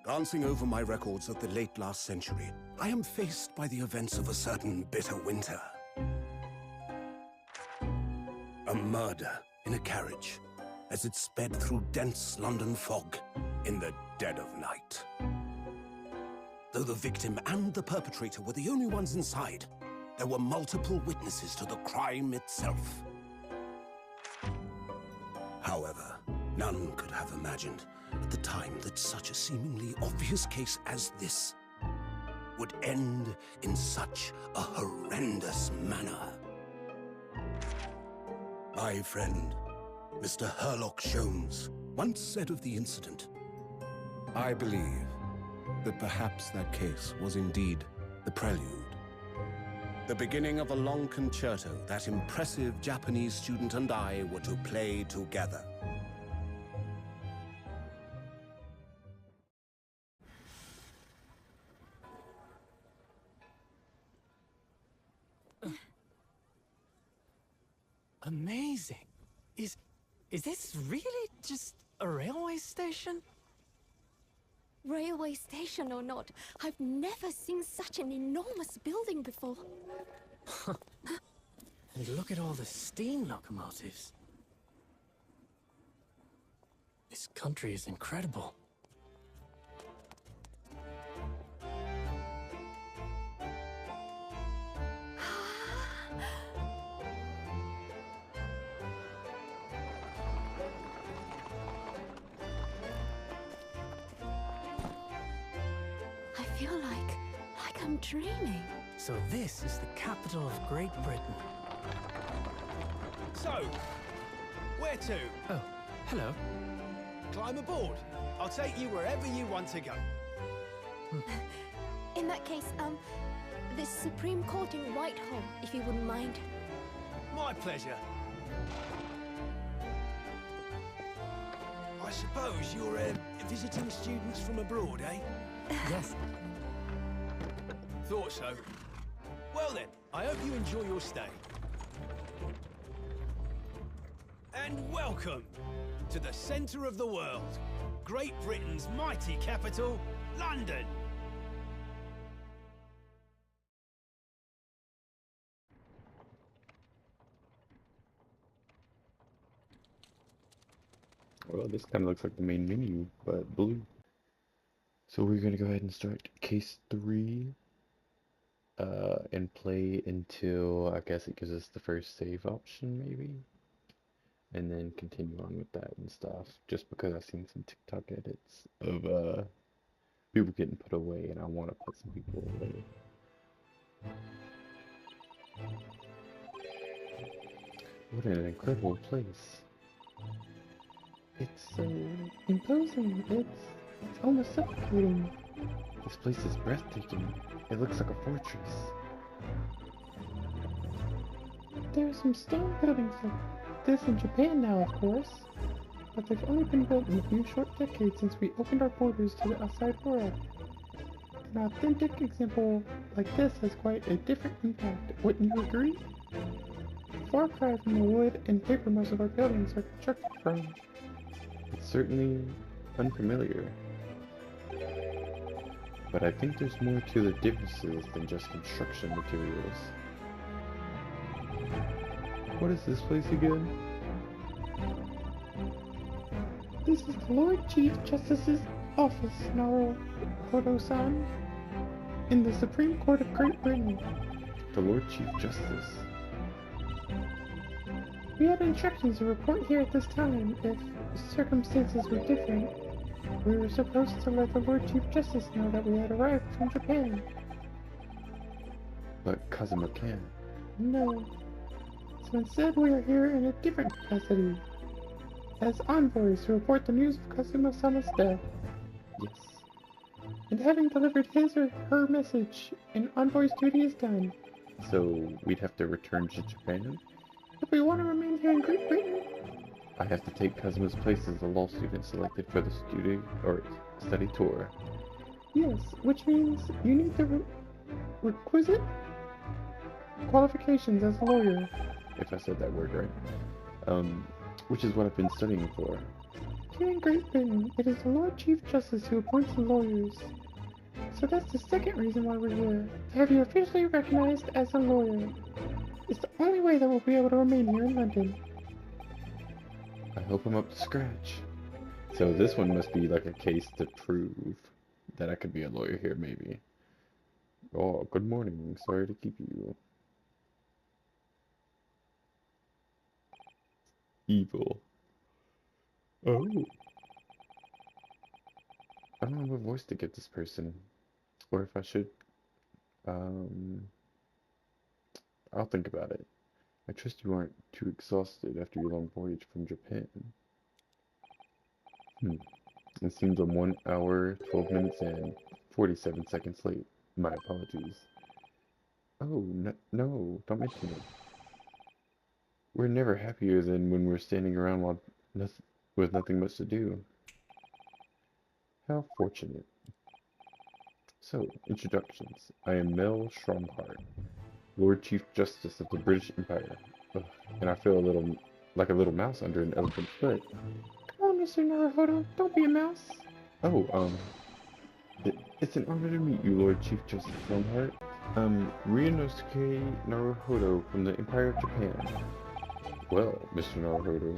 Glancing over my records of the late last century, I am faced by the events of a certain bitter winter. A murder in a carriage as it sped through dense London fog in the dead of night. Though the victim and the perpetrator were the only ones inside, there were multiple witnesses to the crime itself. However, none could have imagined at the time that such a seemingly obvious case as this would end in such a horrendous manner. My friend, Mr. Herlock Sholmes, once said of the incident, "I believe that perhaps that case was indeed the prelude. The beginning of a long concerto that impressive Japanese student and I were to play together." Amazing. Is this really just a railway station? Railway station or not, I've never seen such an enormous building before. And look at all the steam locomotives. This country is incredible. I feel like I'm dreaming. So this is the capital of Great Britain. So, where to? Oh, hello. Climb aboard. I'll take you wherever you want to go. In that case, the Supreme Court in Whitehall, if you wouldn't mind. My pleasure. I suppose you're visiting students from abroad, eh? Yes. Thought so. Well then, I hope you enjoy your stay. And welcome to the centre of the world, Great Britain's mighty capital, London. Well, this kind of looks like the main menu, but blue. So we're gonna go ahead and start case 3, and play until, I guess it gives us the first save option, maybe? And then continue on with that and stuff, just because I've seen some TikTok edits of, people getting put away, and I want to put some people away. What an incredible place. It's so imposing. It's almost suffocating. This place is breathtaking. It looks like a fortress. There are some stone buildings like this in Japan now, of course. But they've only been built in a few short decades since we opened our borders to the outside world. An authentic example like this has quite a different impact, wouldn't you agree? Far cry from the wood and paper most of our buildings are constructed from. It's certainly unfamiliar. But I think there's more to the differences than just construction materials. What is this place again? This is the Lord Chief Justice's office, Naruhodo-san, in the Supreme Court of Great Britain. The Lord Chief Justice. We had instructions to report here at this time if circumstances were different. We were supposed to let the Lord Chief Justice know that we had arrived from Japan. But Kazuma can't. No. So instead we are here in a different capacity. As envoys to report the news of Kazuma-sama's death. Yes. And having delivered his or her message, an envoy's duty is done. So we'd have to return to Japan? If we want to remain here in Great Britain, I have to take Kazuma's place as a law student selected for the study tour. Yes, which means you need the requisite qualifications as a lawyer. If I said that word right. Which is what I've been studying for. Here in Great Britain, it is the Lord Chief Justice who appoints the lawyers. So that's the second reason why we're here. To have you officially recognized as a lawyer. It's the only way that we'll be able to remain here in London. I hope I'm up to scratch. So this one must be like a case to prove that I could be a lawyer here, maybe. Oh, good morning. Sorry to keep you. Evil. Oh. I don't know what voice to give this person. Or if I should, um... I'll think about it. I trust you aren't too exhausted after your long voyage from Japan. It seems I'm 1 hour, 12 minutes and 47 seconds late. My apologies. Oh, no, don't mention it. We're never happier than when we're standing around with nothing much to do. How fortunate. So, introductions. I am Mel Stromhart, Lord Chief Justice of the British Empire. Ugh, and I feel like a little mouse under an elephant's foot. Come on, Mr. Naruhodo, don't be a mouse. Oh, it's an honor to meet you, Lord Chief Justice Stromhart. Ryunosuke Naruhodo from the Empire of Japan. Well, Mr. Naruhodo.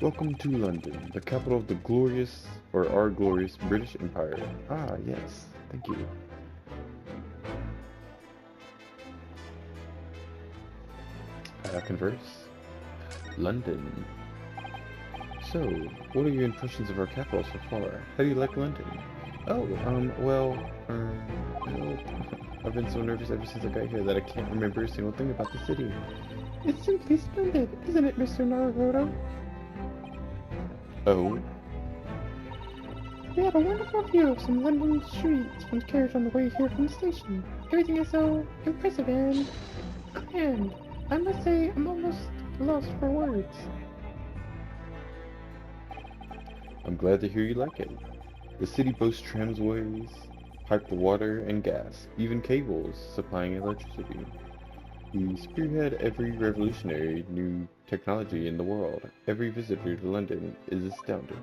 Welcome to London, the capital of the glorious, or our glorious, British Empire. Ah, yes, thank you. Converse. London. So, what are your impressions of our capital so far? How do you like London? Oh, well, I've been so nervous ever since I got here that I can't remember a single thing about the city. It's simply splendid, isn't it, Mr. Naruhodo? Oh? We had a wonderful view of some London streets from the carriage on the way here from the station. Everything is so impressive and grand. I must say, I'm almost lost for words. I'm glad to hear you like it. The city boasts tramways, piped water and gas, even cables supplying electricity. We spearhead every revolutionary new technology in the world. Every visitor to London is astounded.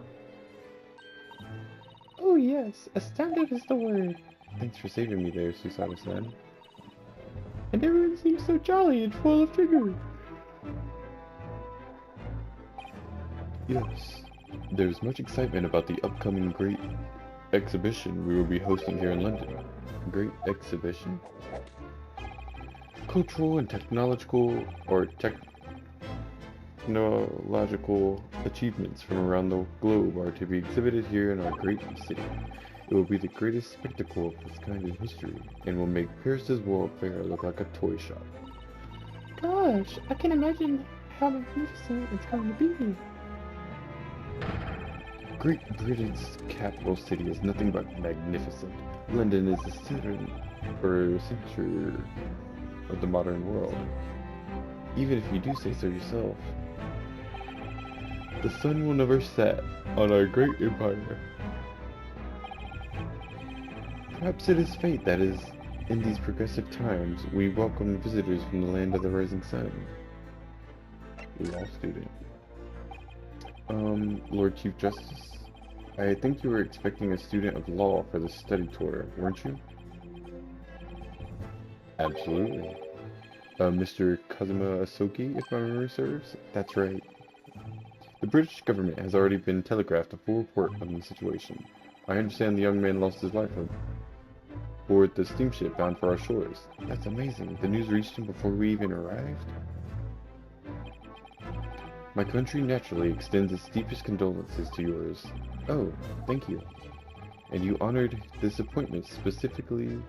Oh yes, astounded is the word. Thanks for saving me there, Susawa-san. And everyone seems so jolly and full of vigor. Yes, there's much excitement about the upcoming great exhibition we will be hosting here in London. Great exhibition? Cultural and technological achievements from around the globe are to be exhibited here in our great city. It will be the greatest spectacle of its kind in history, and will make Paris's World Fair look like a toy shop. Gosh, I can imagine how magnificent it's going to be. Great Britain's capital city is nothing but magnificent. London is the center of the modern world. Even if you do say so yourself. The sun will never set on our great empire. Perhaps it is fate that is, in these progressive times, we welcome visitors from the land of the rising sun. Law student. Lord Chief Justice, I think you were expecting a student of law for the study tour, weren't you? Absolutely. Mr. Kazuma Asoki, if my memory serves? That's right. The British government has already been telegraphed a full report on the situation. I understand the young man lost his life aboard the steamship bound for our shores. That's amazing. The news reached him before we even arrived? My country naturally extends its deepest condolences to yours. Oh, thank you. And you honored this appointment specifically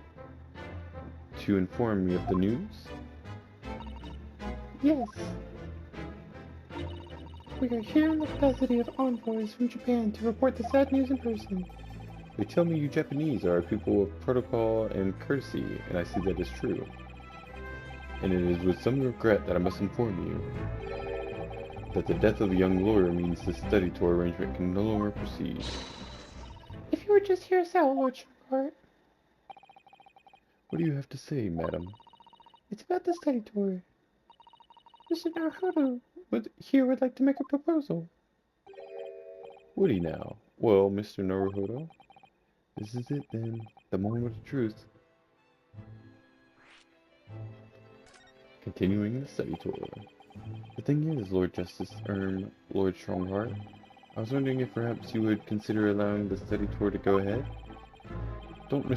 to inform me of the news? Yes. We are here in the capacity of envoys from Japan to report the sad news in person. They tell me you Japanese are a people of protocol and courtesy, and I see that is true. And it is with some regret that I must inform you that the death of a young lawyer means the study tour arrangement can no longer proceed. If you would just hear us out, Lord Stromhart. What do you have to say, madam? It's about the study tour. Mr. Naruhodo would like to make a proposal. Would he now? Well, Mr. Naruhodo, this is it then. The moment of truth. Continuing the study tour. The thing is, Lord Justice, Lord Strongheart, I was wondering if perhaps you would consider allowing the study tour to go ahead? Don't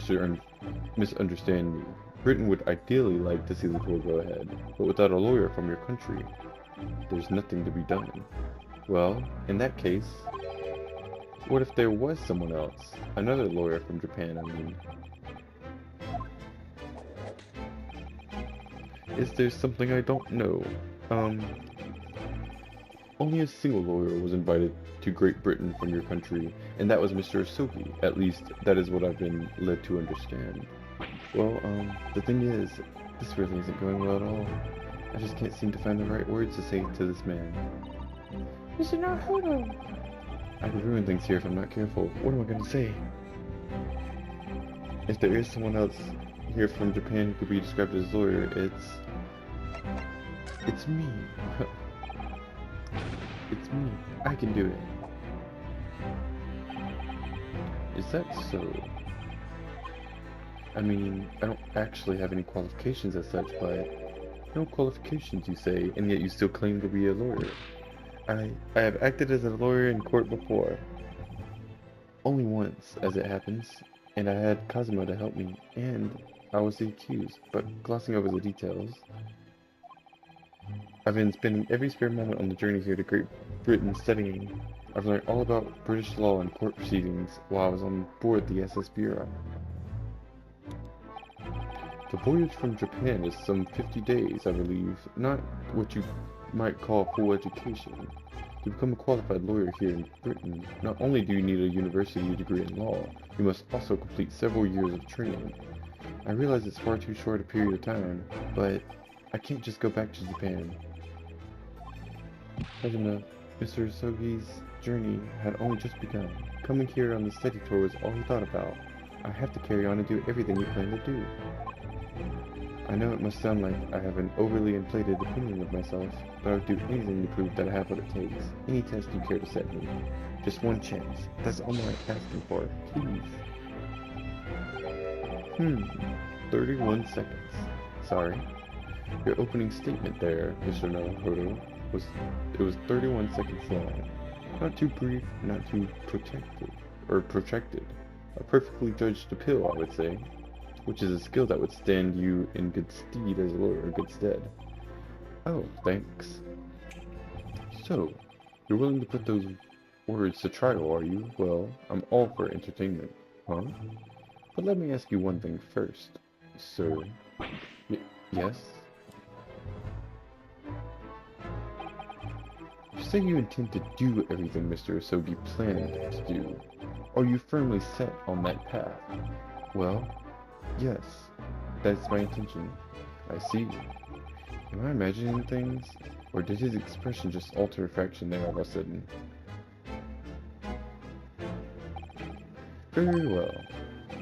misunderstand me. Britain would ideally like to see the tour go ahead, but without a lawyer from your country, there's nothing to be done. Well, in that case, what if there was someone else? Another lawyer from Japan, I mean. Is there something I don't know? Only a single lawyer was invited to Great Britain from your country, and that was Mr. Asoki. At least, that is what I've been led to understand. Well, the thing is, this really isn't going well at all. I just can't seem to find the right words to say to this man. Mr. Naruhodo! I could ruin things here if I'm not careful. What am I gonna say? If there is someone else here from Japan who could be described as a lawyer, it's me. It's me. I can do it. Is that so? I mean, I don't actually have any qualifications as such, but... No qualifications, you say, and yet you still claim to be a lawyer. I have acted as a lawyer in court before. Only once, as it happens, and I had Kazuma to help me, and I was the accused, but glossing over the details... I've been spending every spare moment on the journey here to Great Britain studying. I've learned all about British law and court proceedings while I was on board the SS Bureau. The voyage from Japan is some 50 days, I believe, not what you might call full education. To become a qualified lawyer here in Britain, not only do you need a university degree in law, you must also complete several years of training. I realize it's far too short a period of time, but I can't just go back to Japan. Mr. Sogi's journey had only just begun. Coming here on the study tour was all he thought about. I have to carry on and do everything he planned to do. I know it must sound like I have an overly inflated opinion of myself, but I would do anything to prove that I have what it takes. Any test you care to set me. Just one chance. That's all I'm asking for. Please. 31 seconds. Sorry. Your opening statement there, Mr. Naruhodo, was 31 seconds long. Not too brief, not too protracted. A perfectly judged appeal, I would say, which is a skill that would stand you in good stead as a lawyer, good stead. Oh, thanks. So, you're willing to put those words to trial, are you? Well, I'm all for entertainment, huh? But let me ask you one thing first, sir. Yes? You say you intend to do everything Mr. Asogi planned to do. Are you firmly set on that path? Well, yes, that's my intention. I see. Am I imagining things? Or did his expression just alter a fraction there all of a sudden? Very well.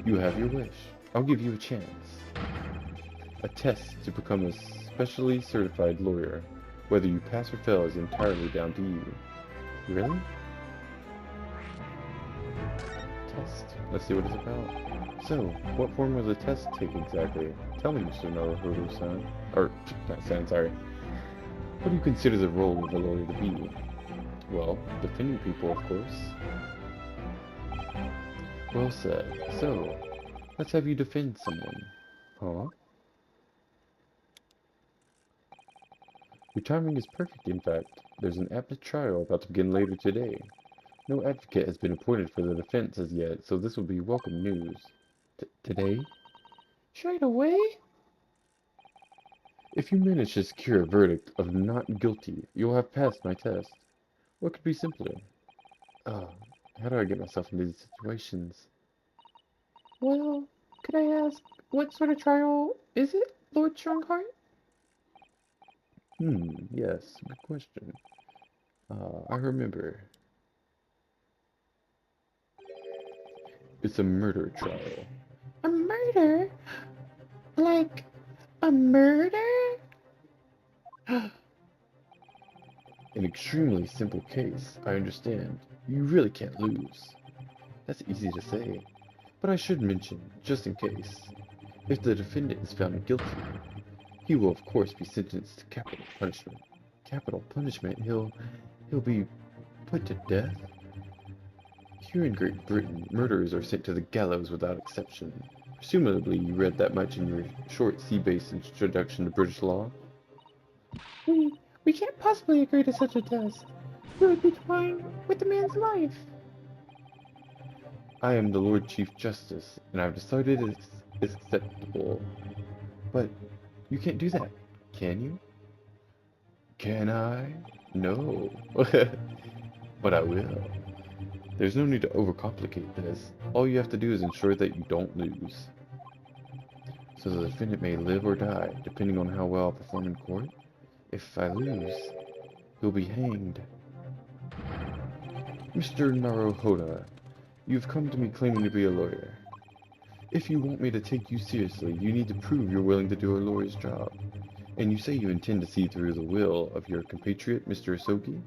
You have your wish. I'll give you a chance. A test to become a specially certified lawyer. Whether you pass or fail is entirely down to you. Really? Test. Let's see what it's about. So, what form will the test take exactly? Tell me, Mr. Naruhodo-san. Or, not san, sorry. What do you consider the role of a lawyer to be? Well, defending people, of course. Well said. So, let's have you defend someone. Huh? Your timing is perfect, in fact. There's an apt trial about to begin later today. No advocate has been appointed for the defense as yet, so this will be welcome news. Today? Straight away? If you manage to secure a verdict of not guilty, you'll have passed my test. What could be simpler? How do I get myself into these situations? Well, could I ask, what sort of trial is it, Lord Strongheart? Yes, good question. I remember. It's a murder trial. A murder? Like, a murder? An extremely simple case, I understand. You really can't lose. That's easy to say, but I should mention, just in case, if the defendant is found guilty, he will of course be sentenced to capital punishment. Capital punishment? He'll be put to death? Here in Great Britain, murderers are sent to the gallows without exception. Presumably you read that much in your short sea-based introduction to British law? We can't possibly agree to such a test. We would be toying with the man's life. I am the Lord Chief Justice, and I've decided it's acceptable. But you can't do that, can you? Can I? No. But I will. There's no need to overcomplicate this. All you have to do is ensure that you don't lose. So the defendant may live or die, depending on how well I perform in court. If I lose, he'll be hanged. Mr. Naruhoda, you've come to me claiming to be a lawyer. If you want me to take you seriously, you need to prove you're willing to do a lawyer's job. And you say you intend to see through the will of your compatriot, Mr. Asogi?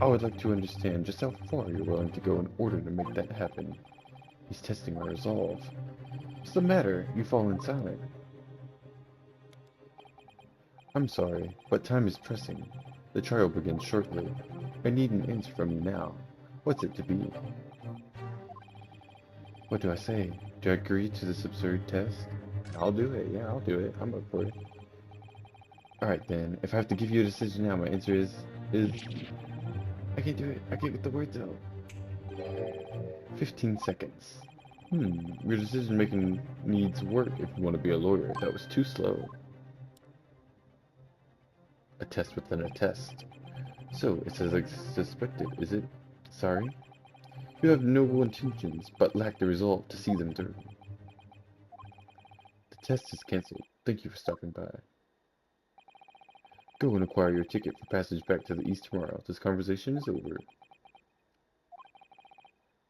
I would like to understand just how far you're willing to go in order to make that happen. He's testing my resolve. What's the matter? You've fallen silent. I'm sorry, but time is pressing. The trial begins shortly. I need an answer from you now. What's it to be? What do I say? Do I agree to this absurd test? I'll do it, yeah, I'll do it. I'm up for it. Alright then, if I have to give you a decision now, my answer is... I can't do it. I can't get the words out. 15 seconds. Your decision making needs work if you want to be a lawyer. That was too slow. A test within a test. So, it's as I suspected, is it? Sorry? You have noble intentions, but lack the resolve to see them through. The test is cancelled. Thank you for stopping by. Go and acquire your ticket for passage back to the east tomorrow. This conversation is over.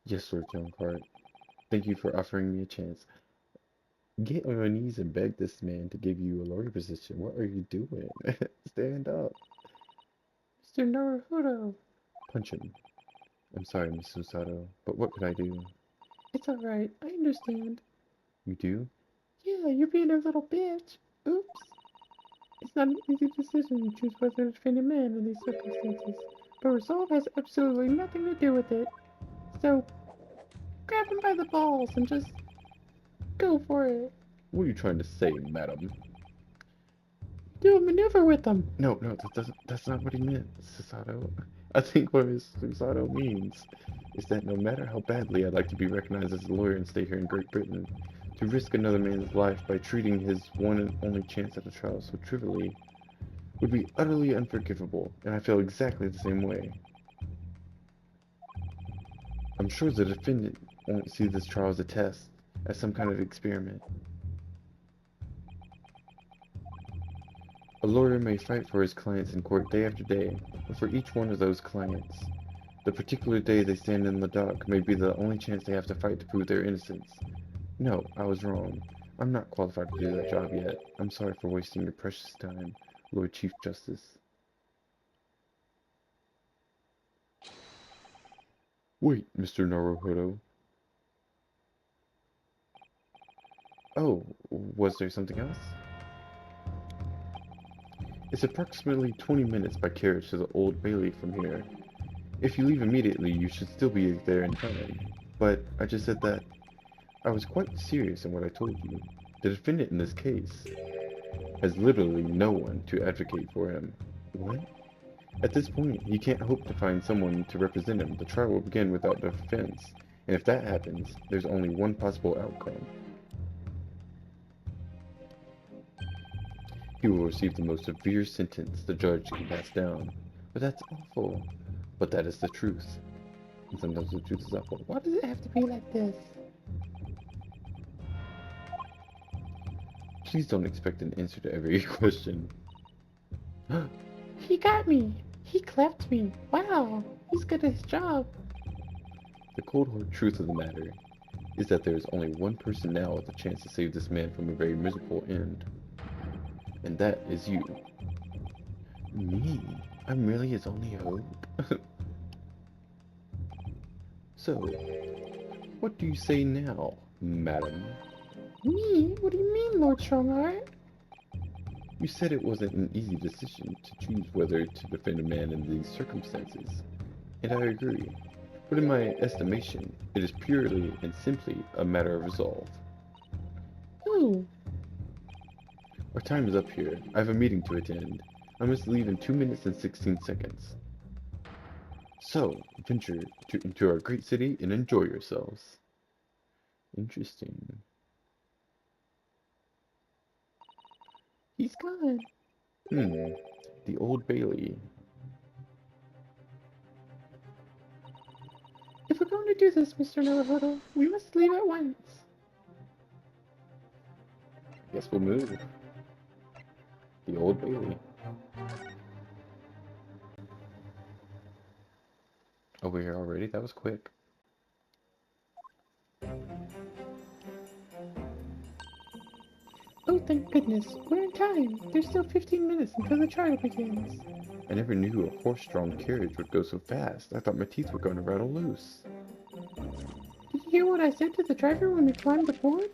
Yes, Lord Johnhart. Thank you for offering me a chance. Get on your knees and beg this man to give you a lawyer position. What are you doing? Stand up. Mr. Naruhodo. Punch him. I'm sorry, Miss Susato, but what could I do? It's alright, I understand. You do? Yeah, you're being a little bitch. Oops. It's not an easy decision to choose whether to defend a man in these circumstances, but resolve has absolutely nothing to do with it. So, grab him by the balls and just go for it. What are you trying to say, madam? Do a maneuver with him. No, that's not what he meant, Susato. I think what Miss Susato means is that no matter how badly I'd like to be recognized as a lawyer and stay here in Great Britain, to risk another man's life by treating his one and only chance at a trial so trivially would be utterly unforgivable, and I feel exactly the same way. I'm sure the defendant won't see this trial as a test, as some kind of experiment. A lawyer may fight for his clients in court day after day, but for each one of those clients, the particular day they stand in the dock may be the only chance they have to fight to prove their innocence. No, I was wrong. I'm not qualified to do that job yet. I'm sorry for wasting your precious time, Lord Chief Justice. Wait, Mr. Naruhodo. Oh, was there something else? It's approximately 20 minutes by carriage to the Old Bailey from here. If you leave immediately, you should still be there in time. But I just said that I was quite serious in what I told you. The defendant in this case has literally no one to advocate for him. What? At this point, he can't hope to find someone to represent him. The trial will begin without defense, and if that happens, there's only one possible outcome. He will receive the most severe sentence the judge can pass down. But that's awful. But that is the truth. And sometimes the truth is awful. Why does it have to be like this? Please don't expect an answer to every question. He got me! He clapped me! Wow! He's good at his job! The cold hard truth of the matter is that there is only one person now with a chance to save this man from a very miserable end. And that is you. Me? I'm really his only hope? So, what do you say now, madam? Me? What do you mean, Lord Strongheart? You said it wasn't an easy decision to choose whether to defend a man in these circumstances, and I agree. But in my estimation, it is purely and simply a matter of resolve. Ooh. Our time is up here. I have a meeting to attend. I must leave in 2 minutes and 16 seconds. So, venture into our great city and enjoy yourselves. Interesting. He's gone. The Old Bailey. If we're going to do this, Mr. Naruhodo, we must leave at once. Guess we'll move. The Old Bailey. Oh, we're here already? That was quick. Oh, thank goodness. We're in time. There's still 15 minutes until the trial begins. I never knew a horse-drawn carriage would go so fast. I thought my teeth were going to rattle loose. Did you hear what I said to the driver when we climbed aboard?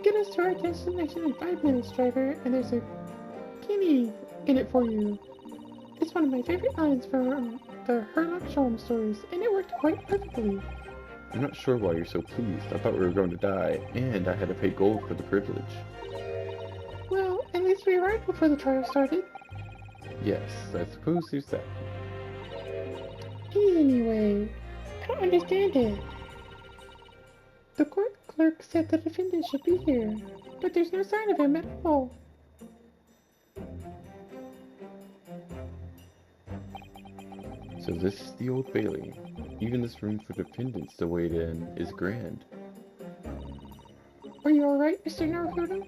Get us to our destination in 5 minutes, driver, and there's a guinea in it for you. It's one of my favorite lines from the Herlock Sholmes stories, and it worked quite perfectly. I'm not sure why you're so pleased. I thought we were going to die, and I had to pay gold for the privilege. Well, at least we arrived before the trial started. Yes, I suppose there's that. Anyway, I don't understand it. The court clerk said the defendant should be here, but there's no sign of him at all. So this is the Old Bailey. Even this room for defendants to wait in is grand. Are you alright, Mr. Naruhodo?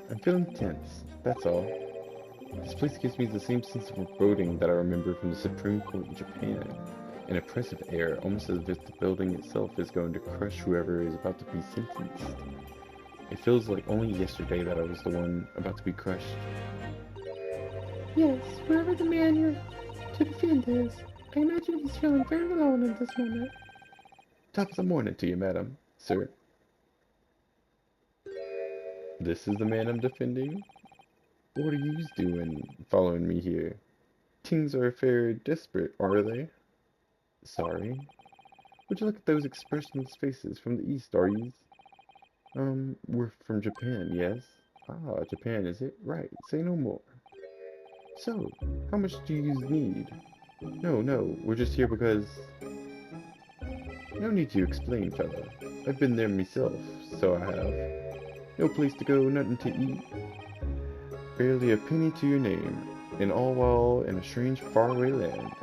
I'm feeling tense, that's all. This place gives me the same sense of foreboding that I remember from the Supreme Court in Japan. An oppressive air, almost as if the building itself is going to crush whoever is about to be sentenced. It feels like only yesterday that I was the one about to be crushed. Yes, whoever the man you're to defend is, I imagine he's feeling very alone in this moment. Top of the morning to you, madam, sir. This is the man I'm defending? What are yous doing following me here? Tings are fair desperate, are they? Sorry. Would you look at those expressionless faces from the east, are yous? We're from Japan, yes? Ah, Japan, is it? Right, say no more. So, how much do yous need? No, we're just here because... No need to explain, fella. I've been there myself, so I have. No place to go, nothing to eat. Barely a penny to your name, and all while in a strange, faraway land.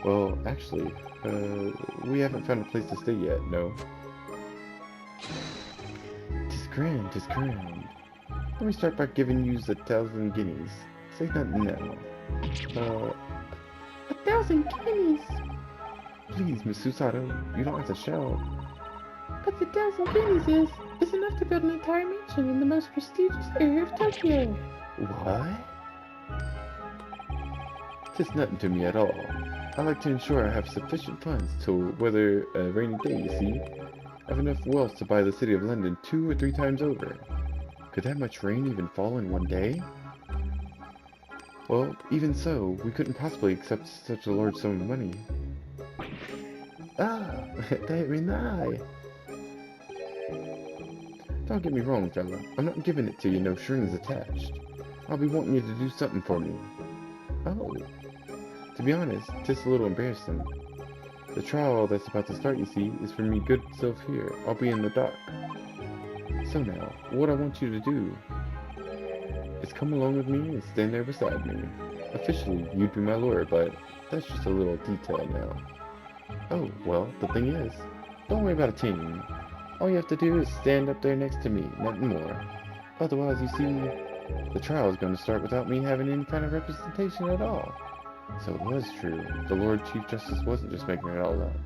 Well, actually, we haven't found a place to stay yet, no. 'Tis grand, 'tis grand. Let me start by giving yous 1,000 guineas. Say nothing now. 1,000 guineas! Please, Miss Susato, you don't have to shout. But the 1,000 guineas is enough to build an entire mansion in the most prestigious area of Tokyo. What? 'Tis nothing to me at all. I like to ensure I have sufficient funds to weather a rainy day, you see. I have enough wealth to buy the city of London 2 or 3 times over. Could that much rain even fall in one day? Well, even so, we couldn't possibly accept such a large sum of money. Ah, that hit me in the eye. Don't get me wrong, fella. I'm not giving it to you no strings attached. I'll be wanting you to do something for me. Oh. To be honest, just a little embarrassing. The trial that's about to start, you see, is for me good self here. I'll be in the dock. So now, what I want you to do is come along with me and stand there beside me. Officially, you'd be my lawyer, but that's just a little detail now. Oh, well, the thing is, don't worry about a thing. All you have to do is stand up there next to me, nothing more. Otherwise, you see, the trial is going to start without me having any kind of representation at all. So it was true. The Lord Chief Justice wasn't just making it all up.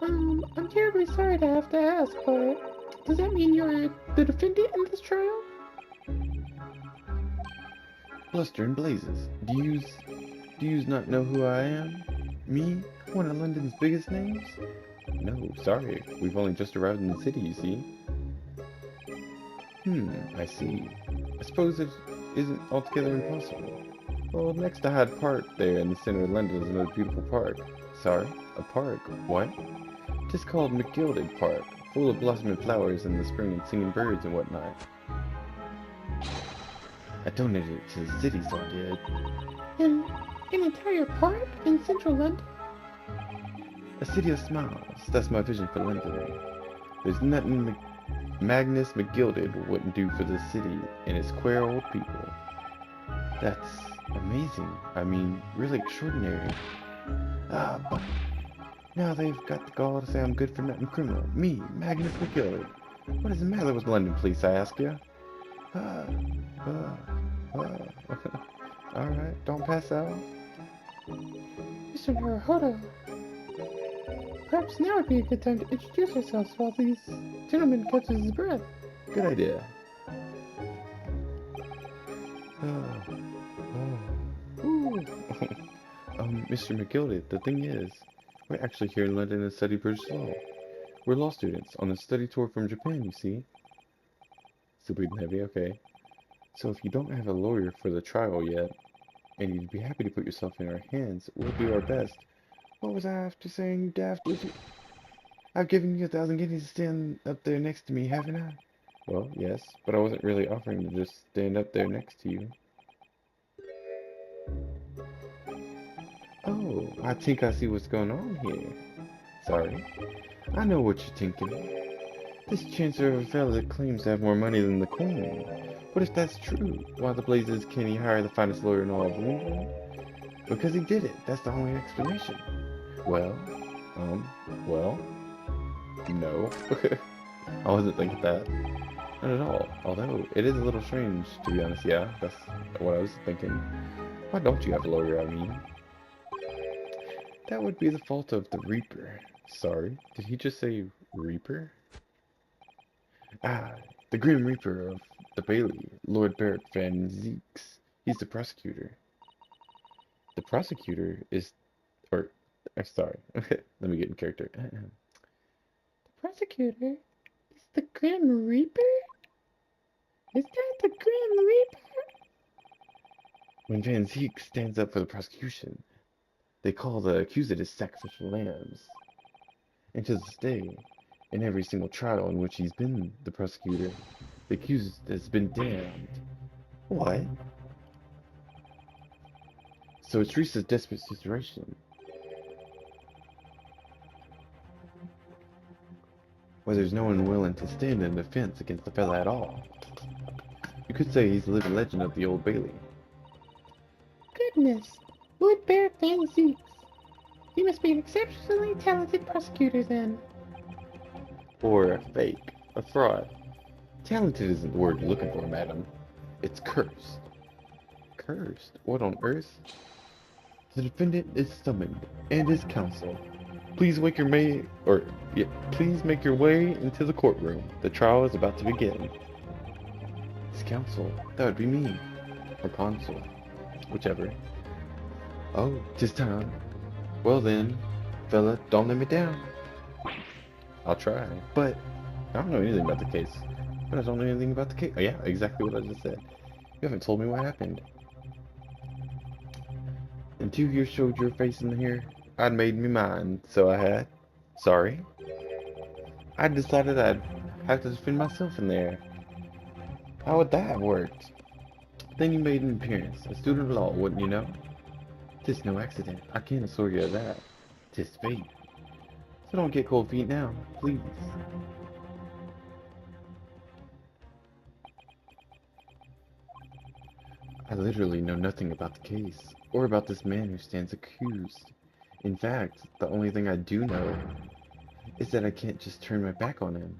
I'm terribly sorry to have to ask, but does that mean you're the defendant in this trial? Bluster and blazes. Do you Do you not know who I am? Me? One of London's biggest names? No, sorry. We've only just arrived in the city, you see. I see. I suppose it isn't altogether impossible. Well, next to Hyde Park there in the center of London is another beautiful park. Sorry? A park? What? Just called McGuilded Park, full of blossoming flowers in the spring and singing birds and whatnot. I donated it to the city, so I did. An entire park in central London? A city of smiles. That's my vision for London. There's nothing Magnus McGuilded wouldn't do for the city and its queer old people. That's amazing. I mean, really extraordinary. But now they've got the gall to say I'm good for nothing criminal. Me, Magnus McGuilded. What is the matter with London police, I ask you? Alright, don't pass out. Mr. Naruhodo, perhaps now would be a good time to introduce ourselves while these gentlemen catches his breath. Good idea. Mr. McGuilded, the thing is, we're actually here in London to study British law. We're law students on a study tour from Japan, you see. Still breathing heavy, okay. So if you don't have a lawyer for the trial yet, and you'd be happy to put yourself in our hands, we'll do our best. What was I after saying, you daft idiot? I've given you 1,000 guineas to stand up there next to me, haven't I? Well, yes, but I wasn't really offering to just stand up there next to you. Oh, I think I see what's going on here. Sorry. I know what you're thinking. This Chancellor of a fellow that claims to have more money than the Queen. What if that's true? Why the blazes can he hire the finest lawyer in all of England? Because he did it. That's the only explanation. Well, no. I wasn't thinking that. Not at all. Although, it is a little strange, to be honest, yeah. That's what I was thinking. Why don't you have a lawyer, I mean? That would be the fault of the Reaper. Sorry, did he just say Reaper? The Grim Reaper of the Bailey, Lord Barrett Van Zeeks. He's the prosecutor. The prosecutor is... sorry. Let me get in character. The prosecutor is the Grim Reaper? Is that the Grim Reaper? When Van Zeek stands up for the prosecution, they call the accused as sacrificial lambs. And to this day, in every single trial in which he's been the prosecutor, the accused has been damned. What? So it's reached a desperate situation where there's no one willing to stand in defense against the fella at all. You could say he's the living legend of the Old Bailey. Goodness, Lord Barrett Van Zeeks. He must be an exceptionally talented prosecutor then. Or a fake, a fraud. Talented isn't the word you're looking for, madam. It's cursed. Cursed? What on earth? The defendant is summoned, and his counsel. Please make your please make your way into the courtroom. The trial is about to begin. His counsel? That would be me. Or consul. Whichever. Oh, 'tis time. Well then, fella, don't let me down. I'll try, but I don't know anything about the case. But I don't know anything about the case. Oh yeah, exactly what I just said. You haven't told me what happened. Until you showed your face in here, I'd made me mind, so I had. Sorry. I decided I'd have to defend myself in there. How would that have worked? Then you made an appearance, a student of law, wouldn't you know? 'Tis no accident, I can't assure you of that. 'Tis fate. So don't get cold feet now, please. I literally know nothing about the case, or about this man who stands accused. In fact, the only thing I do know is that I can't just turn my back on him.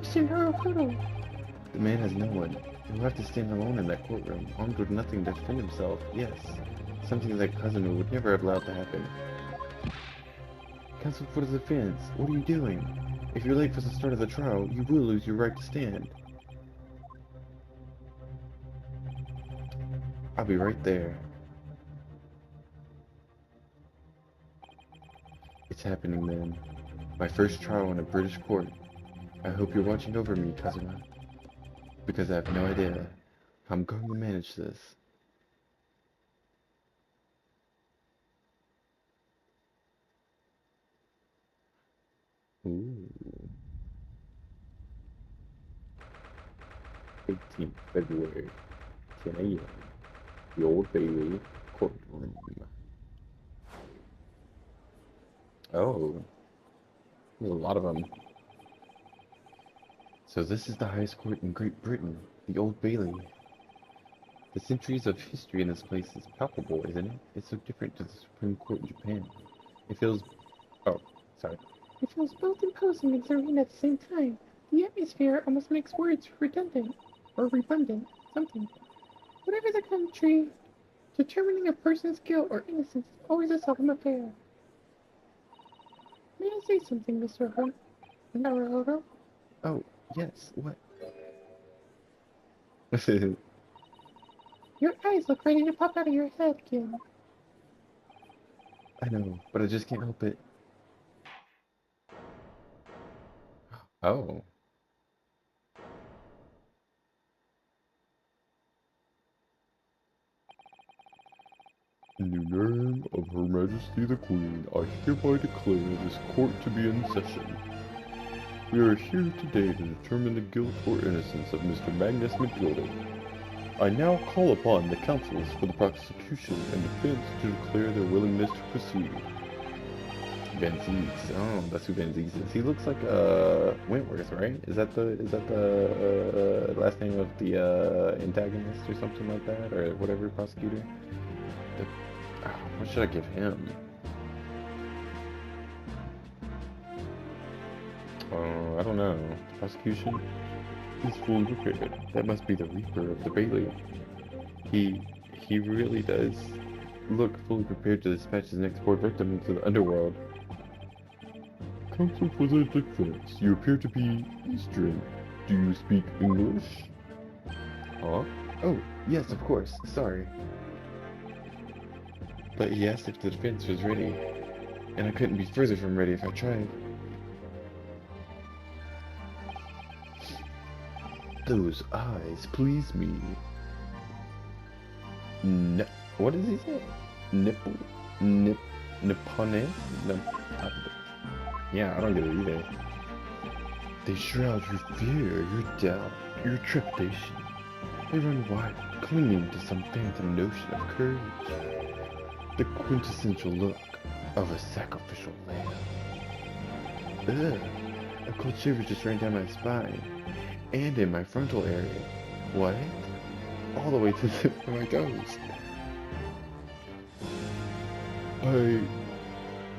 Mr. Naruhodo. The man has no one. He'll have to stand alone in that courtroom, armed with nothing to defend himself. Yes, something that Cosimo would never have allowed to happen. Counsel for the defense, what are you doing? If you're late for the start of the trial, you will lose your right to stand. be right there. It's happening then. My first trial in a British court. I hope you're watching over me, Kazuma. Because I have no idea how I'm going to manage this. Ooh. 18th February, 10 a.m. The Old Bailey courtroom. Oh, there's a lot of them. So this is the highest court in Great Britain, the Old Bailey. The centuries of history in this place is palpable, isn't it? It's so different to the Supreme Court in Japan. It feels... Oh, sorry. It feels both imposing and serene at the same time. The atmosphere almost makes words redundant. Or redundant. Something. Whatever the country, determining a person's guilt or innocence is always a solemn affair. May I say something, Mr. Naruto? Oh, yes, what? Your eyes look ready to pop out of your head, kid. I know, but I just can't help it. Oh. In the name of Her Majesty the Queen, I hereby declare this court to be in session. We are here today to determine the guilt or innocence of Mr. Magnus McGuilded. I now call upon the counsels for the prosecution and defense to declare their willingness to proceed. Van Zieks. Oh, that's who Van Zieks is. He looks like Wentworth, right? Is that the last name of the antagonist or something like that, or whatever prosecutor? What should I give him? I don't know. Prosecution? He's fully prepared. That must be the Reaper of the Bailey. He really does look fully prepared to dispatch his next poor victim into the underworld. Counsel for the defense. You appear to be Eastern. Do you speak English? Huh? Oh, yes, of course. Sorry. But he asked if the defense was ready, and I couldn't be further from ready if I tried. Those eyes please me. What does he say? Nippone? Yeah, I don't get it either. They shroud your fear, your doubt, your trepidation. They run wild, clinging to some phantom notion of courage. The quintessential look of a sacrificial lamb. Ugh, a cold shiver just ran down my spine, and in my frontal area. What? All the way to the tip of my toes. I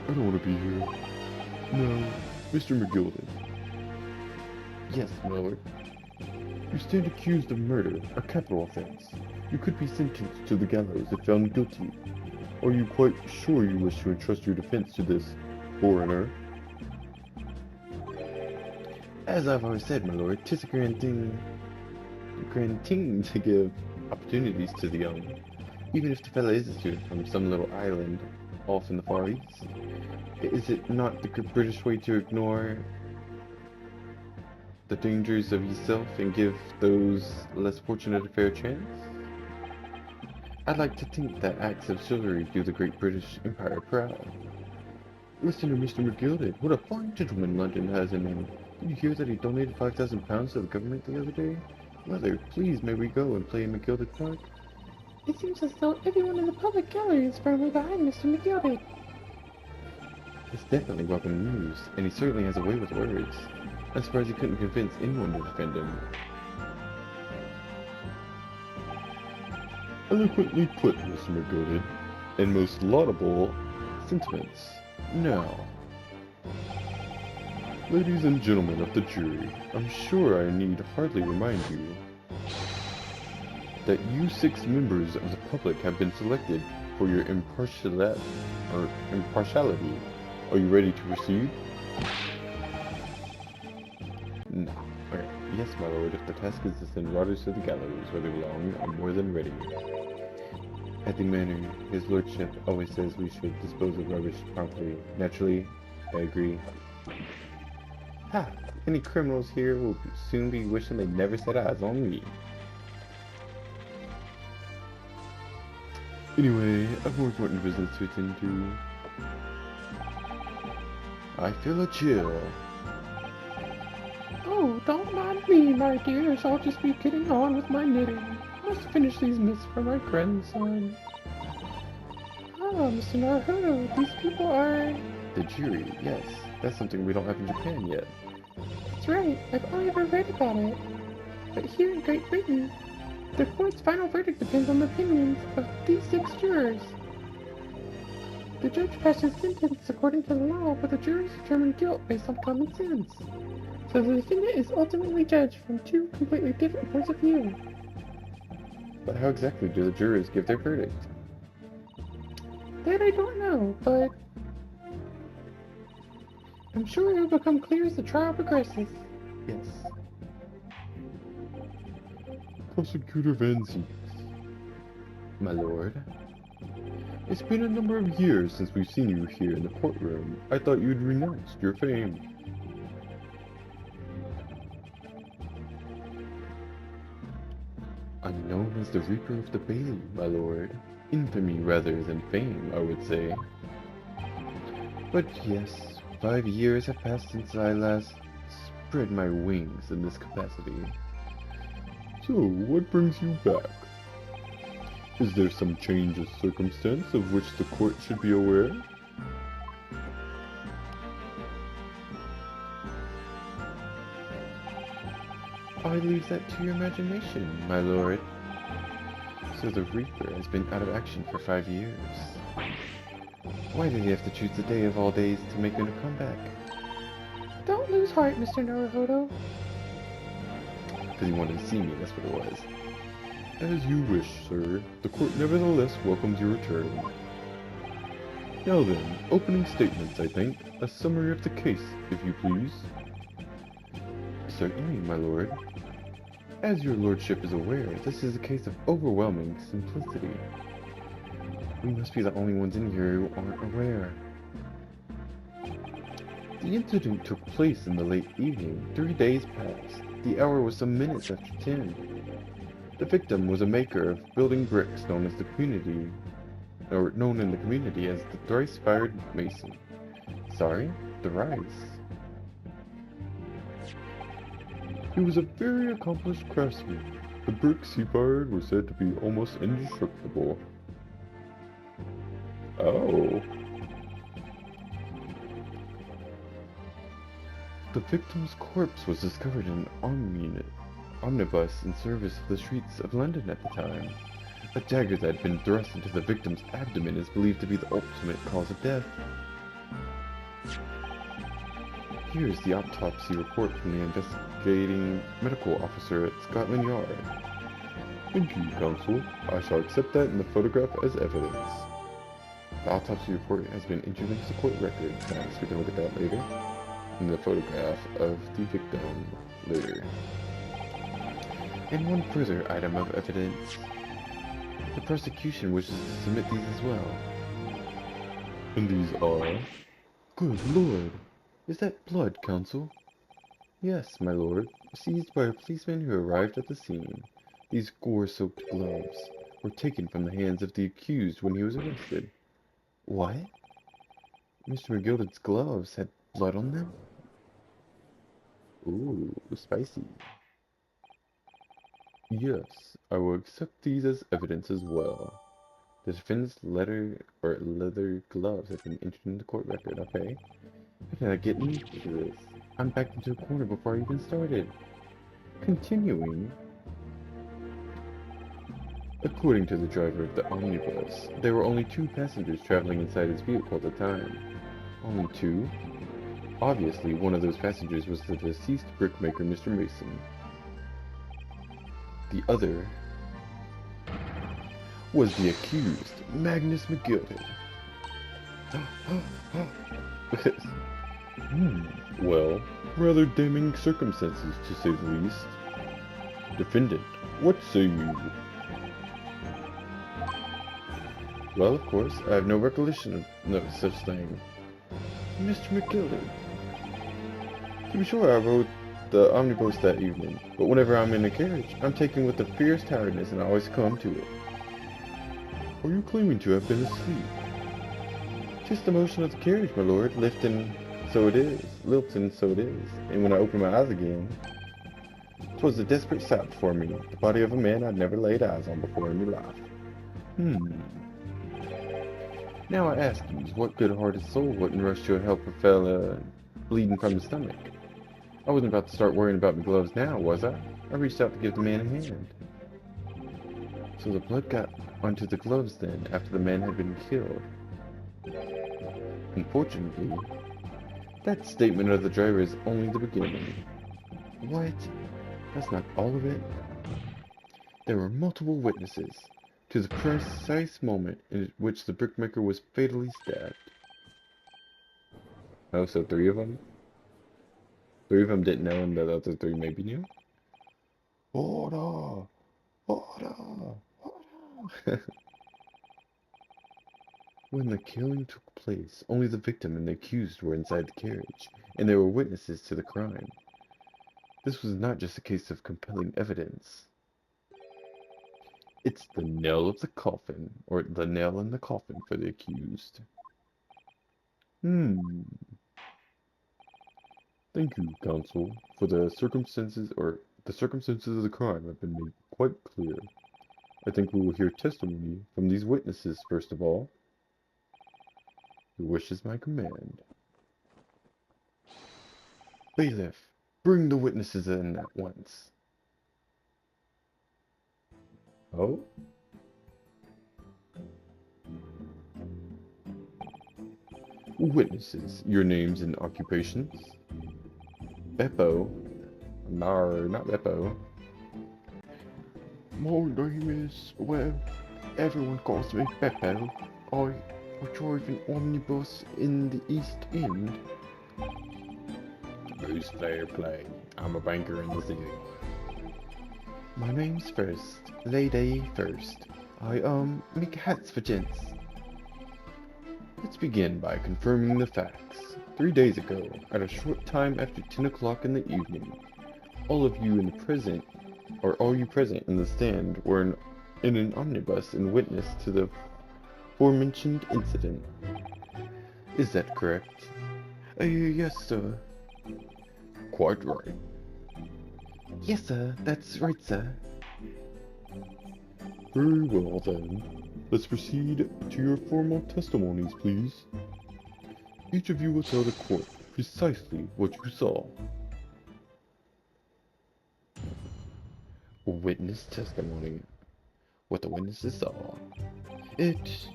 don't want to be here. No, Mr. McGuilded. Yes, my lord. You stand accused of murder, a capital offense. You could be sentenced to the gallows if found guilty. Are you quite sure you wish to entrust your defense to this foreigner? As I've always said, my lord, 'tis a grand thing to give opportunities to the young, even if the fellow is a student from some little island off in the Far East. Is it not the good British way to ignore the dangers of yourself and give those less fortunate a fair chance? I'd like to think that acts of chivalry do the great British Empire proud. Listen to Mr. McGuilded. What a fine gentleman London has in him. Did you hear that he donated £5,000 to the government the other day? Mother, please may we go and play in McGuilded Park? It seems as though everyone in the public gallery is firmly behind Mr. McGuilded. It's definitely welcome news, and he certainly has a way with words. I'm surprised he couldn't convince anyone to defend him. Eloquently put, Mr. McGuilded, and most laudable sentiments. Now, ladies and gentlemen of the jury, I'm sure I need hardly remind you that you 6 members of the public have been selected for your impartiality. Are you ready to proceed? No. Okay. Yes, my lord, if the task is to send rotters to the gallows where they belong, I'm more than ready. at the manor. His lordship always says we should dispose of rubbish promptly. Naturally, I agree. Ha! Any criminals here will soon be wishing they never set eyes on me. Anyway, I've more important business to attend to. I feel a chill. Oh, don't mind me, my dears. I'll just be getting on with my knitting. Must finish these mitts for my grandson. Ah, Mr. Naruhodo, these people are... The jury, yes. That's something we don't have in Japan yet. That's right, I've only ever read about it. But here in Great Britain, the court's final verdict depends on the opinions of these 6 jurors. The judge passes sentence according to the law, but the jurors determine guilt based on common sense. So the defendant is ultimately judged from 2 completely different points of view. But how exactly do the jurors give their verdict? That I don't know, but I'm sure it will become clear as the trial progresses. Yes. Prosecutor Van Zieks. My lord. It's been a number of years since we've seen you here in the courtroom. I thought you'd renounced your fame. I'm known as the Reaper of the Bailey, my lord. Infamy rather than fame, I would say. But yes, 5 years have passed since I last spread my wings in this capacity. So, what brings you back? Is there some change of circumstance of which the court should be aware? I leave that to your imagination, my lord. So the Reaper has been out of action for 5 years. Why did he have to choose the day of all days to make a comeback? Don't lose heart, Mr. Naruhodo. Because he wanted to see me, that's what it was. As you wish, sir. The court nevertheless welcomes your return. Now then, opening statements, I think. A summary of the case, if you please. Certainly, my lord. As your lordship is aware, this is a case of overwhelming simplicity. We must be the only ones in here who aren't aware. The incident took place in the late evening. 3 days passed. The hour was some minutes after 10. The victim was a maker of building bricks known in the community as the thrice-fired mason. Sorry, the rice. He was a very accomplished craftsman. The bricks he fired were said to be almost indestructible. Oh. The victim's corpse was discovered in an omnibus in service of the streets of London at the time. A dagger that had been thrust into the victim's abdomen is believed to be the ultimate cause of death. Here is the autopsy report from the investigating medical officer at Scotland Yard. Thank you, counsel. I shall accept that in the photograph as evidence. The autopsy report has been entered into the court record. Nice, we can look at that later. And the photograph of the victim later. And one further item of evidence. The prosecution wishes to submit these as well. And these are... Good lord! Is that blood, counsel? Yes, my lord. Seized by a policeman who arrived at the scene. These gore-soaked gloves were taken from the hands of the accused when he was arrested. What? Mr. McGuilded's gloves had blood on them? Ooh, spicy. Yes, I will accept these as evidence as well. The defendant's leather gloves have been entered in the court record, okay? How did I get into this? I'm backed into a corner before I even started. Continuing. According to the driver of the omnibus, there were only 2 passengers traveling inside his vehicle at the time. Only 2? Obviously, one of those passengers was the deceased brickmaker, Mr. Mason. The other was the accused, Magnus McGuilded. Well, rather damning circumstances, to say the least. Defendant, what say you? Well, of course, I have no recollection of no such thing. Mr. McGuilded. To be sure, I rode the omnibus that evening, but whenever I'm in a carriage, I'm taken with the fierce tiredness and I always come to it. Are you claiming to have been asleep? Just the motion of the carriage, my lord, lifting, so it is, lilting, so it is, and when I opened my eyes again, 'twas a desperate sight before me, the body of a man I'd never laid eyes on before in my life. Now I ask you, what good-hearted soul wouldn't rush to help a fella bleeding from the stomach? I wasn't about to start worrying about my gloves now, was I? I reached out to give the man a hand. So the blood got onto the gloves then, after the man had been killed. Unfortunately, that statement of the driver is only the beginning. What? That's not all of it? There were multiple witnesses to the precise moment in which the brickmaker was fatally stabbed. Oh, so 3 of them? 3 of them didn't know and the other 3 maybe knew? Order! Order! Order! When the killing took place, only the victim and the accused were inside the carriage, and there were witnesses to the crime. This was not just a case of compelling evidence. It's the nail of the coffin, or the nail in the coffin for the accused. Thank you, counsel, for the circumstances of the crime have been made quite clear. I think we will hear testimony from these witnesses first of all. Your wish is my command. Bailiff, bring the witnesses in at once. Oh? Witnesses, your names and occupations? Beppo? No, not Beppo. My name is, well, everyone calls me Beppo. I drive an omnibus in the East End. Who's fair play? I'm a banker in the city. My name's First, Lady First. I, make hats for gents. Let's begin by confirming the facts. 3 days ago, at a short time after 10 o'clock in the evening, all of you in the present, or all you present in the stand, were in an omnibus and witness to the aforementioned incident. Is that correct? Yes, sir. Quite right. Yes, sir. That's right, sir. Very well, then. Let's proceed to your formal testimonies, please. Each of you will tell the court precisely what you saw. Witness testimony. What the witnesses saw. It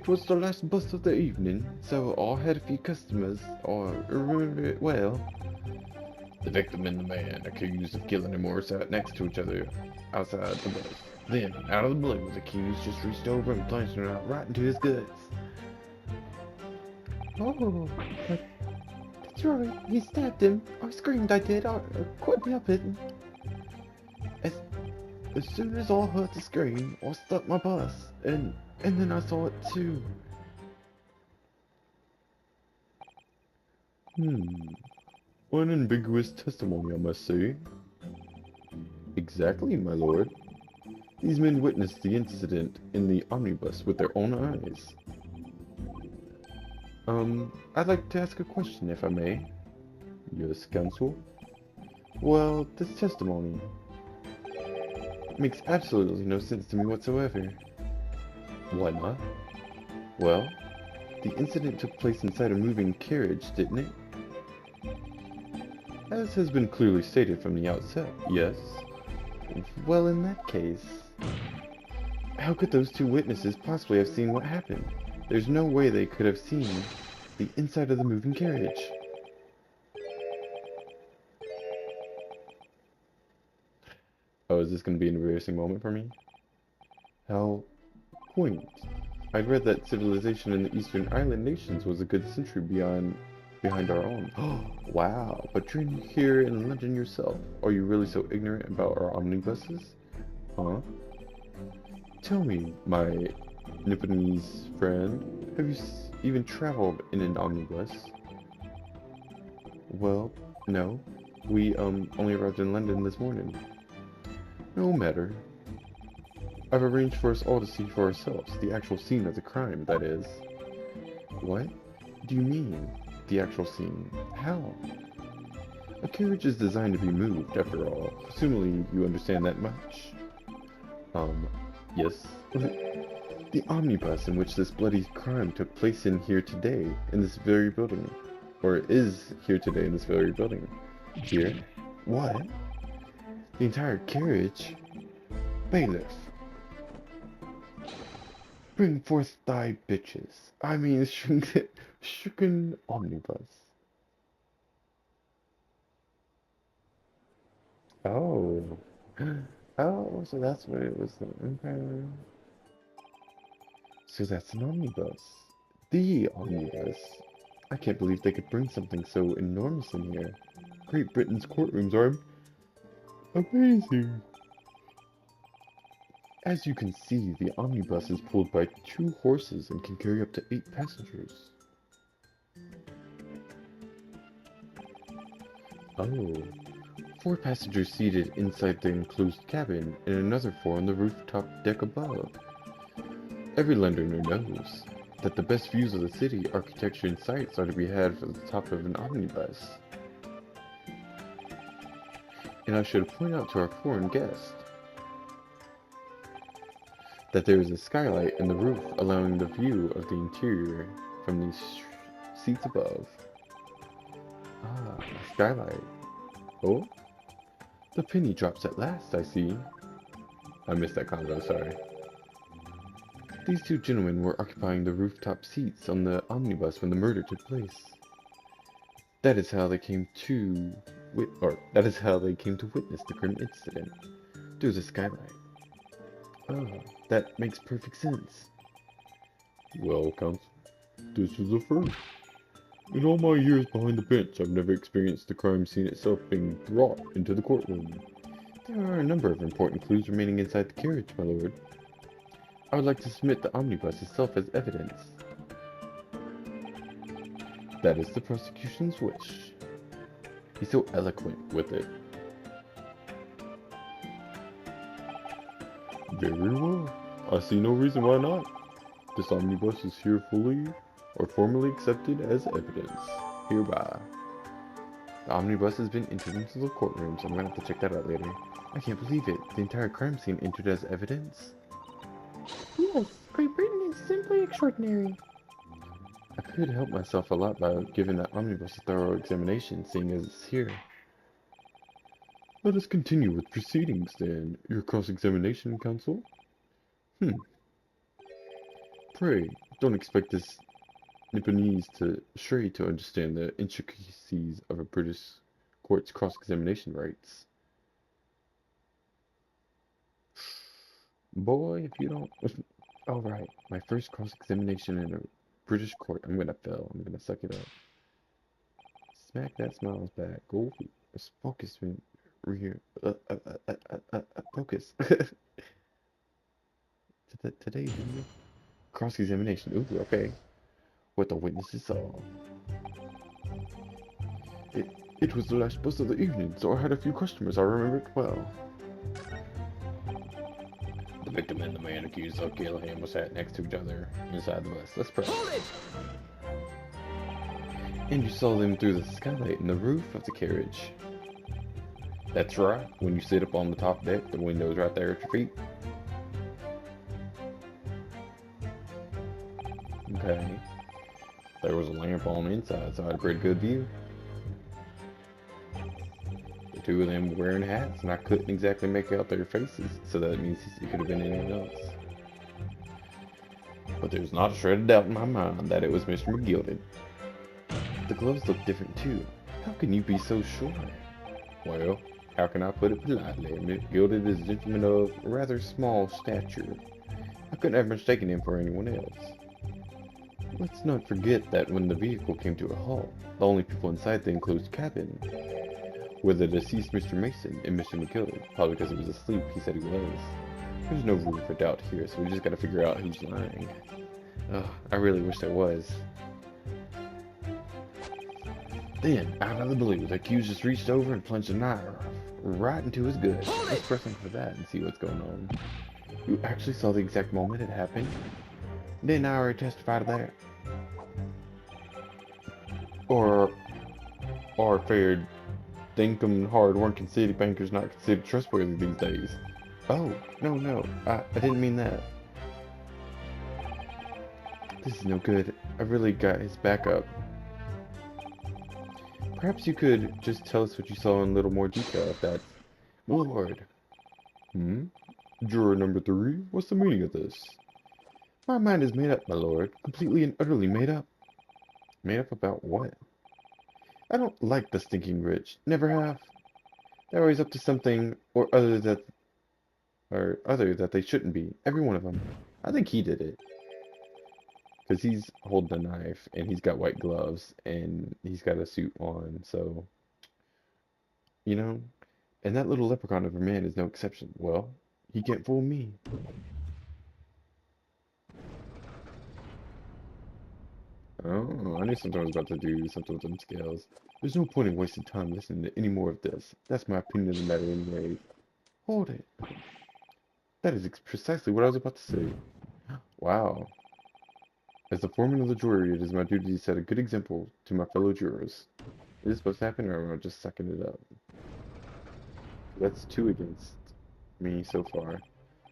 was the last bus of the evening, so I had a few customers. I remember it well. The victim and the man accused of killing him were sat next to each other outside the bus. Then, out of the blue, the accused just reached over and plunged him right into his guts. Oh, that's right. He stabbed him. I screamed, I did. I couldn't help it. As soon as I heard the scream, I stopped my bus, and then I saw it too. Unambiguous testimony, I must say. Exactly, my lord. These men witnessed the incident in the omnibus with their own eyes. I'd like to ask a question, if I may. Yes, counsel? Well, this testimony makes absolutely no sense to me whatsoever. Why not? Well, the incident took place inside a moving carriage, didn't it? As has been clearly stated from the outset, yes. Well, in that case, how could those 2 witnesses possibly have seen what happened? There's no way they could have seen the inside of the moving carriage. Oh, is this going to be an embarrassing moment for me? How quaint. I'd read that civilization in the Eastern Island nations was a good century behind our own. Wow, but you're here in London yourself. Are you really so ignorant about our omnibuses? Huh? Tell me, my Nipponese friend. Have you even traveled in an omnibus? Well, no. We, only arrived in London this morning. No matter. I've arranged for us all to see for ourselves, the actual scene of the crime, that is. What do you mean, the actual scene? How? A carriage is designed to be moved, after all. Presumably you understand that much. Yes. The omnibus in which this bloody crime took place in here today, in this very building. Or is here today in this very building. Here? What? The entire carriage? Bailiff. Bring forth thy bitches. I mean, shrunken omnibus. Oh. Oh, so that's what it was. Okay. So that's an omnibus. The omnibus. I can't believe they could bring something so enormous in here. Great Britain's courtrooms are amazing. As you can see, the omnibus is pulled by 2 horses and can carry up to 8 passengers. Oh. 4 passengers seated inside the enclosed cabin, and another 4 on the rooftop deck above. Every Londoner knows that the best views of the city, architecture, and sights are to be had from the top of an omnibus. And I should point out to our foreign guest that there is a skylight in the roof allowing the view of the interior from these seats above. Ah, a skylight. Oh? The penny drops at last, I see. I missed that convo, sorry. These 2 gentlemen were occupying the rooftop seats on the omnibus when the murder took place. That is how they came to witness the grim incident through the skylight. Ah, that makes perfect sense. Well, Counsel, this is a first. In all my years behind the bench, I've never experienced the crime scene itself being brought into the courtroom. There are a number of important clues remaining inside the carriage, my lord. I would like to submit the omnibus itself as evidence. That is the prosecution's wish. He's so eloquent with it. Very well. I see no reason why not. This omnibus is here fully or formally accepted as evidence. Hereby. The omnibus has been entered into the courtroom, so I'm gonna have to check that out later. I can't believe it. The entire crime scene entered as evidence? Yes, Great Britain is simply extraordinary. I could help myself a lot by giving that omnibus a thorough examination, seeing as it's here. Let us continue with proceedings, then. Your cross-examination, counsel? Pray, don't expect this Nipponese to stray to understand the intricacies of a British court's cross-examination rights. Boy, if you don't... Alright, my first cross-examination in a British court. I'm gonna fail. I'm gonna suck it up. Smack that smiles back. Go focus me here. Focus. Today, didn't you? Cross-examination. Ooh, okay. What the witnesses saw. It was the last bus of the evening, so I had a few customers. I remember it well. The victim and the man accused of killing him were sat next to each other inside the bus. Let's press. And you saw them through the skylight in the roof of the carriage. That's right. When you sit up on the top deck, the window's right there at your feet. Okay. There was a lamp on the inside, so I had a pretty good view. The 2 of them were wearing hats, and I couldn't exactly make out their faces, so that means it could have been anyone else. But there's not a shred of doubt in my mind that it was Mr. McGuilded. The gloves look different too. How can you be so sure? Well, how can I put it politely? McGuilded is a gentleman of rather small stature. I couldn't have mistaken him for anyone else. Let's not forget that when the vehicle came to a halt, the only people inside the enclosed cabin were the deceased Mr. Mason and Mr. McGuilded. Probably because he was asleep, he said he was. There's no room for doubt here, so we just gotta figure out who's lying. Ugh, I really wish there was. Then, out of the blue, the accused just reached over and plunged a knife right into his gut. Let's press him for that and see what's going on. You actually saw the exact moment it happened? Didn't I already testify to that? Or fared dinkum hard-working city bankers not considered trustworthy these days? Oh, no, I didn't mean that. This is no good. I really got his back up. Perhaps you could just tell us what you saw in a little more detail if that's... Lord. Juror number 3, what's the meaning of this? My mind is made up, my lord. Completely and utterly made up. Made up about what? I don't like the stinking rich. Never have. They're always up to something or other that they shouldn't be. Every one of them. I think he did it. Because he's holding a knife, and he's got white gloves, and he's got a suit on, so... You know? And that little leprechaun of a man is no exception. Well, he can't fool me. Oh, I knew something was about to do something with them scales. There's no point in wasting time listening to any more of this. That's my opinion of the matter anyway. Hold it. That is precisely what I was about to say. Wow. As the foreman of the jury, it is my duty to set a good example to my fellow jurors. Is this supposed to happen, or am I just sucking it up? That's 2 against me so far.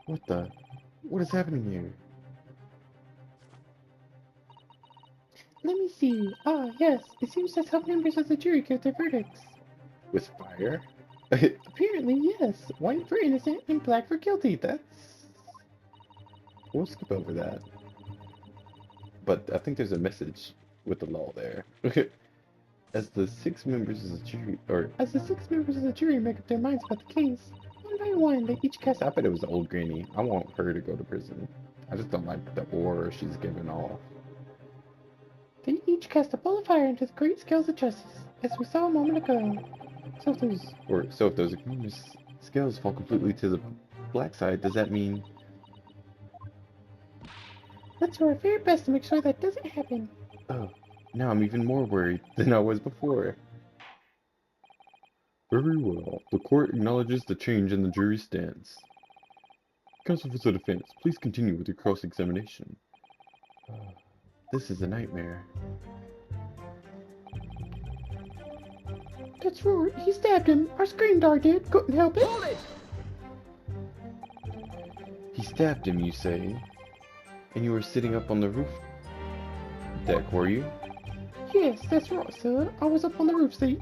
What is happening here? Let me see. Ah, yes. It seems that some members of the jury give their verdicts. With fire? Apparently, yes. White for innocent and black for guilty. We'll skip over that. But I think there's a message with the law there. As the 6 members of the jury make up their minds about the case, one by one, they each cast... I bet it was the old granny. I want her to go to prison. I just don't like the aura she's giving off. They each cast a ball of fire into the great scales of justice, as we saw a moment ago. So if those scales fall completely to the black side, does that mean... Let's do our very best to make sure that doesn't happen. Oh, now I'm even more worried than I was before. Very well. The court acknowledges the change in the jury's stance. Counsel for the defense, please continue with your cross-examination. This is a nightmare. That's right. He stabbed him. Our screen guard did. Couldn't help it. He stabbed him, you say? And you were sitting up on the roof deck, were you? Yes, that's right, sir. I was up on the roof seats.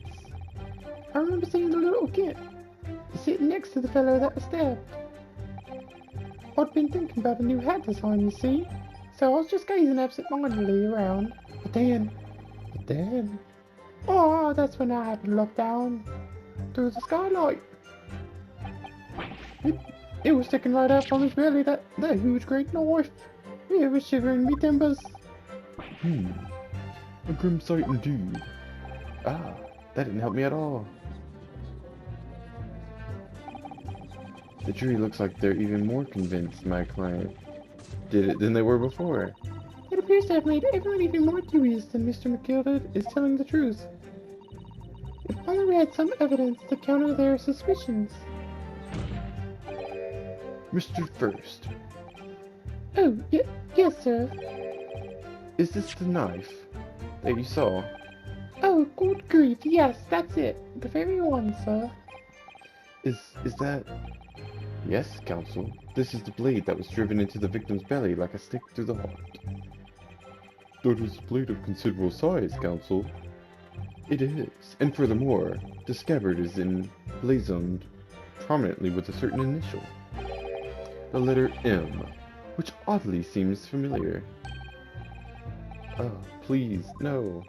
I remember seeing the little kid sitting next to the fellow that was stabbed. I'd been thinking about a new hat design, you see, so I was just gazing absent-mindedly around. But then... Oh, that's when I happened to look down through the skylight. It was sticking right up on his belly, that huge great knife. It was shivering me timbers. A grim sight indeed. Ah, that didn't help me at all. The jury looks like they're even more convinced my client did it than they were before. It appears to have made everyone even more dubious than Mr. McGuilded is telling the truth. If only we had some evidence to counter their suspicions. Mr. First. Oh, yes, sir. Is this the knife that you saw? Oh, good grief, yes, that's it. The very one, sir. Is that... Yes, counsel. This is the blade that was driven into the victim's belly like a stick through the heart. That was a blade of considerable size, counsel. It is. And furthermore, the scabbard is emblazoned prominently with a certain initial. The letter M, which oddly seems familiar. Oh, please, no.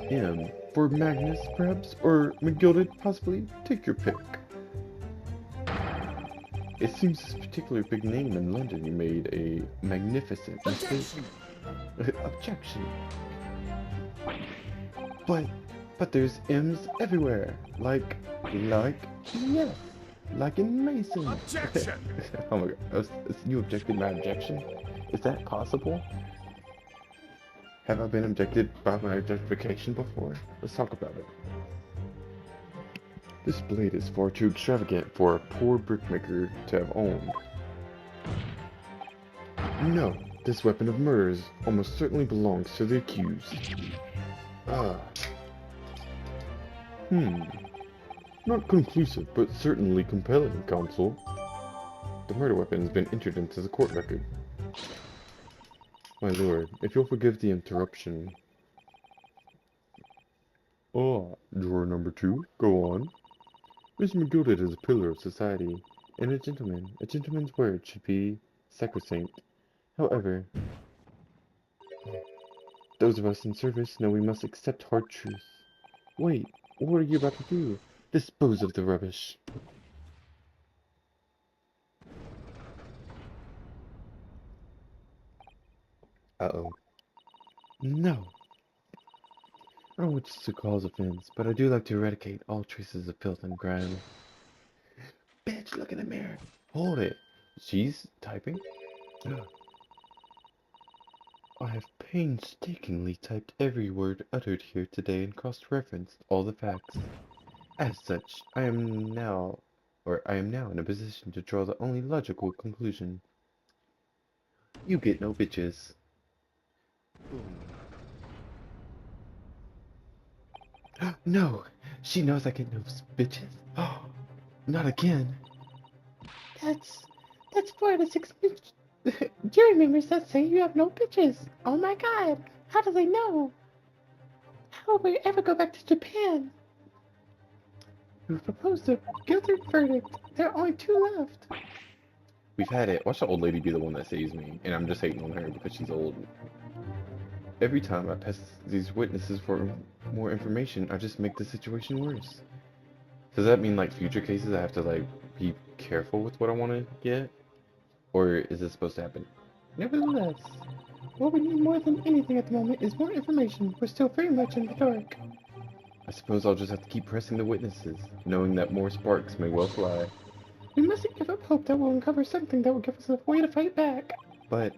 M. For Magnus, perhaps? Or McGuilded, possibly? Take your pick. It seems this particular big name in London you made a magnificent mistake. Objection. But there's M's everywhere. Like, yes. like in Mason. Objection! Oh my god, you objected my objection? Is that possible? Have I been objected by my objectification before? Let's talk about it. This blade is far too extravagant for a poor brickmaker to have owned. No, this weapon of murder almost certainly belongs to the accused. Not conclusive, but certainly compelling, counsel. The murder weapon has been entered into the court record. My lord, if you'll forgive the interruption. Drawer number 2, go on. Mr. McGuilded is a pillar of society, and a gentleman's word should be sacrosanct. However, those of us in service know we must accept hard truth. Wait, what are you about to do? Dispose of the rubbish. Uh-oh. No. I don't wish to cause offense, but I do like to eradicate all traces of filth and grime. Bitch, look in the mirror. Hold it. She's typing? I have painstakingly typed every word uttered here today and cross-referenced all the facts. As such, I am now in a position to draw the only logical conclusion. You get no bitches. No! She knows I get no bitches. Oh, not again. That's 4 out of 6 jury members that say you have no bitches. Oh my god, how do they know? How will we ever go back to Japan? We've proposed a guilty verdict. There are only 2 left. We've had it. Watch the old lady be the one that saves me, and I'm just hating on her because she's old. Every time I press these witnesses for more information, I just make the situation worse. Does that mean, like, future cases I have to, like, be careful with what I want to get? Or is it supposed to happen? Nevertheless, what we need more than anything at the moment is more information. We're still very much in the dark. I suppose I'll just have to keep pressing the witnesses, knowing that more sparks may well fly. We mustn't give up hope that we'll uncover something that will give us a way to fight back. But...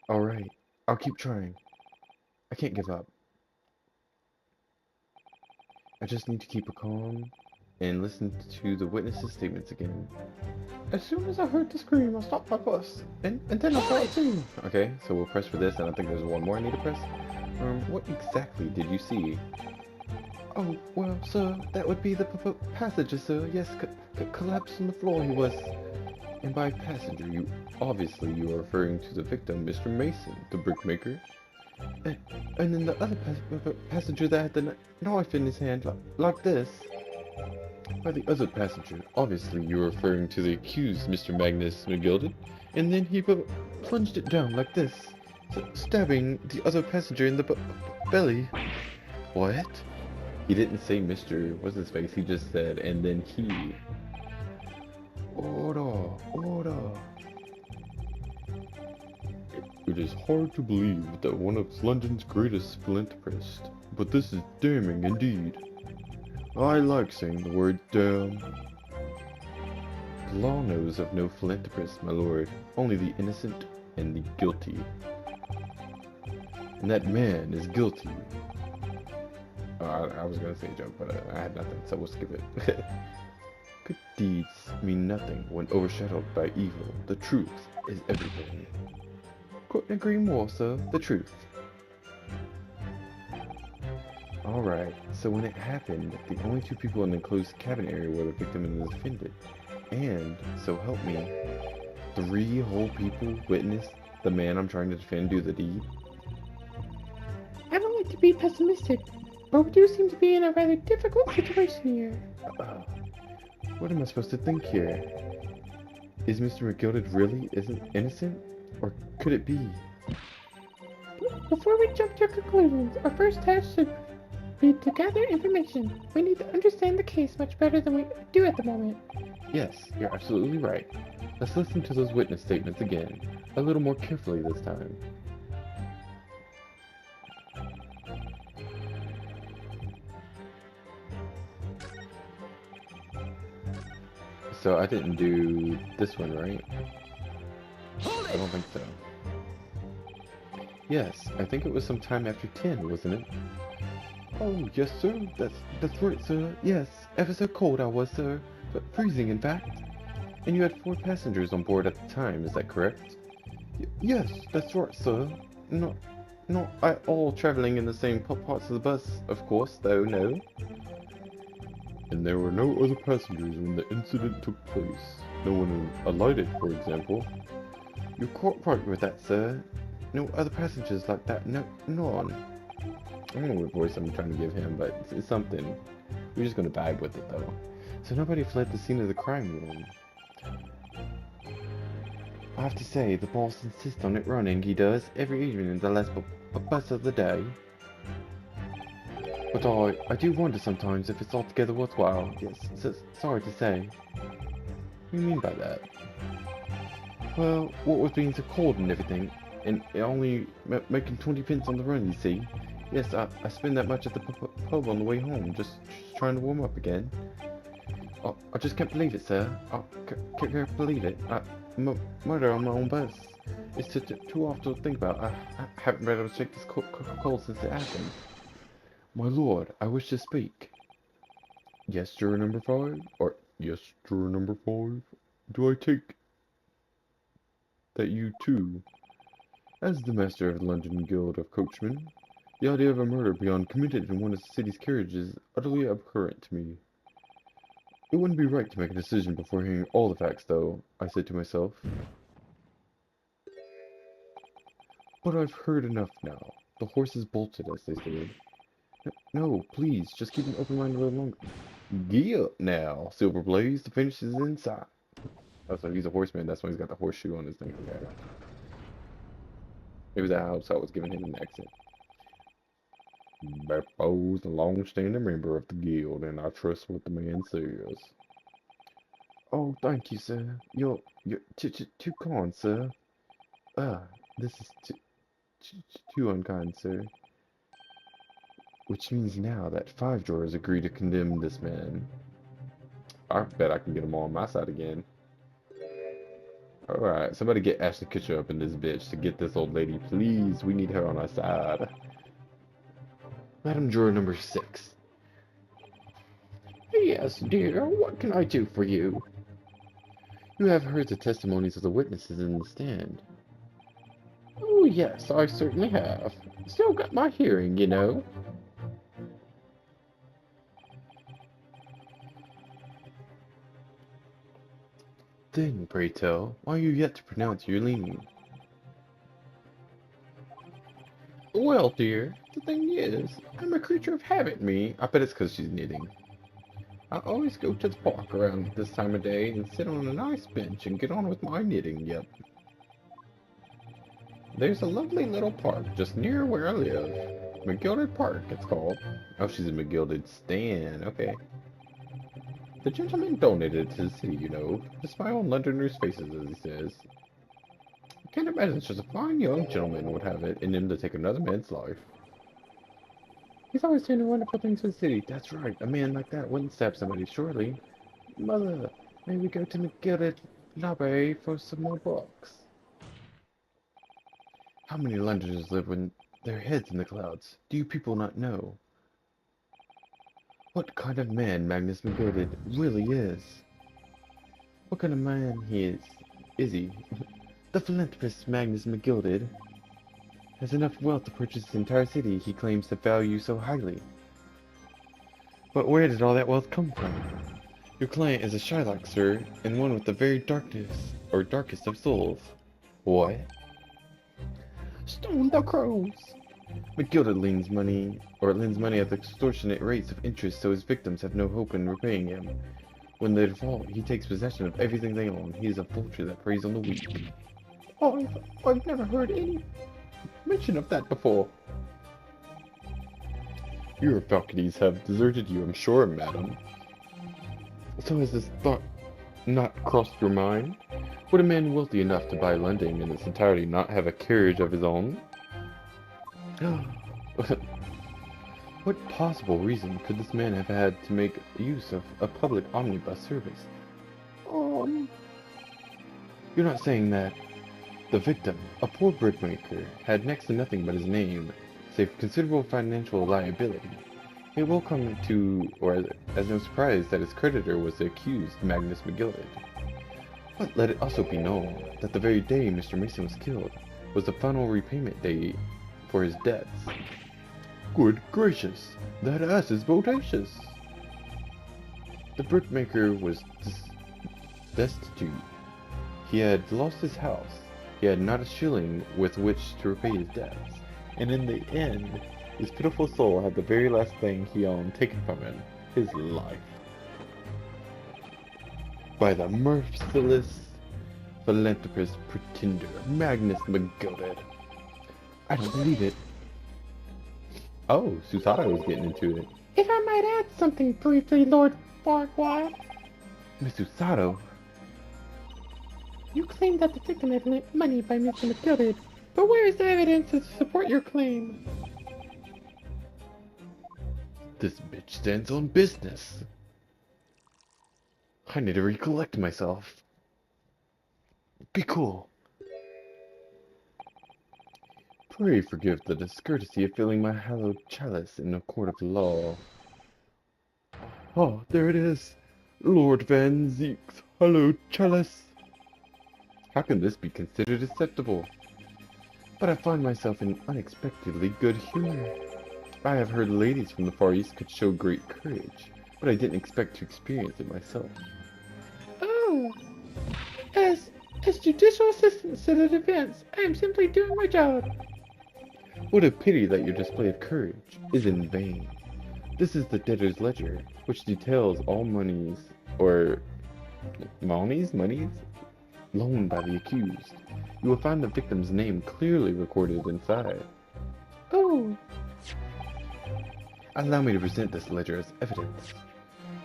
alright, I'll keep trying. I can't give up. I just need to keep a calm and listen to the witnesses' statements again. As soon as I heard the scream, I stopped my bus. And then I saw it too. Okay, so we'll press for this, and I think there's one more I need to press. What exactly did you see? Oh, well, sir, that would be the passenger, sir. Yes, collapsed on the floor he was. And by passenger, you are referring to the victim, Mr. Mason, the brickmaker. And then the other passenger that had the knife in his hand, like this. By the other passenger, obviously you are referring to the accused, Mr. Magnus McGuilded. And then he plunged it down like this, stabbing the other passenger in the belly. What? He didn't say Mr. What's his face, he just said, and then he. Order. It is hard to believe that one of London's greatest philanthropists, but this is damning indeed. I like saying the word damn. The law knows of no philanthropist, my lord, only the innocent and the guilty. And that man is guilty. I was gonna say a joke, but I had nothing, so we'll skip it. Good deeds mean nothing when overshadowed by evil. The truth is everything. Couldn't agree more, sir. The truth. Alright, so when it happened, the only 2 people in the enclosed cabin area were the victim and the defendant. And, so help me, 3 whole people witnessed the man I'm trying to defend do the deed? I don't like to be pessimistic, but we do seem to be in a rather difficult situation here. What am I supposed to think here? Is Mr. McGuilded really innocent? Or could it be? Before we jump to conclusions, our first task should be to gather information. We need to understand the case much better than we do at the moment. Yes, you're absolutely right. Let's listen to those witness statements again, a little more carefully this time. so I didn't do this one, right? Hold I it! don't think so. Yes, I think it was sometime after 10, wasn't it? Oh, yes, sir. That's right, sir. Yes, ever so cold I was, sir. But freezing, in fact. And you had 4 passengers on board at the time, is that correct? Yes, that's right, sir. Not at all traveling in the same parts of the bus, of course, though, no. And there were no other passengers when the incident took place. No one alighted, for example. You're quite right with that, sir. No other passengers like that, no, none. I don't know what voice I'm trying to give him, but it's something. We're just gonna vibe with it, though. So nobody fled the scene of the crime then. I have to say, the boss insists on it running, he does, every evening in the last bus of the day. But I do wonder sometimes if it's altogether worthwhile. Yes, sorry to say. What do you mean by that? Well, what with being so cold and everything, and only making 20 pence on the run, you see. Yes, I spend that much at the pub on the way home, just trying to warm up again. I just can't believe it, sir. I can't believe it. Murder on my own bus. It's too awful to think about. I haven't been able to shake this cold since it happened. My lord, I wish to speak. Yes, juror number 5? Or, yes, juror number 5? Do I take that you too, as the master of the London Guild of Coachmen, the idea of a murder beyond committed in one of the city's carriages is utterly abhorrent to me. It wouldn't be right to make a decision before hearing all the facts, though, I said to myself. But I've heard enough now. The horse is bolted, as they say. No, please, just keep an open mind a little longer. Gee up now, Silver Blaze, the finish is inside. Oh, so he's a horseman, that's why he's got the horseshoe on his thing. Okay. Maybe that helps I was giving him an accent. Beppo's a long-standing member of the guild, and I trust what the man says. Oh, thank you, sir. You're too kind, sir. This is too unkind, sir. Which means now that 5 jurors agree to condemn this man. I bet I can get them all on my side again. Alright, somebody get Ashton Kutcher up in this bitch to get this old lady, please. We need her on our side. Madam Juror number 6. Yes, dear, what can I do for you? You have heard the testimonies of the witnesses in the stand. Oh, yes, I certainly have. Still got my hearing, you know. Then, pray tell, why are you yet to pronounce your leaning? Well, dear, the thing is, I'm a creature of habit, me. I bet it's because she's knitting. I always go to the park around this time of day and sit on a nice bench and get on with my knitting, yep. There's a lovely little park just near where I live. McGuilded Park, it's called. Oh, she's a McGuilded stan, okay. The gentleman donated it to the city, you know, to smile on Londoners' faces, as he says. I can't imagine such a fine young gentleman would have it in him to take another man's life. He's always doing wonderful things for the city. That's right, a man like that wouldn't stab somebody, surely. Mother, may we go to McGuilded Library for some more books? How many Londoners live with their heads in the clouds? Do you people not know? What kind of man Magnus McGuilded really is? What kind of man he is he? The philanthropist Magnus McGuilded has enough wealth to purchase the entire city he claims to value so highly. But where did all that wealth come from? Your client is a Shylock, sir, and one with the very darkest of souls. What? Stone the crows! McGuilded lends money at extortionate rates of interest so his victims have no hope in repaying him. When they default, he takes possession of everything they own. He is a vulture that preys on the weak. I've never heard any mention of that before. Your faculties have deserted you, I'm sure, madam. So has this thought not crossed your mind? Would a man wealthy enough to buy London in its entirety not have a carriage of his own? What possible reason could this man have had to make use of a public omnibus service? You're not saying that the victim, a poor brickmaker, had next to nothing but his name, save considerable financial liability. It will come to, or as no surprise, that his creditor was the accused, Magnus McGuilded. But let it also be known that the very day Mr. Mason was killed was the final repayment day for his debts. Good gracious, that ass is bodacious! The brickmaker was destitute. He had lost his house. He had not a shilling with which to repay his debts. And in the end, his pitiful soul had the very last thing he owned taken from him, his life. By the merciless philanthropist pretender, Magnus McGuilded. I don't believe it. Oh, Susato was getting into it. If I might add something briefly, Lord Farquaad. Miss Susato? You claim that the victim had lent money by Mr. McGuilded, but where is the evidence to support your claim? This bitch stands on business. I need to recollect myself. Be cool. Pray forgive the discourtesy of filling my hallowed chalice in a court of law. Oh, there it is. Lord Van Zeek's hallowed chalice. How can this be considered acceptable? But I find myself in unexpectedly good humor. I have heard ladies from the Far East could show great courage, but I didn't expect to experience it myself. Oh, as judicial assistant to the defense, I am simply doing my job. What a pity that your display of courage is in vain. This is the debtor's ledger, which details all monies loaned by the accused. You will find the victim's name clearly recorded inside. Oh. Allow me to present this ledger as evidence.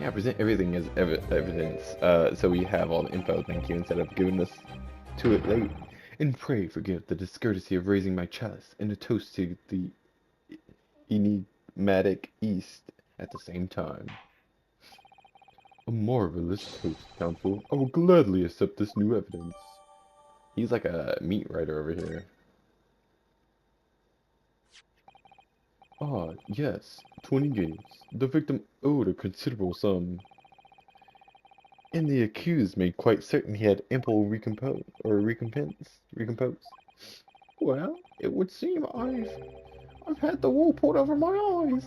Yeah, present everything as evidence, so we have all the info, thank you, instead of giving us to it late. And pray forgive the discourtesy of raising my chalice in a toast to the enigmatic East at the same time. A marvelous toast, counsel. I will gladly accept this new evidence. He's like a meat writer over here. Ah, yes, 20 guineas. The victim owed a considerable sum, and the accused made quite certain he had ample recompense. Well, it would seem I've had the wool pulled over my eyes.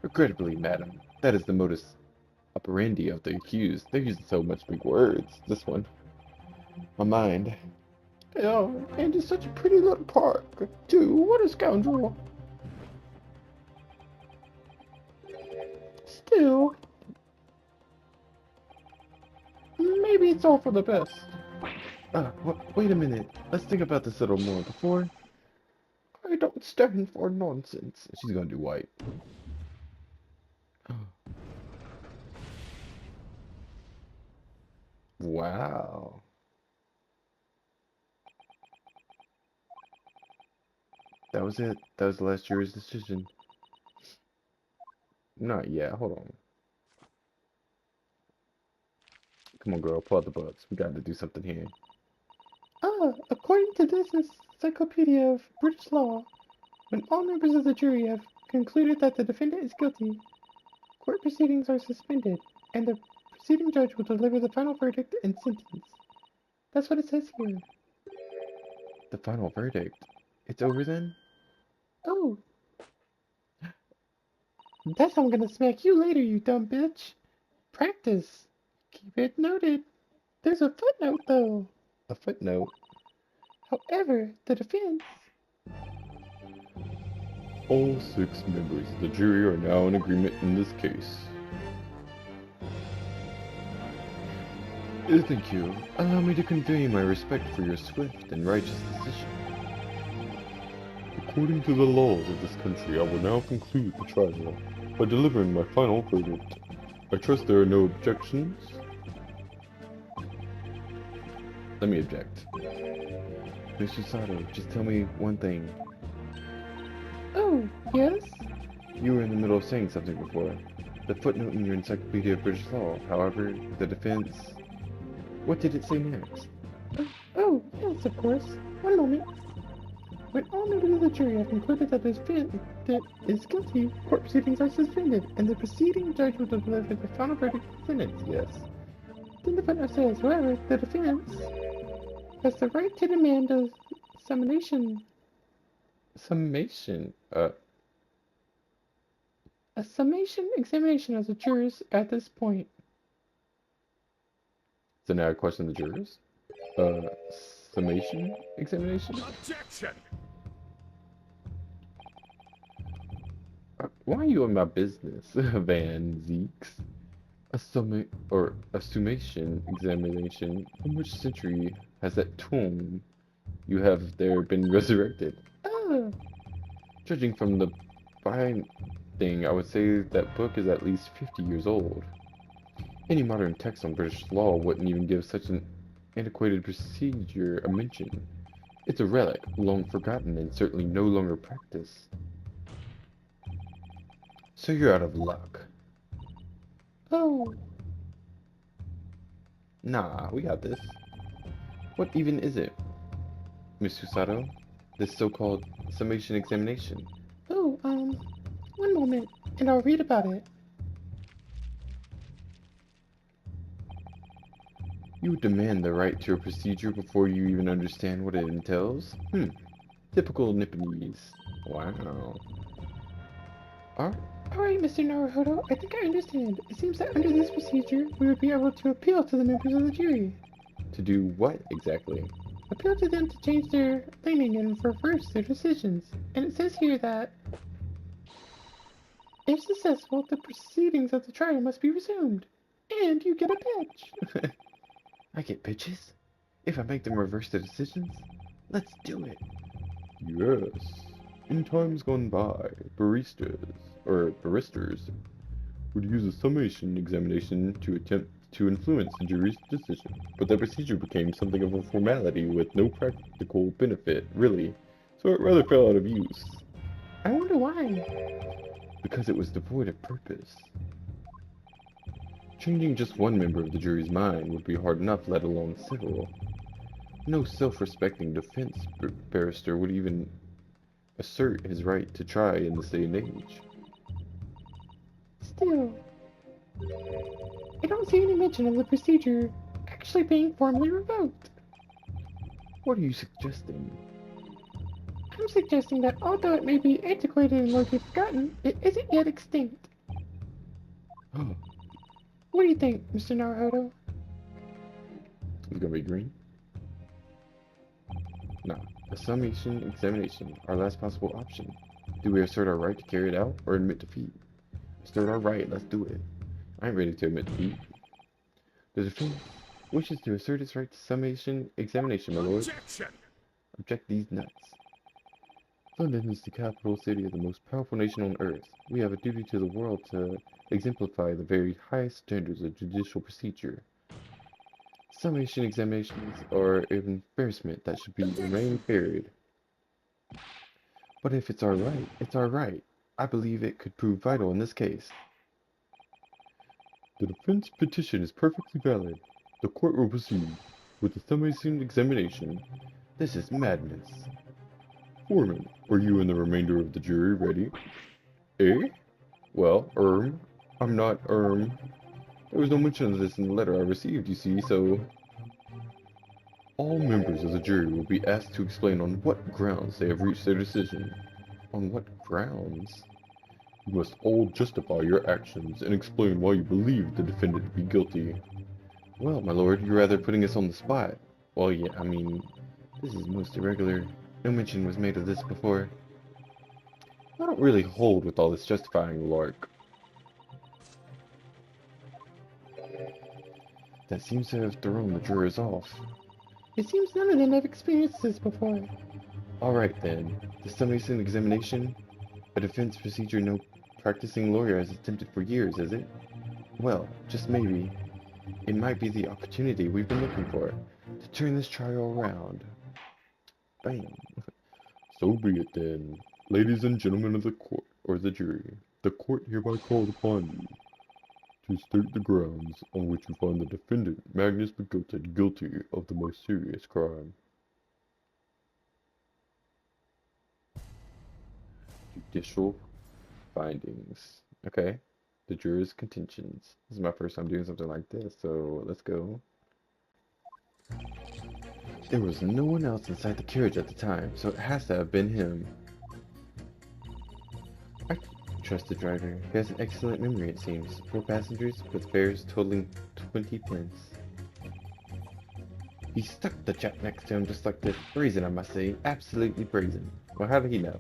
Regrettably, madam, that is the modus operandi of the accused. They're using so much big words. This one. My mind. Yeah, and it's such a pretty little park, too. What a scoundrel. Still, maybe it's all for the best. Wait a minute. Let's think about this a little more before. I don't stand for nonsense. She's gonna do white. Wow. That was it. That was the last jury's decision. Not yet. Hold on. Come on, girl. Pull out the books. We got to do something here. According to this encyclopedia of British law, when all members of the jury have concluded that the defendant is guilty, court proceedings are suspended, and the proceeding judge will deliver the final verdict and sentence. That's what it says here. The final verdict? It's over then? Oh. That's how I'm gonna smack you later, you dumb bitch. Practice. Keep it noted. There's a footnote, though. A footnote? However, the defense... All 6 members of the jury are now in agreement in this case. Thank you. Allow me to convey my respect for your swift and righteous decision. According to the laws of this country, I will now conclude the trial by delivering my final verdict. I trust there are no objections. Let me object. Mr. Sato, just tell me one thing. Oh, yes? You were in the middle of saying something before. The footnote in your Encyclopedia of British Law, however, the defense... What did it say next? Oh, yes, of course. One moment. When all members of the jury have concluded that the defendant is guilty, court proceedings are suspended, and the preceding judgment will deliver the final verdict to the defendants. Yes. Then the footnote says, however, the defense has the right to demand a summation. Summation? A summation examination of the jurors at this point. So now I question the jurors? Summation examination? Objection! Why are you in my business, Van Zeeks? A summation examination? From which century has that tomb you have there been resurrected? Oh, Judging from the binding, I would say that book is at least 50 years old. Any modern text on British law wouldn't even give such an antiquated procedure a mention. It's a relic, long forgotten, and certainly no longer practiced. So you're out of luck. oh, Nah, we got this. What even is it, Miss Susato? This so-called summation examination? oh, one moment, and I'll read about it. You would demand the right to a procedure before you even understand what it entails? Typical Nipponese. Wow. Alright, Mr. Naruhodo, I think I understand. It seems that under this procedure, we would be able to appeal to the members of the jury. To do what exactly? Appeal to them to change their leaning and reverse their decisions. And it says here that, if successful, the proceedings of the trial must be resumed. And you get a pitch. I get pitches? If I make them reverse their decisions? Let's do it. Yes. In times gone by, baristers would use a summation examination to attempt to influence the jury's decision, but that procedure became something of a formality with no practical benefit, really, so it rather fell out of use. I wonder why. Because it was devoid of purpose. Changing just one member of the jury's mind would be hard enough, let alone several. No self-respecting defense barrister would even assert his right to try in this day and age. Still, I don't see any mention of the procedure actually being formally revoked. What are you suggesting? I'm suggesting that although it may be antiquated and largely forgotten, it isn't yet extinct. What do you think, Mr. Naruhodo? It's gonna be green? Nah. A summation examination, our last possible option. Do we assert our right to carry it out, or admit defeat? Assert our right, let's do it. I ain't ready to admit defeat. The defense wishes to assert its right to summation examination, my lord. Objection! Object these nuts. London is the capital city of the most powerful nation on earth. We have a duty to the world to exemplify the very highest standards of judicial procedure. Summation examinations are an embarrassment that should remain buried. But if it's our right, it's our right. I believe it could prove vital in this case. The defense petition is perfectly valid. The court will proceed with the summation examination. This is madness. Foreman, are you and the remainder of the jury ready? Eh? Well, I'm not, there was no mention of this in the letter I received, you see, so... All members of the jury will be asked to explain on what grounds they have reached their decision. On what grounds? You must all justify your actions and explain why you believe the defendant to be guilty. Well, my lord, you're rather putting us on the spot. Well, yeah, I mean, this is most irregular. No mention was made of this before. I don't really hold with all this justifying lark. That seems to have thrown the jurors off. It seems none of them have experienced this before. Alright then, the summation examination? A defense procedure no practicing lawyer has attempted for years, is it? Well, just maybe, it might be the opportunity we've been looking for, to turn this trial around. Bam. So be it then. Ladies and gentlemen of the court, or the jury, the court hereby calls upon you to state the grounds on which you find the defendant, Magnus McGuilded, guilty of the most serious crime. Judicial findings. Okay. The jurors' contentions. This is my first time doing something like this, so let's go. There was no one else inside the carriage at the time, so it has to have been him. I trust the driver. He has an excellent memory, it seems. 4 passengers with fares totaling 20 pence. He stuck the chap next to him just like this. Brazen, I must say. Absolutely brazen. Well, how did he know?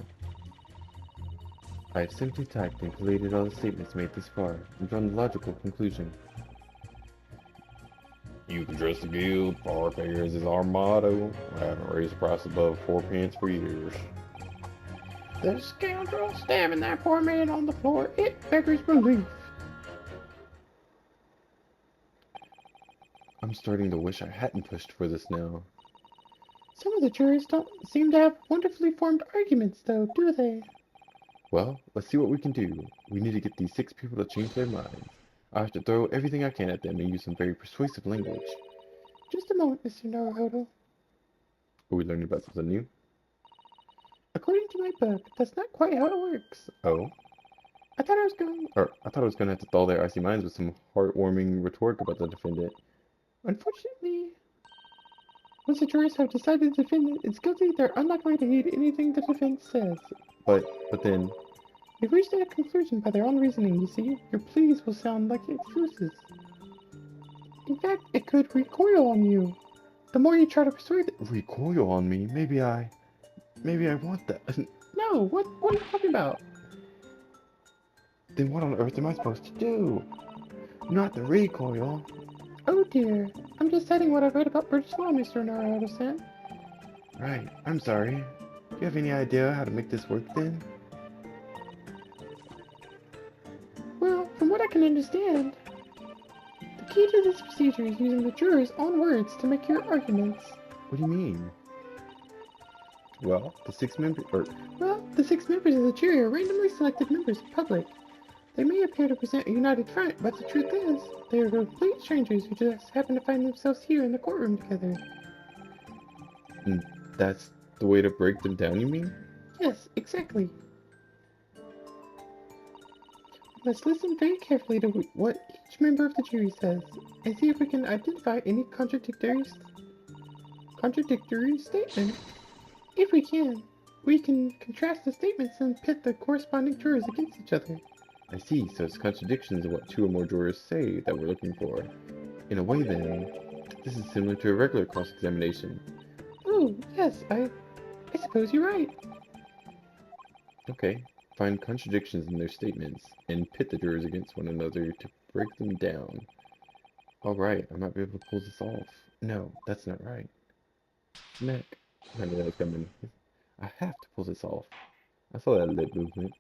I have simply typed and collated all the statements made this far, and drawn the logical conclusion. You can trust the guild. Far fares is our motto. I haven't raised the price above 4 pence for years. The scoundrel stabbing that poor man on the floor, it beggars belief. I'm starting to wish I hadn't pushed for this now. Some of the jurors don't seem to have wonderfully formed arguments, though, do they? Well, let's see what we can do. We need to get these 6 people to change their minds. I have to throw everything I can at them and use some very persuasive language. Just a moment, Mr. Naruhodo. Are we learning about something new? According to my book, that's not quite how it works. Oh? I thought I was going to have to dull their icy minds with some heartwarming rhetoric about the defendant. Unfortunately, once the jurors have decided the defendant is guilty, they're unlikely to heed anything the defense says. But then... They've reached that conclusion by their own reasoning, you see. Your pleas will sound like excuses. In fact, it could recoil on you. The more you try to persuade them... Recoil on me? Maybe I want that. No, what are you talking about? Then what on earth am I supposed to do? Not the recoil. Oh dear, I'm just citing what I've read about British law, Mr. Naruhodo-san. Right, I'm sorry. Do you have any idea how to make this work then? Well, from what I can understand, the key to this procedure is using the jurors' own words to make your arguments. What do you mean? Well, the 6 members of the jury are randomly selected members of the public. They may appear to present a united front, but the truth is, they are complete strangers who just happen to find themselves here in the courtroom together. And that's the way to break them down, you mean? Yes, exactly. Let's listen very carefully to what each member of the jury says, and see if we can identify any contradictory statements. If we can contrast the statements and pit the corresponding jurors against each other. I see, so it's contradictions of what 2 or more jurors say that we're looking for. In a way then, this is similar to a regular cross-examination. Oh, yes, I suppose you're right. Okay, find contradictions in their statements, and pit the jurors against one another to break them down. Alright, I might be able to pull this off. No, that's not right. Smack. I knew that was coming. I have to pull this off. I saw that lip movement.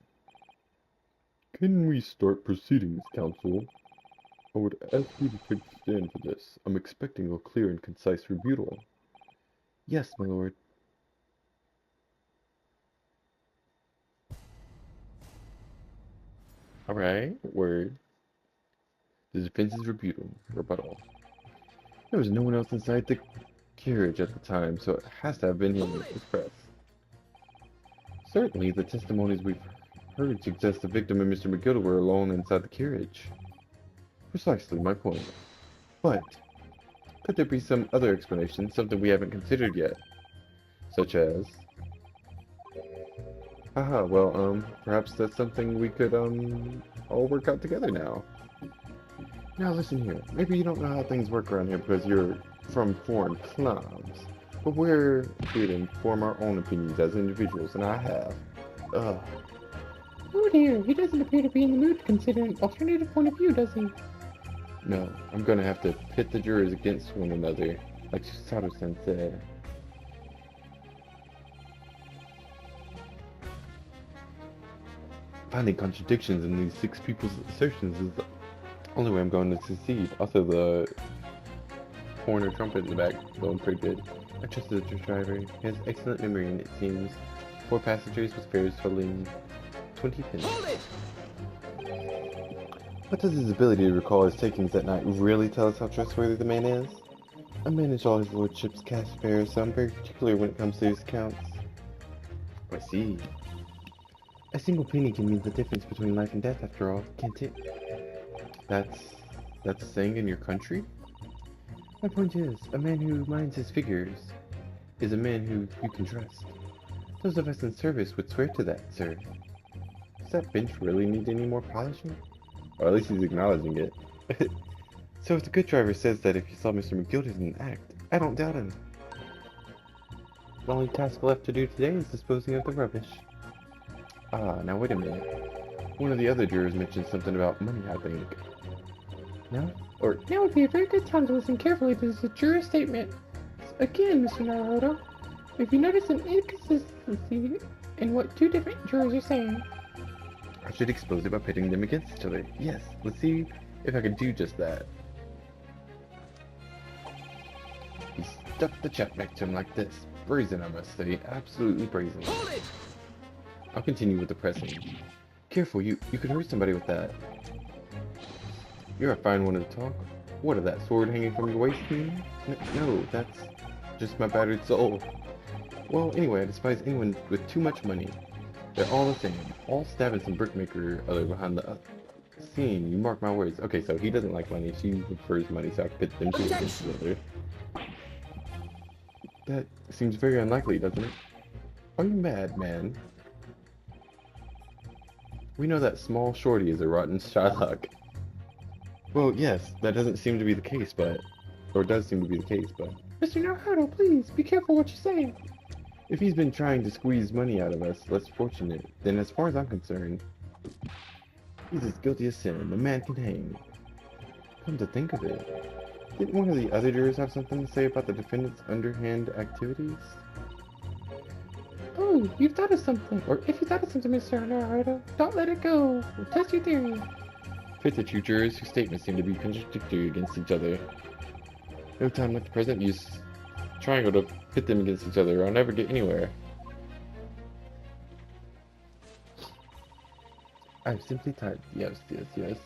Can we start proceedings, counsel? I would ask you to take the stand for this. I'm expecting a clear and concise rebuttal. Yes, my lord. Alright, word. The defense's rebuttal. There was no one else inside the carriage at the time, so it has to have been him with press. Certainly, the testimonies we've heard suggest the victim and Mr. McGuilded were alone inside the carriage. Precisely my point. But, could there be some other explanation, something we haven't considered yet? Such as... Haha, well, perhaps that's something we could, all work out together now. Now listen here, maybe you don't know how things work around here because you're from foreign climes, but we're here to form our own opinions as individuals, and I have. Oh dear, he doesn't appear to be in the mood to consider an alternative point of view, does he? No, I'm gonna have to pit the jurors against one another, like Susato-san said. Finding contradictions in these 6 people's assertions is the only way I'm going to succeed. Also, the corner trumpet in the back going pretty good. I trust the driver. He has excellent memory, and it seems 4 passengers with fares totaling 20 pence. But does his ability to recall his takings at night really tell us how trustworthy the man is? I manage all his lordship's cash affairs, so I'm very particular when it comes to his accounts. I see. A single penny can mean the difference between life and death, after all, can't it? That's a saying in your country? My point is, a man who minds his figures is a man who you can trust. Those of us in service would swear to that, sir. Does that bench really need any more polishing? Or at least he's acknowledging it. So if the good driver says that if you saw Mr. McGuilded in act, I don't doubt him. The only task left to do today is disposing of the rubbish. Ah, now wait a minute. One of the other jurors mentioned something about money, I think. No? Or Now would be a very good time to listen carefully to the juror's statement. Again, Mr. Naruto, if you notice an inconsistency in what two different jurors are saying. I should expose it by pitting them against each other. Yes, let's see if I can do just that. He stuck the check back to him like this. Brazen, I must say. Absolutely brazen. Hold it! I'll continue with the pressing. Careful, you could hurt somebody with that. You're a fine one to talk. What, of that sword hanging from your waist, mean? No, that's just my battered soul. Well, anyway, I despise anyone with too much money. They're all the same. All stabbing some brickmaker other behind the scene. You mark my words. Okay, so he doesn't like money. She prefers money, so I pit them two against each other. That seems very unlikely, doesn't it? Are you mad, man? We know that small shorty is a rotten Shylock. Well, yes, that doesn't seem to be the case, but... Or does seem to be the case, but... Mr. Naruto, please, be careful what you say. If he's been trying to squeeze money out of us, less fortunate, then as far as I'm concerned, he's as guilty as sin. The man can hang. Come to think of it, didn't one of the other jurors have something to say about the defendant's underhand activities? Oh, you've thought of something. Or if you thought of something, Mr. Naruto, don't let it go. Test your theory. Pit the two jurors whose statements seem to be contradictory against each other. No time like the present, use triangle to pit them against each other. I'll never get anywhere. I've simply typed yes. Let's see.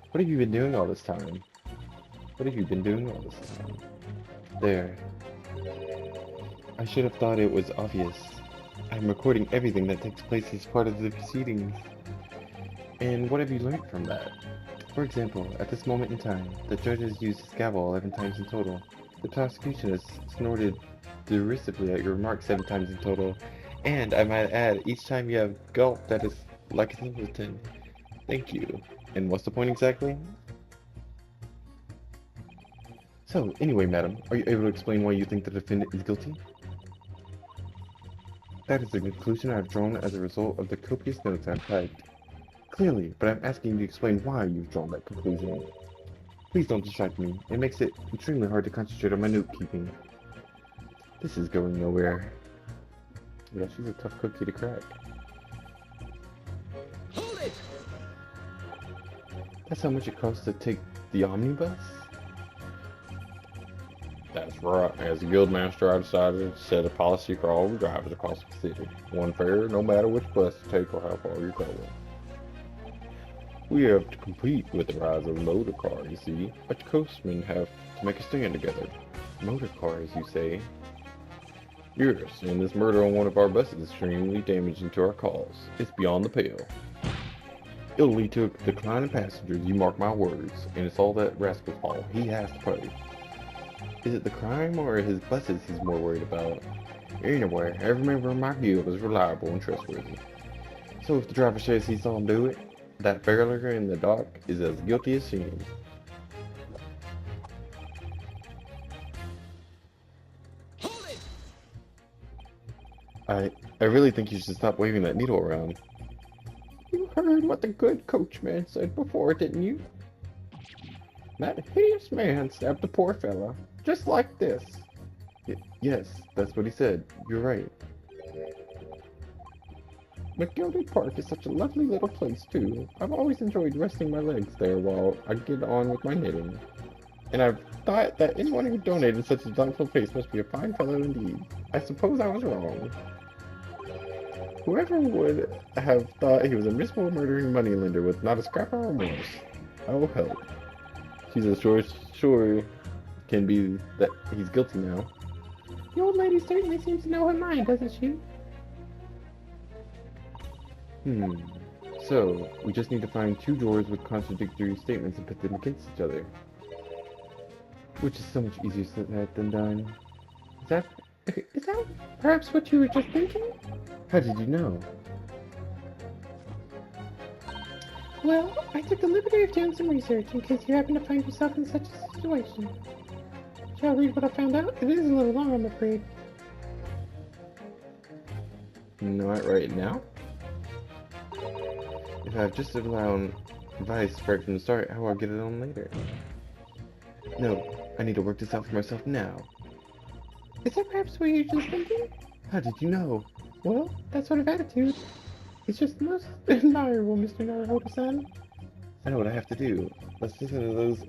What have you been doing all this time? There. I should have thought it was obvious. I'm recording everything that takes place as part of the proceedings. And what have you learned from that? For example, at this moment in time, the judge has used his gavel 11 times in total. The prosecution has snorted derisively at your remarks 7 times in total. And I might add, each time you have gulp that is like a simpleton. Thank you. And what's the point exactly? So, anyway, madam, are you able to explain why you think the defendant is guilty? That is the conclusion I have drawn as a result of the copious notes I've typed. Clearly, but I'm asking you to explain why you've drawn that conclusion. Please don't distract me. It makes it extremely hard to concentrate on my note-keeping. This is going nowhere. Yeah, she's a tough cookie to crack. Hold it! That's how much it costs to take the omnibus? That's right. As a guildmaster, I decided to set a policy for all drivers across the city. One fare, no matter which bus to take or how far you're going. We have to compete with the rise of motor cars, you see. Us coastmen have to make a stand together. Motor cars, you say? Yes, and this murder on one of our buses is extremely damaging to our cause. It's beyond the pale. It'll lead to a decline in passengers, you mark my words, and it's all that rascal's fault. He has to pay. Is it the crime or his buses he's more worried about? Anyway, every member of my guild is reliable and trustworthy. So if the driver says he saw him do it, that fare lurker in the dock is as guilty as seen. Hold it! I really think you should stop waving that needle around. You heard what the good coachman said before, didn't you? That hideous man stabbed the poor fella, just like this. Yes, that's what he said. You're right. McGuilded Park is such a lovely little place, too. I've always enjoyed resting my legs there while I get on with my knitting. And I've thought that anyone who donated such a delightful place must be a fine fellow indeed. I suppose I was wrong. Whoever would have thought he was a miserable murdering moneylender with not a scrap of remorse? Oh hell. She's as sure can be that he's guilty now. The old lady certainly seems to know her mind, doesn't she? So, we just need to find two drawers with contradictory statements and put them against each other. Which is so much easier said than done. Is that perhaps what you were just thinking? How did you know? Well, I took the liberty of doing some research in case you happen to find yourself in such a situation. Shall I read what I found out? It is a little long, I'm afraid. Not right now. If I've just allowed advice right from the start, how will I get it on later? No, I need to work this out for myself now. Is that perhaps what you're just thinking? How did you know? Well, that sort of attitude is just most admirable, Mr. Naruhodo-san. I know what I have to do. Let's listen to those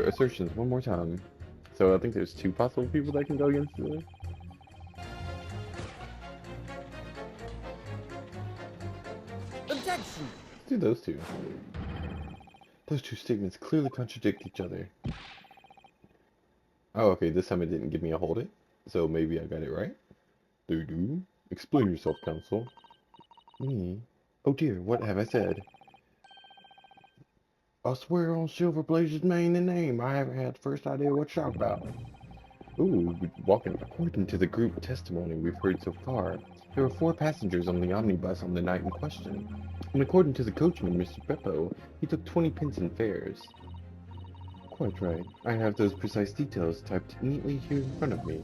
assertions one more time. So I think there's two possible people that can go against the... Objection! Let's do those two. Those two statements clearly contradict each other. Oh, okay, this time it didn't give me a hold it, so maybe I got it right. Do. Explain yourself, counsel. Me? Oh dear, what have I said? I swear on Silver Blaze's main and name, I haven't had the first idea what you're talking about. Ooh, walking. According to the group testimony we've heard so far, there were 4 passengers on the omnibus on the night in question. And according to the coachman, Mr. Beppo, he took 20 pence in fares. Quite right. I have those precise details typed neatly here in front of me.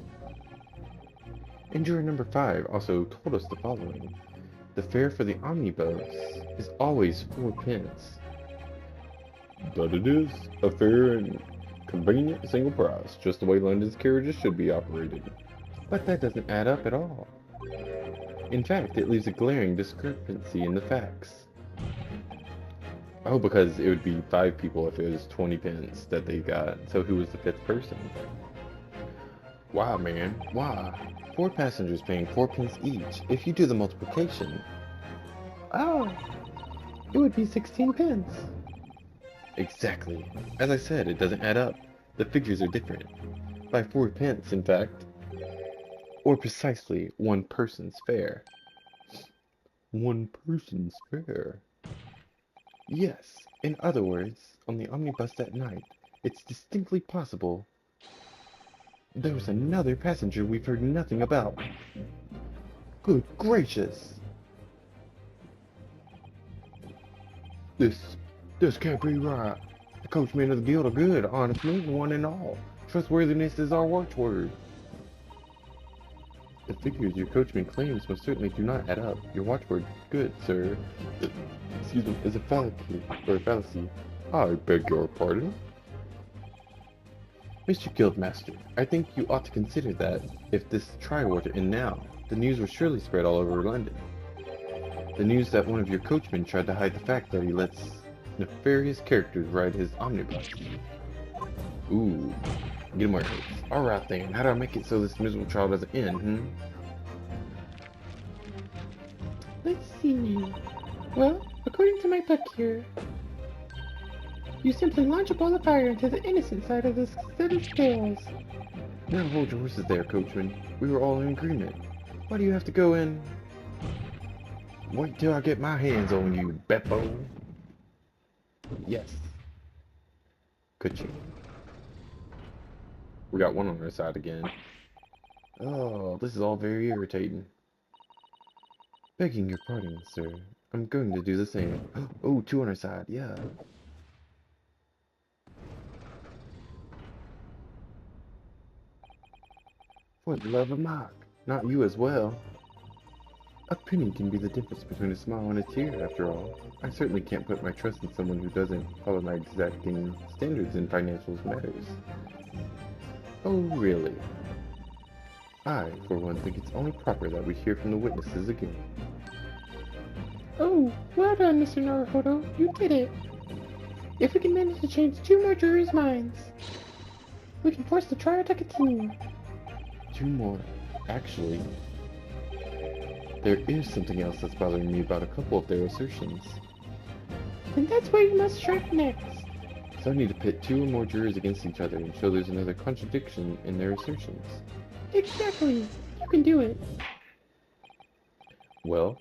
And juror number 5 also told us the following. The fare for the omnibus is always 4 pence. That it is. A fair and convenient single price, just the way London's carriages should be operated. But that doesn't add up at all. In fact, it leaves a glaring discrepancy in the facts. Oh, because it would be 5 people if it was 20 pence that they got. So who was the 5th person? Why, man? Why? 4 passengers paying 4 pence each. If you do the multiplication... Oh, it would be 16 pence. Exactly. As I said, it doesn't add up. The figures are different. By 4 pence, in fact. Or precisely 1 person's fare. 1 person's fare. Yes, in other words, on the omnibus that night, it's distinctly possible there was another passenger we've heard nothing about. Good gracious! This can't be right. The coachmen of the guild are good, honest men, one and all. Trustworthiness is our watchword. The figures your coachman claims most certainly do not add up. Your watchword, good, sir, excuse me, is a fallacy. I beg your pardon? Mr. Guildmaster, I think you ought to consider that, if this trial were to end now, the news would surely spread all over London. The news that one of your coachmen tried to hide the fact that he lets nefarious characters ride his omnibus. Ooh, get him words. Alright then, how do I make it so this miserable trial doesn't end, Let's see. Well, according to my book here, you simply launch a ball of fire into the innocent side of the set of scales. Now hold your horses there, coachman. We were all in agreement. Why do you have to go in? Wait till I get my hands on you, Beppo. Yes. Could you? We got one on our side again. Oh, this is all very irritating. Begging your pardon, sir. I'm going to do the same. Oh, 2 on our side, yeah. For the love of Mark, not you as well. A penny can be the difference between a smile and a tear, after all. I certainly can't put my trust in someone who doesn't follow my exacting standards in financial matters. Oh, really? I, for one, think it's only proper that we hear from the witnesses again. Oh, well done, Mr. Naruhodo. You did it. If we can manage to change 2 more jurors' minds, we can force the trial to continue. 2 more. Actually, there is something else that's bothering me about a couple of their assertions. And that's where you must strike next. So I need to pit 2 or more jurors against each other and show there's another contradiction in their assertions. Exactly. You can do it. Well,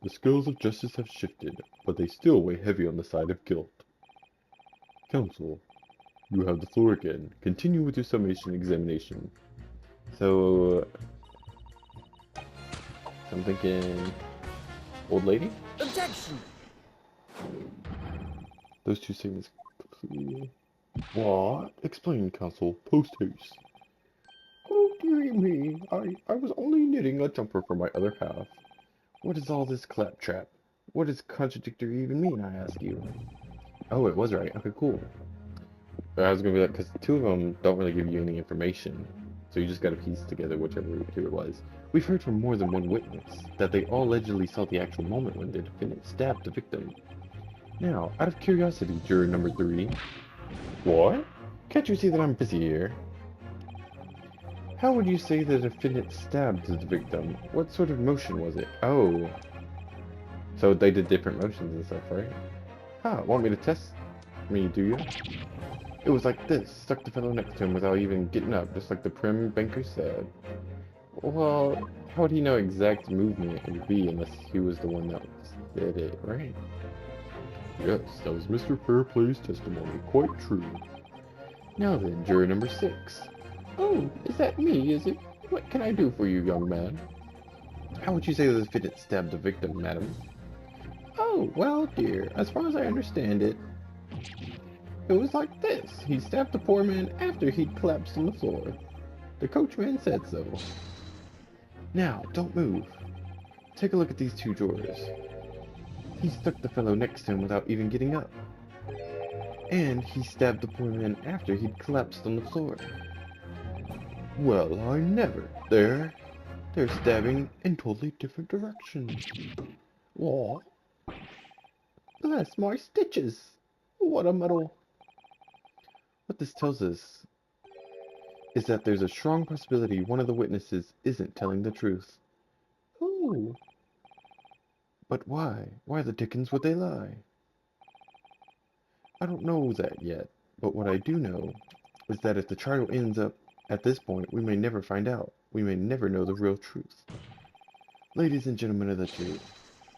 the scales of justice have shifted, but they still weigh heavy on the side of guilt. Counsel, you have the floor again. Continue with your summation examination. So, I'm thinking, old lady? Objection! Those two statements completely... What? Explain, counsel, post haste. Oh, dearie me, I was only knitting a jumper for my other half. What is all this claptrap? What does contradictory even mean, I ask you? Oh, it was right. Okay, cool. I was gonna be like, because 2 of them don't really give you any information, so you just gotta piece together whichever it was. We've heard from more than one witness that they all allegedly saw the actual moment when the defendant stabbed the victim. Now, out of curiosity, juror number 3. What? Can't you see that I'm busy here? How would you say the defendant stabbed the victim? What sort of motion was it? Oh. So they did different motions and stuff, right? Ah, want me to test me, do you? It was like this, stuck the fellow next to him without even getting up, just like the prim banker said. Well, how would he know exact movement it would be unless he was the one that did it, right? Yes, that was Mr. Fairplay's testimony, quite true. Now then, juror number 6. Oh, is that me, is it? What can I do for you, young man? How would you say the defendant stabbed the victim, madam? Oh, well, dear, as far as I understand it, it was like this. He stabbed the poor man after he'd collapsed on the floor. The coachman said so. Now, don't move. Take a look at these 2 drawers. He stuck the fellow next to him without even getting up. And he stabbed the poor man after he'd collapsed on the floor. Well, I never. They're stabbing in totally different directions. What? Bless my stitches! What a muddle! What this tells us is that there's a strong possibility one of the witnesses isn't telling the truth. Ooh. But why? Why the dickens would they lie? I don't know that yet, but what I do know is that if the trial ends up at this point, we may never find out. We may never know the real truth. Ladies and gentlemen of the jury,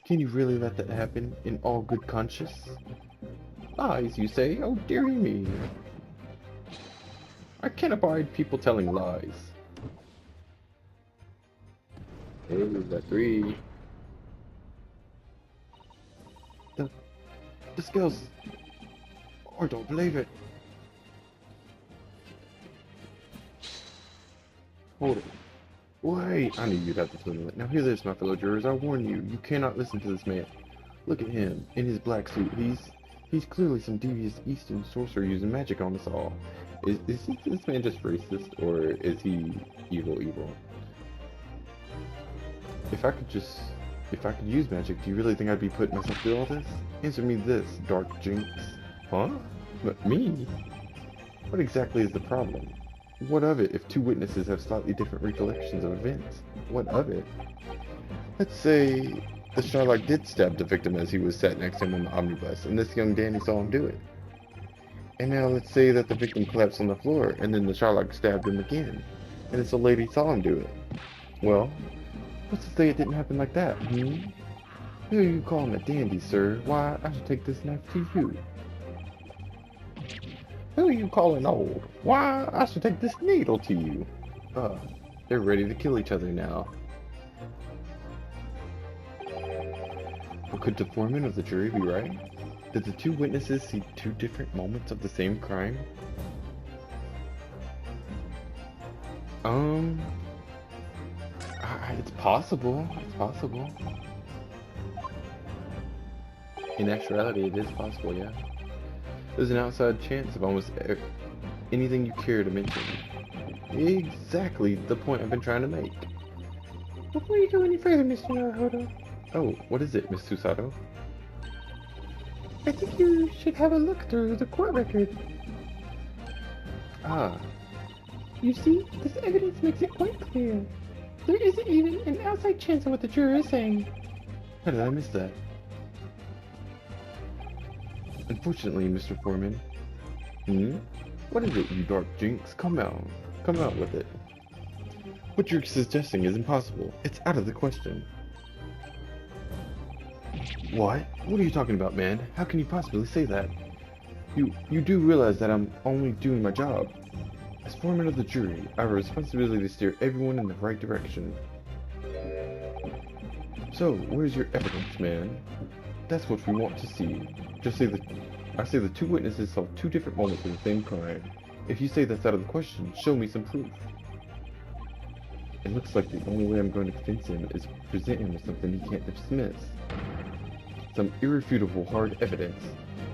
can you really let that happen in all good conscience? Lies, you say? Oh, dearie me. I can't abide people telling lies. Hey, that 3. The scales. I don't believe it. Hold it. Wait, I knew you'd have to tell me that. Now hear this, my fellow jurors. I warn you, you cannot listen to this man. Look at him, in his black suit. He's clearly some devious Eastern sorcerer using magic on us all. Is this man just racist, or is he evil? If I could use magic, do you really think I'd be putting myself through all this? Answer me this, dark jinx. Huh? But me? What exactly is the problem? What of it if 2 witnesses have slightly different recollections of events? What of it? Let's say the Shylock did stab the victim as he was sat next to him on the omnibus, and this young dandy saw him do it. And now let's say that the victim collapsed on the floor, and then the Shylock stabbed him again, and this old lady saw him do it. Well, what's to say it didn't happen like that, Who are you calling a dandy, sir? Why, I should take this knife to you. Who are you calling old? Why, I should take this needle to you. They're ready to kill each other now. But could the foreman of the jury be right? Did the 2 witnesses see 2 different moments of the same crime? It's possible. It's possible. In actuality, it is possible, yeah. There's an outside chance of almost anything you care to mention. Exactly the point I've been trying to make. Before you go any further, Mr. Naruhodo, Oh, what is it, Miss Susato? I think you should have a look through the court record. Ah, You see, this evidence makes it quite clear. There isn't even an outside chance of what the juror is saying. How did I miss that? Unfortunately, Mr. Foreman. What is it, you dark jinx? Come out with it. What you're suggesting is impossible. It's out of the question. What? What are you talking about, man? How can you possibly say that? You do realize that I'm only doing my job. As foreman of the jury, I have a responsibility to steer everyone in the right direction. So, where's your evidence, man? That's what we want to see. I say the two witnesses saw two different moments of the same crime. If you say that's out of the question, show me some proof. It looks like the only way I'm going to convince him is present him with something he can't dismiss. Some irrefutable hard evidence.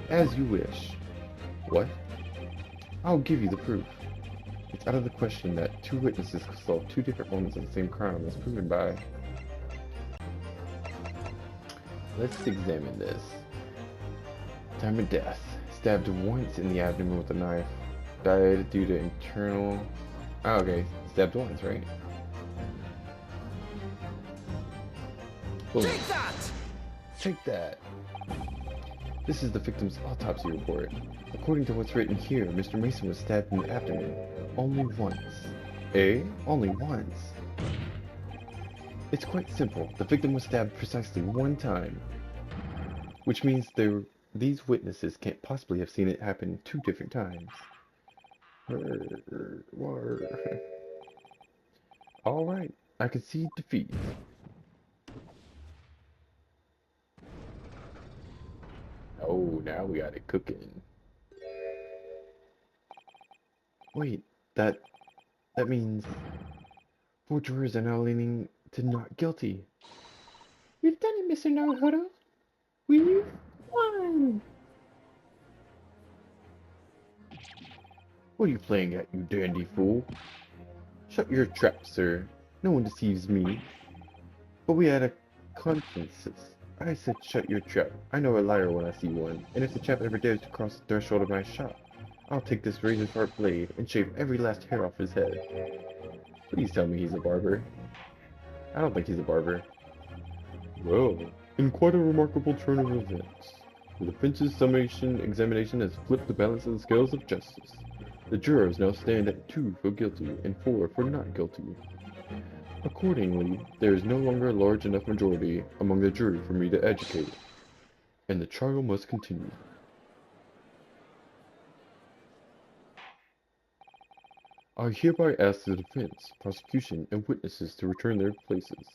As you wish. What? I'll give you the proof. It's out of the question that two witnesses saw two different moments of the same crime as proven by... Let's examine this. Time of death. Stabbed once in the abdomen with a knife. Died due to internal... Oh, okay. Stabbed once, right? Boom. Take that! Take that. This is the victim's autopsy report. According to what's written here, Mr. Mason was stabbed in the abdomen. Only once. Eh? Only once? It's quite simple. The victim was stabbed precisely one time. Which means these witnesses can't possibly have seen it happen two different times. Alright, I concede defeat. Oh, now we got it cooking. Wait, that means 4 jurors are now leaning to not guilty. We've done it, Mr. Naruhodo. We've won. What are you playing at, you dandy fool? Shut your trap, sir. No one deceives me. But we had a consensus. I said shut your trap. I know a liar when I see one, and if the chap ever dares to cross the threshold of my shop, I'll take this razor-sharp blade and shave every last hair off his head. Please tell me he's a barber. I don't think he's a barber. Well, in quite a remarkable turn of events, the defense's summation examination has flipped the balance of the scales of justice. The jurors now stand at 2 for guilty and 4 for not guilty. Accordingly, there is no longer a large enough majority among the jury for me to educate, and the trial must continue. I hereby ask the defense, prosecution, and witnesses to return their places,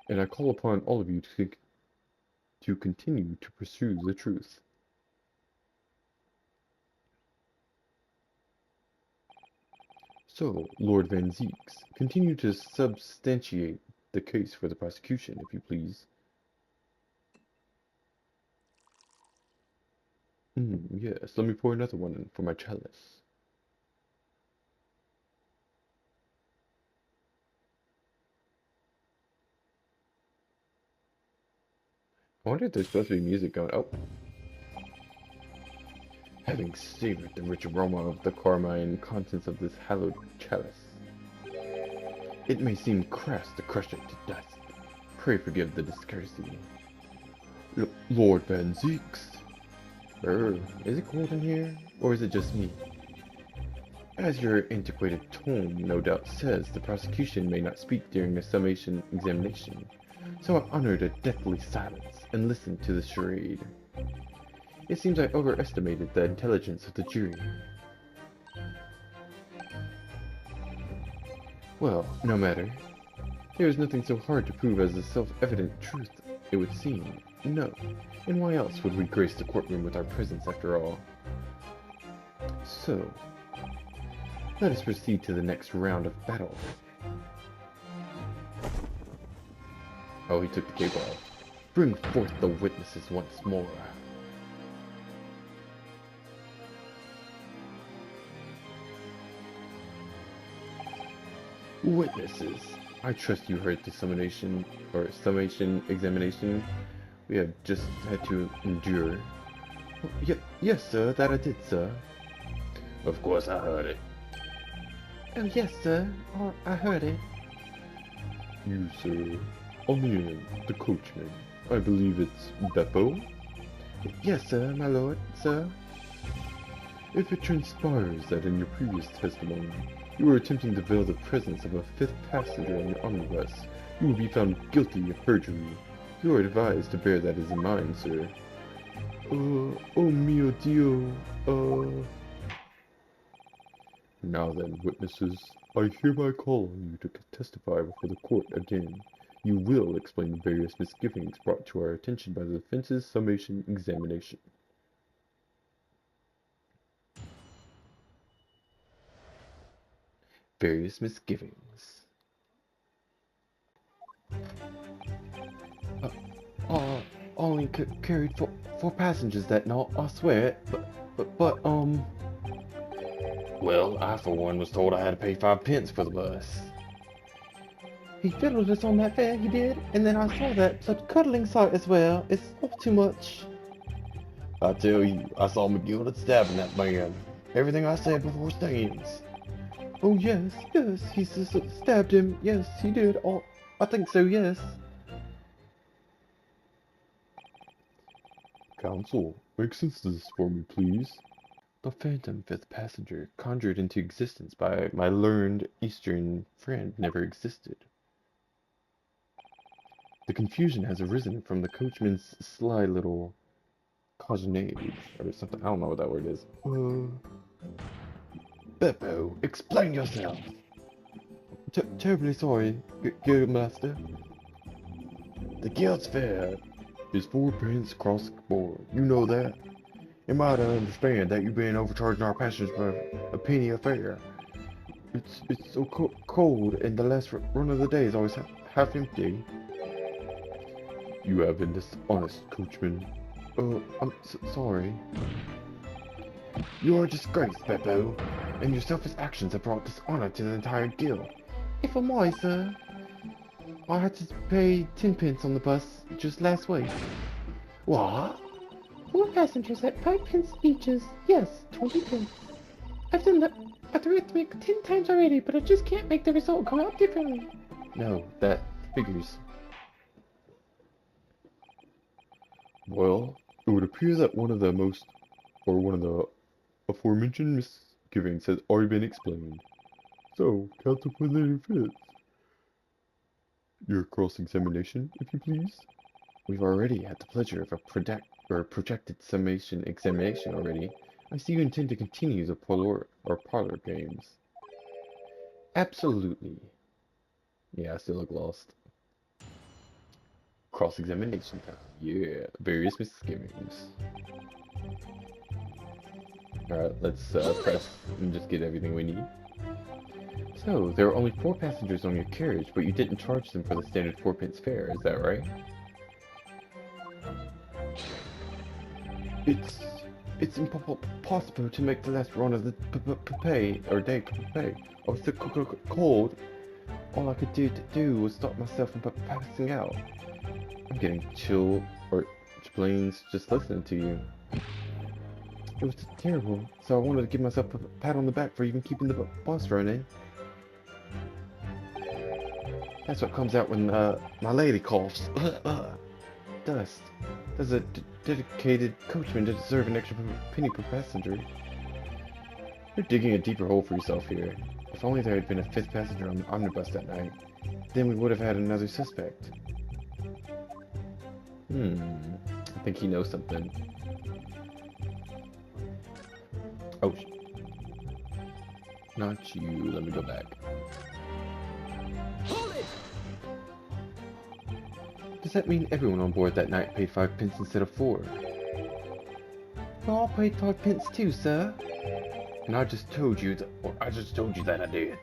and I call upon all of you to continue to pursue the truth. So, Lord Van Zeeks, continue to substantiate the case for the prosecution, if you please. Yes, let me pour another one in for my chalice. I wonder if there's supposed to be music going. Oh. Having savored the rich aroma of the carmine contents of this hallowed chalice, it may seem crass to crush it to dust. Pray forgive the discourtesy. Lord Van Zeeks. Is it cold in here, or is it just me? As your antiquated tone no doubt says, the prosecution may not speak during the summation examination, so I honored a deathly silence and listened to the charade. It seems I overestimated the intelligence of the jury. Well, no matter. There is nothing so hard to prove as the self-evident truth, it would seem. No, and why else would we grace the courtroom with our presence after all? So, let us proceed to the next round of battle. Oh, he took the cape off. Bring forth the witnesses once more. Witnesses, I trust you heard the summation examination we have just had to endure. Oh, yes, sir, that I did, sir. Of course I heard it. Oh, yes, sir. Oh, I heard it. You, sir. On the end, the coachman. I believe it's Beppo? Yes, sir, my lord, sir. If it transpires that in your previous testimony, you were attempting to veil the presence of a fifth passenger on your omnibus, you will be found guilty of perjury. You are advised to bear that in mind, sir. Oh mio Dio, Now then, witnesses, I hereby call on you to testify before the court again. You will explain the various misgivings brought to our attention by the defense's summation examination. Various misgivings. Only carried four passengers that night, I swear it, but, Well, I for one was told I had to pay 5 pence for the bus. He fiddled us on that fare, he did, and then I saw that such cuddling sight as well. It's all too much. I tell you, I saw McGuilded stabbing that man. Everything I said before stands. Oh yes, he stabbed him. Yes, he did. Oh, I think so, yes. Counsel, make sense of this for me, please. The phantom fifth passenger, conjured into existence by my learned Eastern friend, never existed. The confusion has arisen from the coachman's sly little cautionade, or something. I don't know what that word is. Beppo, explain yourself. Terribly sorry, good master. The guild's fare is 4 pence across the board. You know that. You might understand that you've been overcharging our passengers by a penny a fare. It's so cold, and the last run of the day is always half empty. You have been dishonest, coachman. I'm sorry. You are a disgrace, Beppo, and your selfish actions have brought dishonor to the entire guild. If I'm wise, sir, I had to pay 10 pence on the bus just last week. What? 4 passengers at 5 pence each is, yes, 20 pence. I've done that arithmetic 10 times already, but I just can't make the result come out differently. No, that figures. Well, it would appear that one of the aforementioned misgivings has already been explained. So, counsel for the defense. Your cross-examination, if you please. We've already had the pleasure of a projected summation examination already. I see you intend to continue the parlor games. Absolutely. Yeah, I still look lost. Cross-examination time. Yeah, various misgivings. Alright, let's press and just get everything we need. So, there were only 4 passengers on your carriage, but you didn't charge them for the standard 4 pence fare, is that right? It's impossible to make the last run of the day. I was so cold. All I could do was stop myself from passing out. I'm getting chill or chilblains just listening to you. It was terrible, so I wanted to give myself a pat on the back for even keeping the bus running. That's what comes out when my lady coughs. Dust. There's a dedicated coachman to deserve an extra penny per passenger. You're digging a deeper hole for yourself here. If only there had been a 5th passenger on the omnibus that night, then we would have had another suspect. I think he knows something. Oh, not you. Let me go back. Does that mean everyone on board that night paid 5 pence instead of 4? We all paid 5 pence too, sir. And I just told you that I did.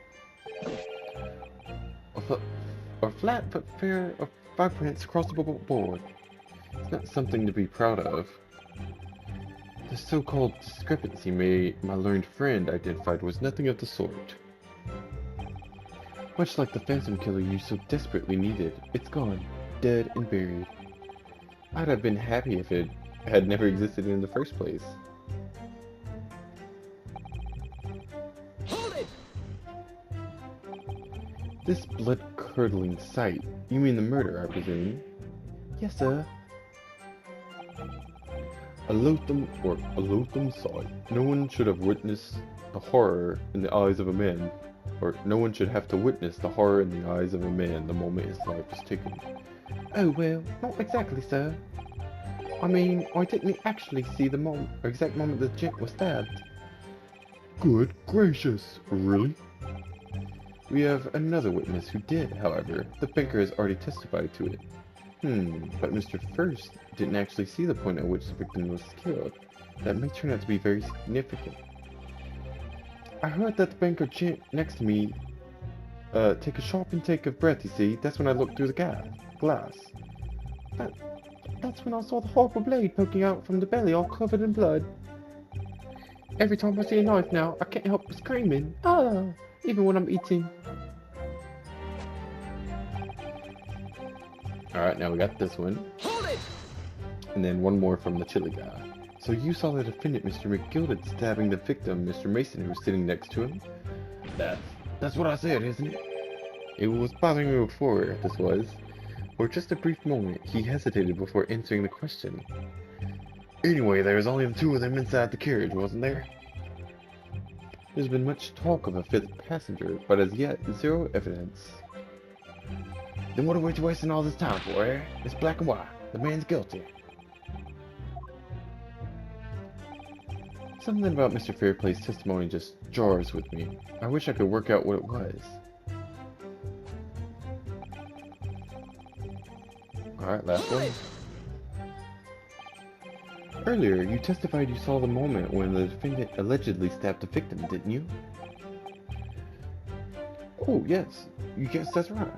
A flat fare of 5 pence across the board. It's not something to be proud of. The so-called discrepancy my learned friend identified was nothing of the sort. Much like the phantom killer you so desperately needed, it's gone. Dead and buried. I'd have been happy if it had never existed in the first place. Hold it! This blood blood-curdling sight. You mean the murder, I presume? Yes, sir. A loathsome sight. No one should have witnessed the horror in the eyes of a man, or no one should have to witness the horror in the eyes of a man the moment his life was taken. Oh, well, not exactly, sir. I mean, I didn't actually see the exact moment the gent was stabbed. Good gracious, really? We have another witness who did, however. The banker has already testified to it. But Mr. First didn't actually see the point at which the victim was killed. That may turn out to be very significant. I heard that the banker gent next to me take a sharp intake of breath, you see. That's when I looked through the glass. That's when I saw the horrible blade poking out from the belly all covered in blood. Every time I see a knife now, I can't help but screaming. Ah! Even when I'm eating. Alright, now we got this one. Hold it! And then one more from the chili guy. So you saw the defendant, Mr. McGuilded, stabbing the victim, Mr. Mason, who was sitting next to him? That's what I said, isn't it? It was bothering me before, this was. For just a brief moment, he hesitated before answering the question. Anyway, there was only the two of them inside the carriage, wasn't there? There's been much talk of a fifth passenger, but as yet, zero evidence. Then what are we wasting all this time for, eh? It's black and white. The man's guilty. Something about Mr. Fairplay's testimony just jars with me. I wish I could work out what it was. Alright, last one. Earlier, you testified you saw the moment when the defendant allegedly stabbed the victim, didn't you? Oh, yes. You guess that's right.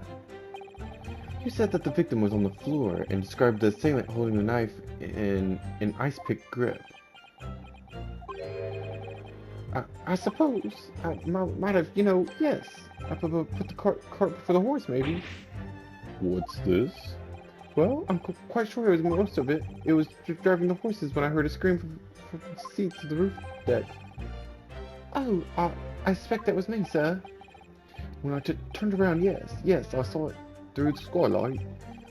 You said that the victim was on the floor and described the assailant holding the knife in an ice-pick grip. I suppose I might have, yes. I put the cart before the horse, maybe. What's this? Well, I'm quite sure it was most of it. It was driving the horses when I heard a scream from the seats of the roof deck. Oh, I suspect that was me, sir. When I turned around, yes, I saw it through the skylight.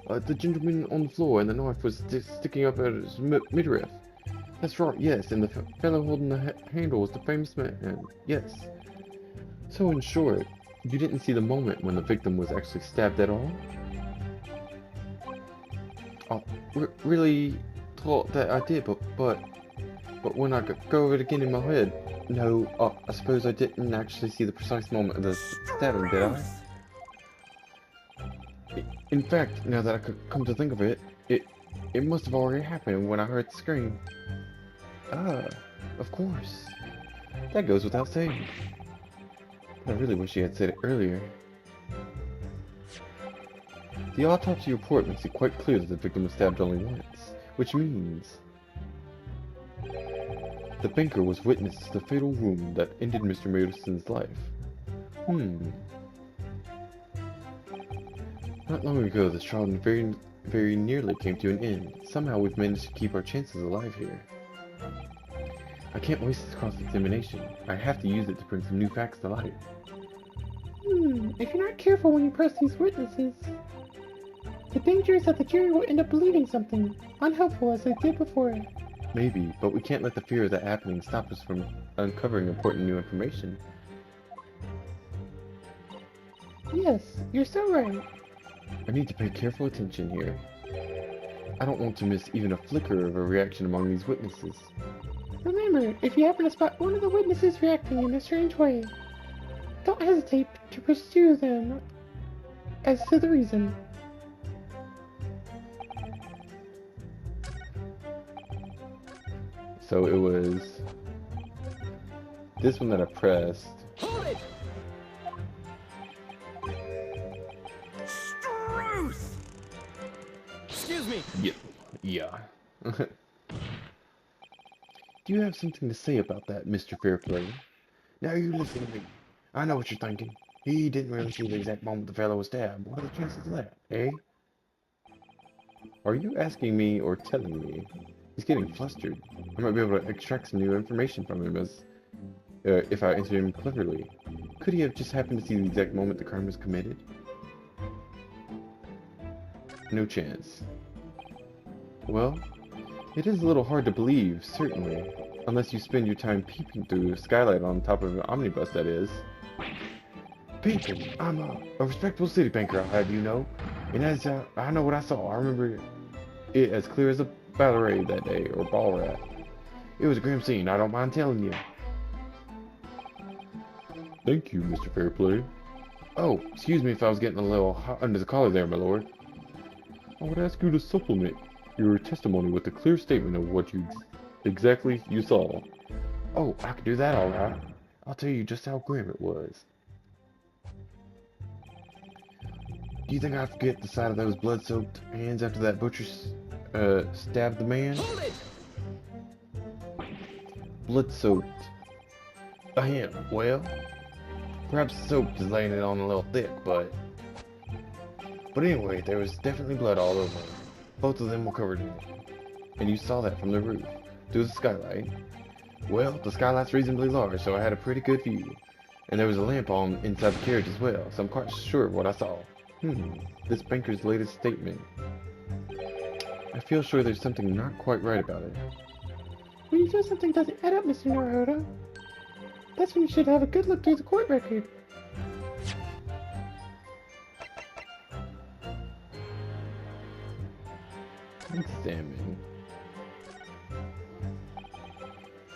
The gentleman on the floor and the knife was sticking up at his midriff. That's right, yes, and the fellow holding the handle was the famous man, yes. So in short, you didn't see the moment when the victim was actually stabbed at all? I really thought that I did, but when I go over it again in my head, no, I suppose I didn't actually see the precise moment of the stabbing, did I? In fact, now that I could come to think of it, it must have already happened when I heard the scream. Ah, of course. That goes without saying. I really wish you had said it earlier. The autopsy report makes it quite clear that the victim was stabbed only once, which means the banker was witness to the fatal wound that ended Mr. Madison's life. Not long ago, this trial very, very nearly came to an end. Somehow we've managed to keep our chances alive here. I can't waste this cross-examination. I have to use it to bring some new facts to light. If you're not careful when you press these witnesses, the danger is that the jury will end up believing something unhelpful as they did before. Maybe, but we can't let the fear of that happening stop us from uncovering important new information. Yes, you're so right. I need to pay careful attention here. I don't want to miss even a flicker of a reaction among these witnesses. Remember, if you happen to spot one of the witnesses reacting in a strange way, don't hesitate to pursue them as to the reason. So it was this one that I pressed. Hold it! Struth! Excuse me. Yeah. Do you have something to say about that, Mr. Fairplay? Now you listen to me. I know what you're thinking. He didn't really see the exact moment the fellow was stabbed. What are the chances of that, eh? Are you asking me or telling me? He's getting flustered. I might be able to extract some new information from him if I answer him cleverly. Could he have just happened to see the exact moment the crime was committed? No chance. Well, it is a little hard to believe, certainly. Unless you spend your time peeping through a skylight on top of an omnibus, that is. Peeping? I'm a respectable city banker, I'll have you know. And as I know what I saw, I remember it as clear as a ballet that day, or ball rat. It was a grim scene, I don't mind telling you. Thank you, Mr. Fairplay. Oh, excuse me if I was getting a little hot under the collar there, my lord. I would ask you to supplement your testimony with a clear statement of what exactly you saw. Oh, I can do that all right. I'll tell you just how grim it was. Do you think I forget the sight of those blood-soaked hands after that butcher stabbed the man? Hold it! Blood-soaked. A hand. Well, perhaps the soap is laying it on a little thick, but anyway, there was definitely blood all over them. Both of them were covered in it. And you saw that from the roof, through the skylight. Well, the skylight's reasonably large, so I had a pretty good view. And there was a lamp on inside the carriage as well, so I'm quite sure of what I saw. This banker's latest statement. I feel sure there's something not quite right about it. When you feel something doesn't add up, Mr. Naruto, that's when you should have a good look through the court record. Examine.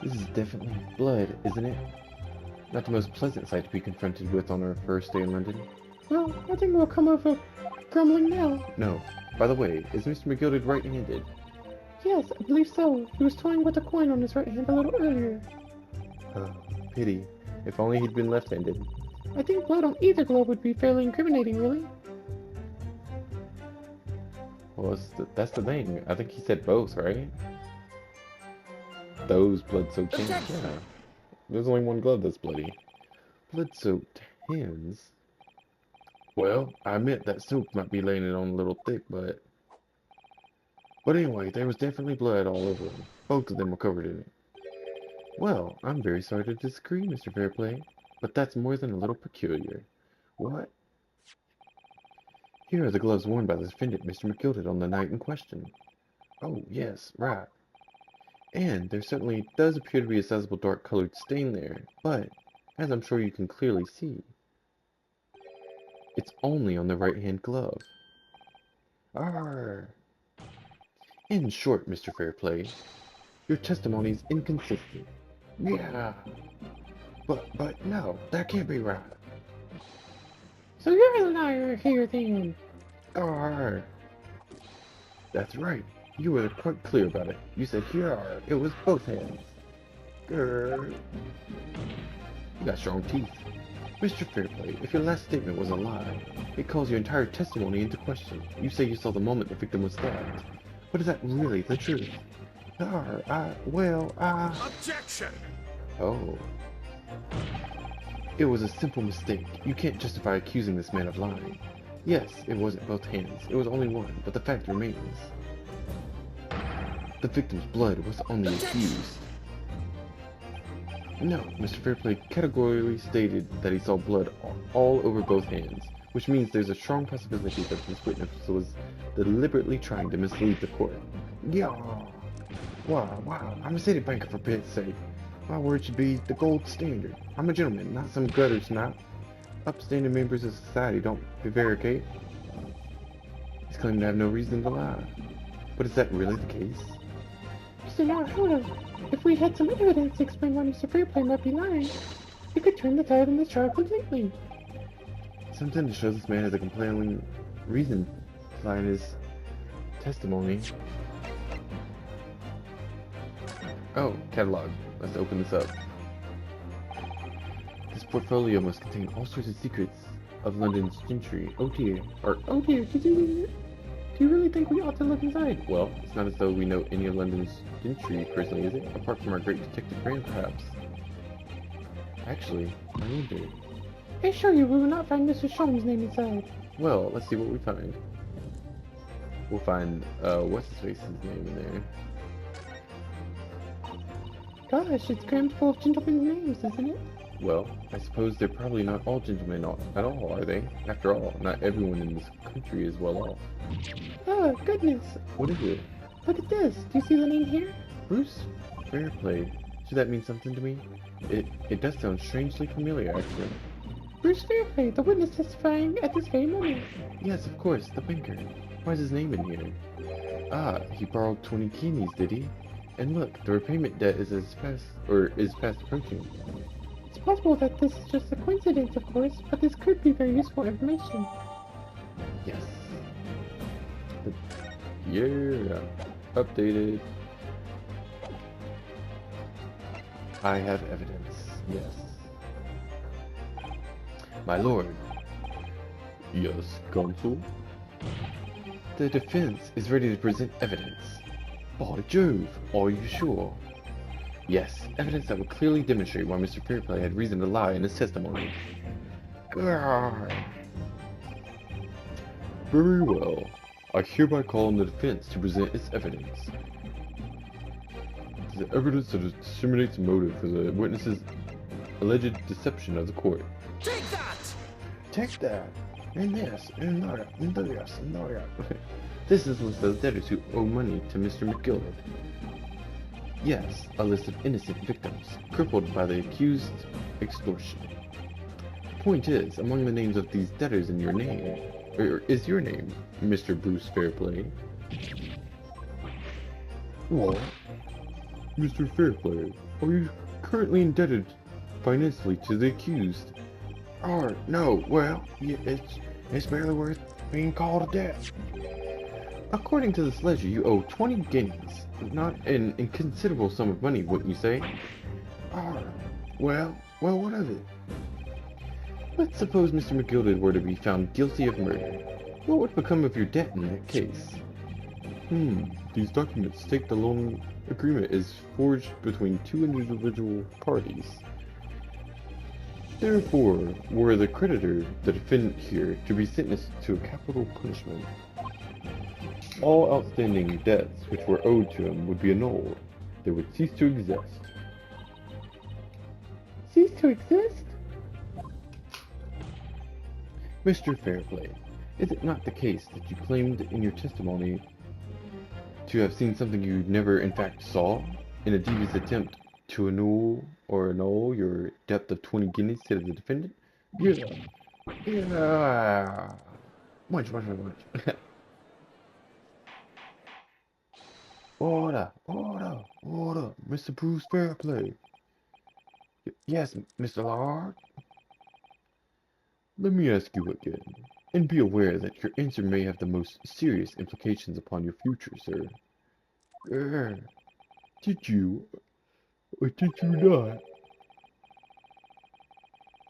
This is definitely blood, isn't it? Not the most pleasant sight to be confronted with on our first day in London. Well, I think we'll come over grumbling now. No. By the way, is Mr. McGuilded right-handed? Yes, I believe so. He was toying with a coin on his right hand a little earlier. Pity. If only he'd been left-handed. I think blood on either glove would be fairly incriminating, really. Well, that's the thing. I think he said both, right? Those blood-soaked hands. Yeah. There's only one glove that's bloody. Blood-soaked hands? Well, I admit that soap might be laying it on a little thick, but anyway, there was definitely blood all over them. Both of them were covered in it. Well, I'm very sorry to disagree, Mr. Fairplay, but that's more than a little peculiar. What? Here are the gloves worn by the defendant, Mr. McGuilded, on the night in question. Oh, yes, right. And there certainly does appear to be a sizable dark-colored stain there, but, as I'm sure you can clearly see, it's only on the right-hand glove. Arr! In short, Mr. Fairplay, your testimony is inconsistent. Yeah. But no, that can't be right. So you're a liar here, then. Arr! That's right. You were quite clear about it. You said here are. It was both hands. Grr. You got strong teeth. Mr. Fairplay, if your last statement was a lie, it calls your entire testimony into question. You say you saw the moment the victim was stabbed. But is that really the truth? Objection! Oh. It was a simple mistake. You can't justify accusing this man of lying. Yes, it wasn't both hands. It was only one, but the fact remains. The victim's blood was on the accused. No, Mr. Fairplay categorically stated that he saw blood all over both hands, which means there's a strong possibility that this witness was deliberately trying to mislead the court. Yeah. Wow, I'm a city banker for pit's sake. My word should be the gold standard. I'm a gentleman, not some gutter snot. Upstanding members of society don't prevaricate. He's claiming to have no reason to lie. But is that really the case? Mr. Naruto, if we had some evidence to explain why Mr. Fairplay might be lying, it could turn the tide on this trial completely. Something to show this man has a compelling reason to lie in his testimony. Oh, catalog. Let's open this up. This portfolio must contain all sorts of secrets of London's gentry. Oh dear. Oh dear, do you really think we ought to look inside? Well, it's not as though we know any of London's gentry personally, is it? Apart from our great detective friend, perhaps. Actually, I wonder. I assure you we will not find Mr. Sholmes' name inside. Well, let's see what we find. We'll find, what's-his-face's name in there. Gosh, it's crammed full of gentlemen's names, isn't it? Well, I suppose they're probably not all gentlemen at all, are they? After all, not everyone in this country is well off. Oh, goodness. What is it? Look at this. Do you see the name here? Bruce Fairplay. Should that mean something to me? It does sound strangely familiar, actually. Bruce Fairplay, the witness testifying at this very moment. Yes, of course, the banker. Why's his name in here? Ah, he borrowed 20 guineas, did he? And look, the repayment debt is fast approaching. It's possible that this is just a coincidence, of course, but this could be very useful information. Yes. Yeah. Updated. I have evidence. Yes. My lord. Yes, counsel. The defense is ready to present evidence. By Jove, are you sure? Yes, evidence that would clearly demonstrate why Mr. Fairplay had reason to lie in his testimony. Grrr. Very well. I hereby call on the defense to present its evidence. The evidence that disseminates motive for the witness's alleged deception of the court. Take that! Take that! And this, and that, and this, and that. This is list of debtors who owe money to Mr. McGuilded. Yes, a list of innocent victims, crippled by the accused's extortion. Point is, among the names of these debtors in your name, or is your name, Mr. Bruce Fairplay? What? Mr. Fairplay, are you currently indebted financially to the accused? Oh, no, well, it's barely worth being called a debt. According to this ledger, you owe 20 guineas. Not an inconsiderable sum of money, wouldn't you say? Oh, well, what of it? Let's suppose Mr. McGuilded were to be found guilty of murder. What would become of your debt in that case? These documents state the loan agreement is forged between two individual parties. Therefore, were the creditor, the defendant here, to be sentenced to a capital punishment, all outstanding debts which were owed to him would be annulled. They would cease to exist. Cease to exist? Mr. Fairplay, is it not the case that you claimed in your testimony to have seen something you never in fact saw, in a devious attempt to annul your debt of 20 guineas to the defendant? Yeah. Much. Order, Mr. Bruce Fairplay. Yes, Mr. Lord. Let me ask you again, and be aware that your answer may have the most serious implications upon your future, sir. Did you, or did you not,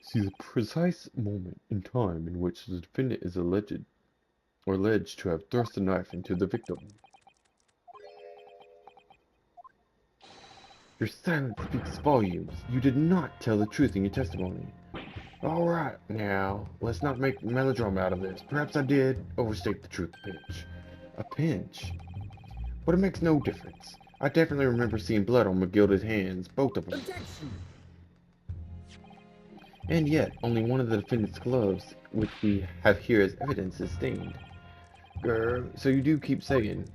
see the precise moment in time in which the defendant is alleged to have thrust a knife into the victim? Your silence speaks volumes. You did not tell the truth in your testimony. Alright, now, let's not make melodrama out of this. Perhaps I did overstate the truth a pinch. A pinch? But it makes no difference. I definitely remember seeing blood on McGuilded's hands, both of them. Objection! And yet, only one of the defendant's gloves, which we have here as evidence, is stained. Grr, so you do keep saying.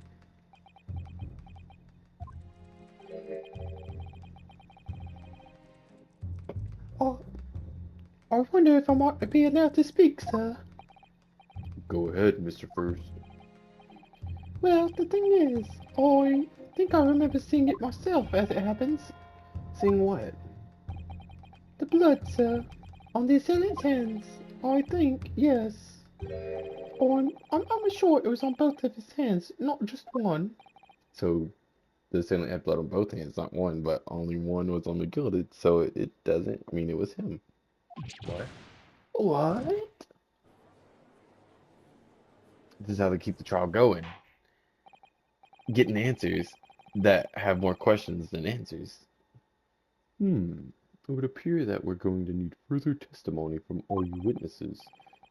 I wonder if I might be allowed to speak, sir. Go ahead, Mr. First. Well, the thing is, I think I remember seeing it myself, as it happens. Seeing what? The blood, sir. On the assailant's hands. I think, yes. I'm sure it was on both of his hands, not just one. So, the assailant had blood on both hands, not one, but only one was on McGuilded, so it doesn't mean it was him. What? This is how they keep the trial going. Getting answers that have more questions than answers. It would appear that we're going to need further testimony from all you witnesses.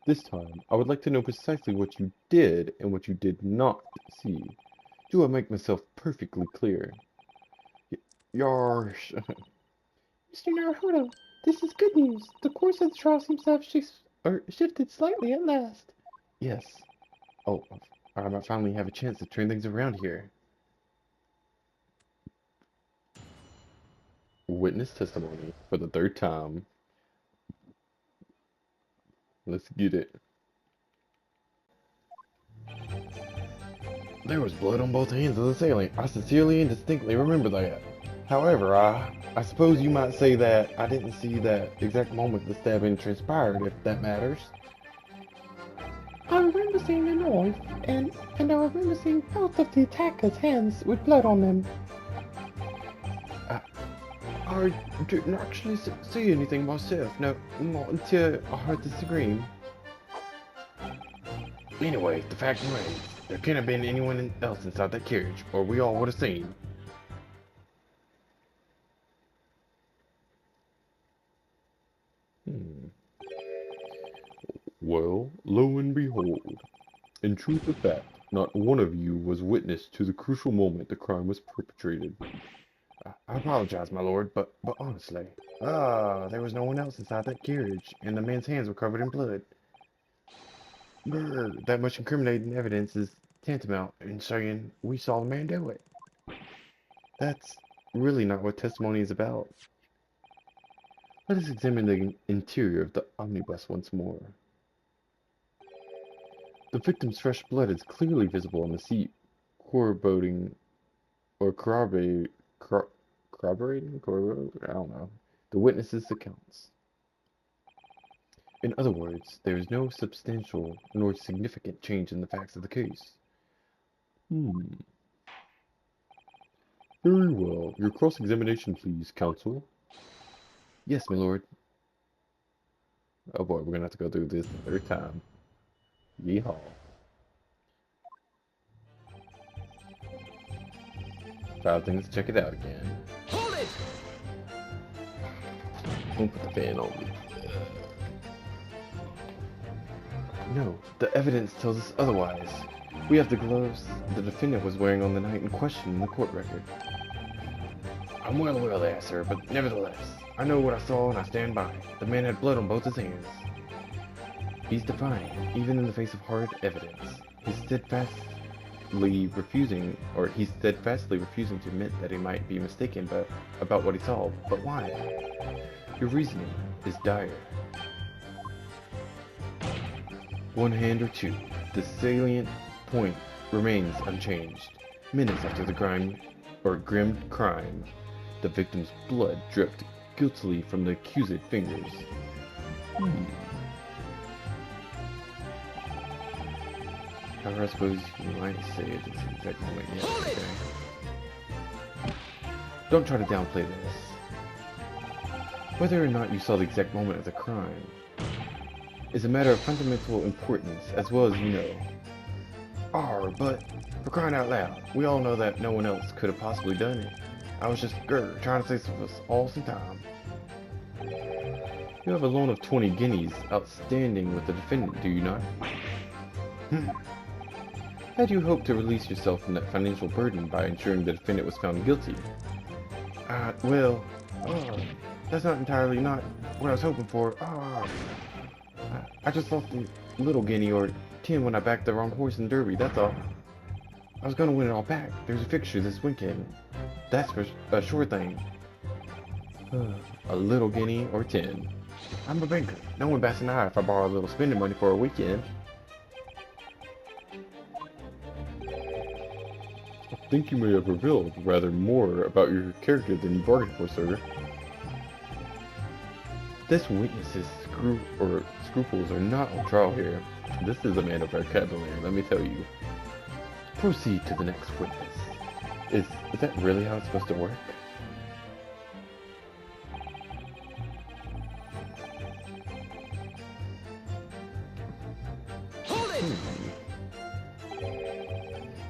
This time, I would like to know precisely what you did and what you did not see. Do I make myself perfectly clear? Yarsh. Mr. Naruto, This is good news. The course of the trial seems to have shifted slightly at last. Yes. Oh, I might finally have a chance to turn things around here. Witness testimony for the third time. Let's get it. There was blood on both hands of the assailant. I sincerely and distinctly remember that. However, I suppose you might say that I didn't see that exact moment the stabbing transpired, if that matters. I remember seeing a knife, and I remember seeing both of the attacker's hands with blood on them. I didn't actually see anything myself. No, not until I heard the scream. Anyway, the fact remains, there can't have been anyone else inside that carriage, or we all would have seen. Well, lo and behold, in truth of fact, not one of you was witness to the crucial moment the crime was perpetrated. I apologize, my lord, but honestly, there was no one else inside that carriage, and the man's hands were covered in blood. Grr, that much incriminating evidence is tantamount in saying we saw the man do it. That's really not what testimony is about. Let us examine the interior of the omnibus once more. The victim's fresh blood is clearly visible on the seat, corroborating I don't know, the witnesses' accounts. In other words, there is no substantial nor significant change in the facts of the case. Very well. Your cross-examination, please, counsel. Yes, my lord. Oh boy, we're gonna have to go through this the third time. Yeehaw. Five things, check it out again. Hold it! Don't put the fan on me. No, the evidence tells us otherwise. We have the gloves the defendant was wearing on the night in question in the court record. I'm well aware of that, sir, but nevertheless, I know what I saw and I stand by it. The man had blood on both his hands. He's defiant, even in the face of hard evidence. He's steadfastly refusing to admit that he might be mistaken about what he saw. But why? Your reasoning is dire. One hand or two, the salient point remains unchanged. Minutes after the grim crime, the victim's blood dripped guiltily from the accused fingers. However, I suppose you might say it is the exact moment. Yeah, okay. Don't try to downplay this. Whether or not you saw the exact moment of the crime is a matter of fundamental importance, as well as you know. But for crying out loud, we all know that no one else could have possibly done it. I was just trying to save us all some time. You have a loan of 20 guineas outstanding with the defendant, do you not? How do you hope to release yourself from that financial burden by ensuring the defendant was found guilty? That's not entirely what I was hoping for. I just lost a little guinea or 10 when I backed the wrong horse in Derby, that's all. I was gonna win it all back. There's a fixture this weekend. That's for a sure thing. A little guinea or 10. I'm a banker. No one bats an eye if I borrow a little spending money for a weekend. I think you may have revealed rather more about your character than you bargained for, sir. This witness's scruples are not on trial here. This is a man of vocabulary, let me tell you. Proceed to the next witness. Is that really how it's supposed to work?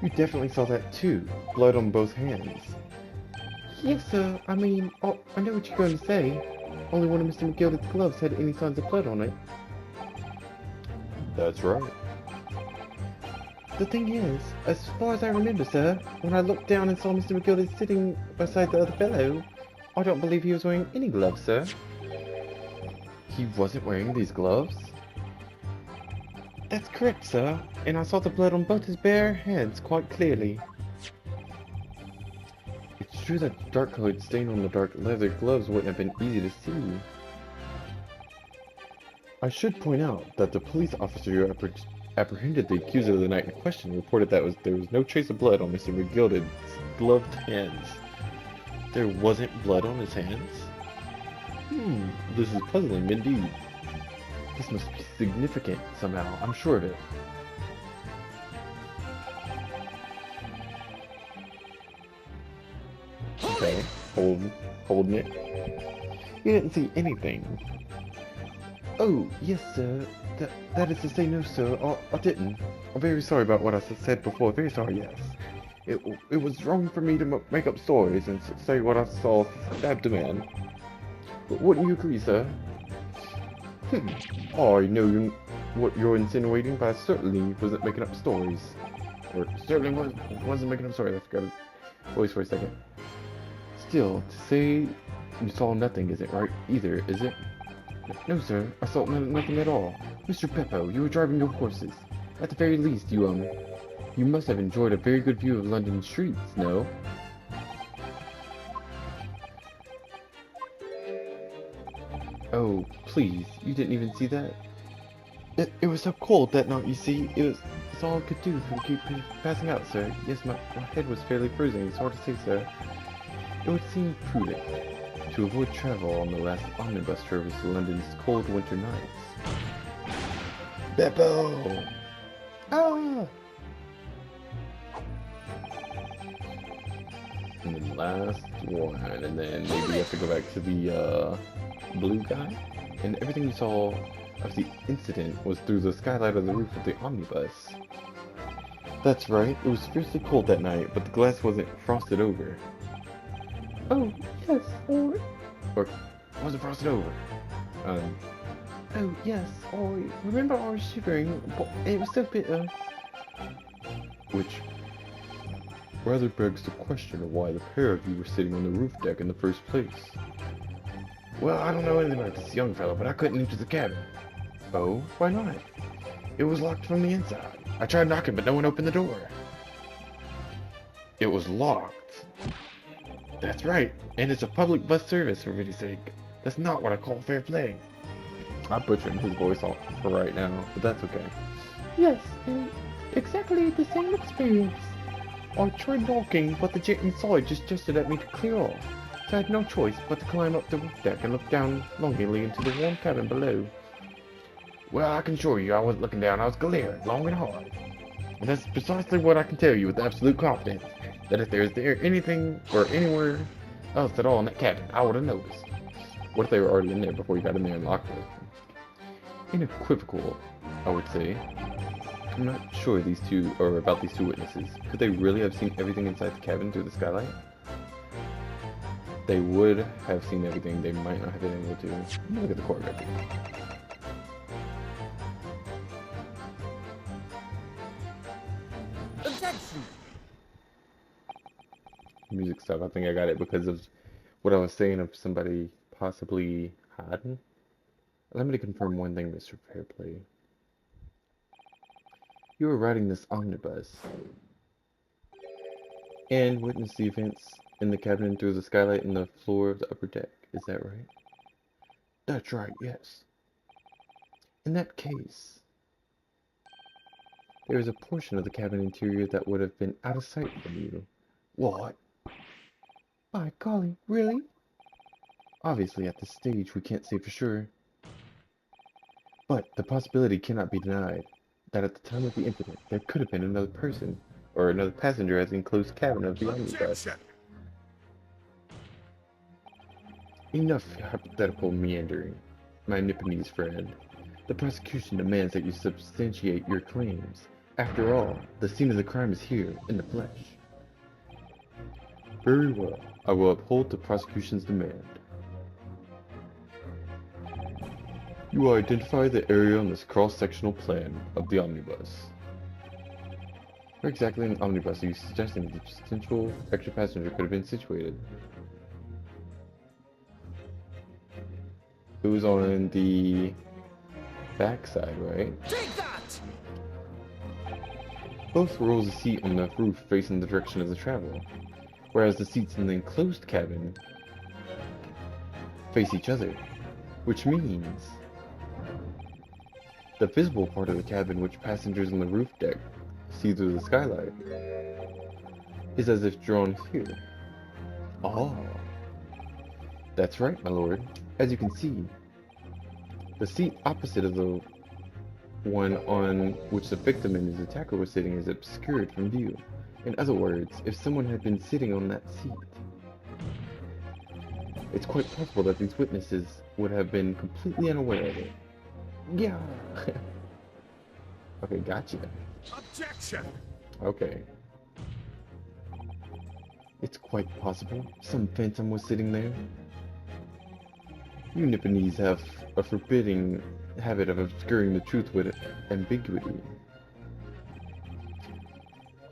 You definitely saw that too. Blood on both hands. Yes, sir. I mean, I know what you're going to say. Only one of Mr. McGuilded's gloves had any signs of blood on it. That's right. The thing is, as far as I remember, sir, when I looked down and saw Mr. McGuilded sitting beside the other fellow, I don't believe he was wearing any gloves, sir. He wasn't wearing these gloves? That's correct, sir. And I saw the blood on both his bare hands quite clearly. It's true that the dark-colored stain on the dark leather gloves wouldn't have been easy to see. I should point out that the police officer who apprehended the accuser of the night in question reported that there was no trace of blood on Mr. McGuilded's gloved hands. There wasn't blood on his hands? This is puzzling indeed. This must be significant somehow, I'm sure of it. Okay, holding it. You didn't see anything. Oh, yes, sir. That is to say, no, sir. I didn't. I'm very sorry about what I said before. Very sorry, yes. It was wrong for me to make up stories and say what I saw stabbed a man. But wouldn't you agree, sir? Oh, I know what you're insinuating, but I certainly wasn't making up stories. Or certainly wasn't making up stories. I forgot his voice for a second. Still, to say you saw nothing isn't right either, is it? No, sir. I saw nothing at all. Mr. Beppo, you were driving your horses. At the very least, you must have enjoyed a very good view of London streets, no? Oh, please, you didn't even see that? It was so cold that night, you see. It's all I could do to keep passing out, sir. Yes, my head was fairly freezing. It's hard to say, sir. It would seem prudent to avoid travel on the last omnibus service to London's cold winter nights. Beppo! Ah! And then last one, and then maybe you have to go back to the blue guy. And everything you saw of the incident was through the skylight of the roof of the omnibus. That's right, it was fiercely cold that night, but the glass wasn't frosted over. Oh, yes, or was it frosted over? Oh, yes, I remember I was shivering, but it was so bitter. Which rather begs the question of why the pair of you were sitting on the roof deck in the first place. Well, I don't know anything about this young fellow, but I couldn't enter the cabin. Oh, why not? It was locked from the inside. I tried knocking, but no one opened the door. It was locked. That's right, and it's a public bus service, for pity's sake. That's not what I call fair play. I'm butchering his voice off for right now, but that's okay. Yes, exactly the same experience. I tried knocking, but the gent inside just gestured at me to clear off. So I had no choice but to climb up the roof deck and look down longingly into the warm cabin below. Well, I can assure you I wasn't looking down, I was glaring long and hard. And that's precisely what I can tell you with absolute confidence, that if there's anything or anywhere else at all in that cabin, I would have noticed. What if they were already in there before you got in there and locked it? Unequivocal, I would say. I'm not sure about these two witnesses. Could they really have seen everything inside the cabin through the skylight? They would have seen everything, they might not have been able to. Let me look at the court record. Objection! Music stuff, I think I got it because of what I was saying of somebody possibly hiding. Let me confirm one thing, Mr. Fairplay. You were riding this omnibus and witnessed the events in the cabin through the skylight and the floor of the upper deck. Is that right? That's right, yes. In that case, there is a portion of the cabin interior that would have been out of sight from you. What? By golly, really? Obviously, at this stage, we can't say for sure. But the possibility cannot be denied that at the time of the incident, there could have been another person, or another passenger at the enclosed cabin of the omnibus. Enough hypothetical meandering, my Nipponese friend. The prosecution demands that you substantiate your claims. After all, the scene of the crime is here, in the flesh. Very well. I will uphold the prosecution's demand. You will identify the area on this cross-sectional plan of the omnibus. Where exactly in the omnibus are you suggesting that the potential extra passenger could have been situated? It was on the backside, right? Take that! Both rows of seat on the roof facing the direction of the travel, whereas the seats in the enclosed cabin face each other, which means the visible part of the cabin, which passengers on the roof deck see through the skylight, is as if drawn here. Oh, that's right, my lord. As you can see, the seat opposite of the one on which the victim and his attacker were sitting is obscured from view. In other words, if someone had been sitting on that seat, it's quite possible that these witnesses would have been completely unaware of it. Yeah. Okay, gotcha. Objection! Okay. It's quite possible some phantom was sitting there. You Nipponese have a forbidding habit of obscuring the truth with ambiguity.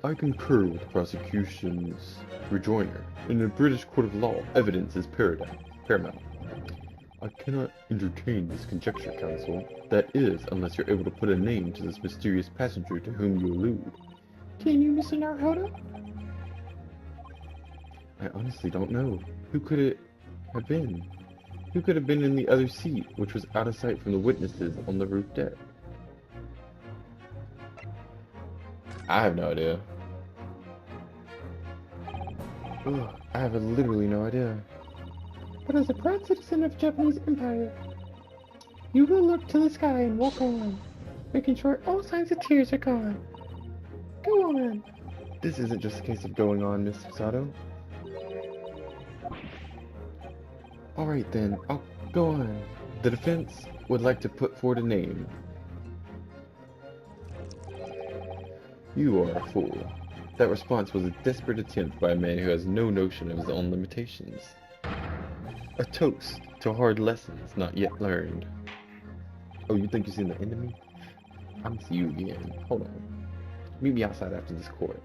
I concur with the prosecution's rejoinder. In a British court of law, evidence is paramount. I cannot entertain this conjecture, counsel. That is, unless you're able to put a name to this mysterious passenger to whom you allude. Can you, Mr. Naruhodo? I honestly don't know. Who could it have been? Who could have been in the other seat, which was out of sight from the witnesses on the roof deck? I have no idea. Ugh, I have literally no idea. But as a proud citizen of Japanese Empire, you will look to the sky and walk on, making sure all signs of tears are gone. Go on. This isn't just a case of going on, Mr. Sato. Alright then, I'll go on. The defense would like to put forward a name. You are a fool. That response was a desperate attempt by a man who has no notion of his own limitations. A toast to hard lessons not yet learned. Oh, you think you've seen the enemy? I'm see you again. Hold on. Meet me outside after this court.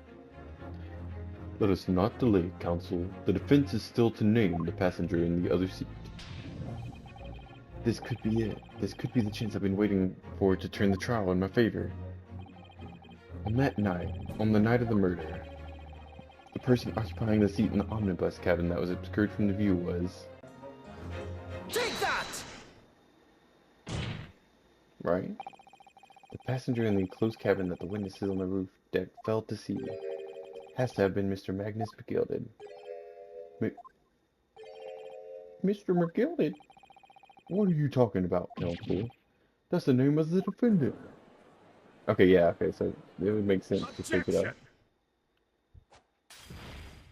Let us not delay, counsel. The defense is still to name the passenger in the other seat. This could be it. This could be the chance I've been waiting for to turn the trial in my favor. On that night, on the night of the murder, the person occupying the seat in the omnibus cabin that was obscured from the view was... Take that! Right? The passenger in the enclosed cabin that the witnesses on the roof deck failed to see has to have been Mr. Magnus McGuilded. Mr. McGuilded? What are you talking about, counsel? That's the name of the defendant. Okay, yeah, okay, so it would make sense to take it up.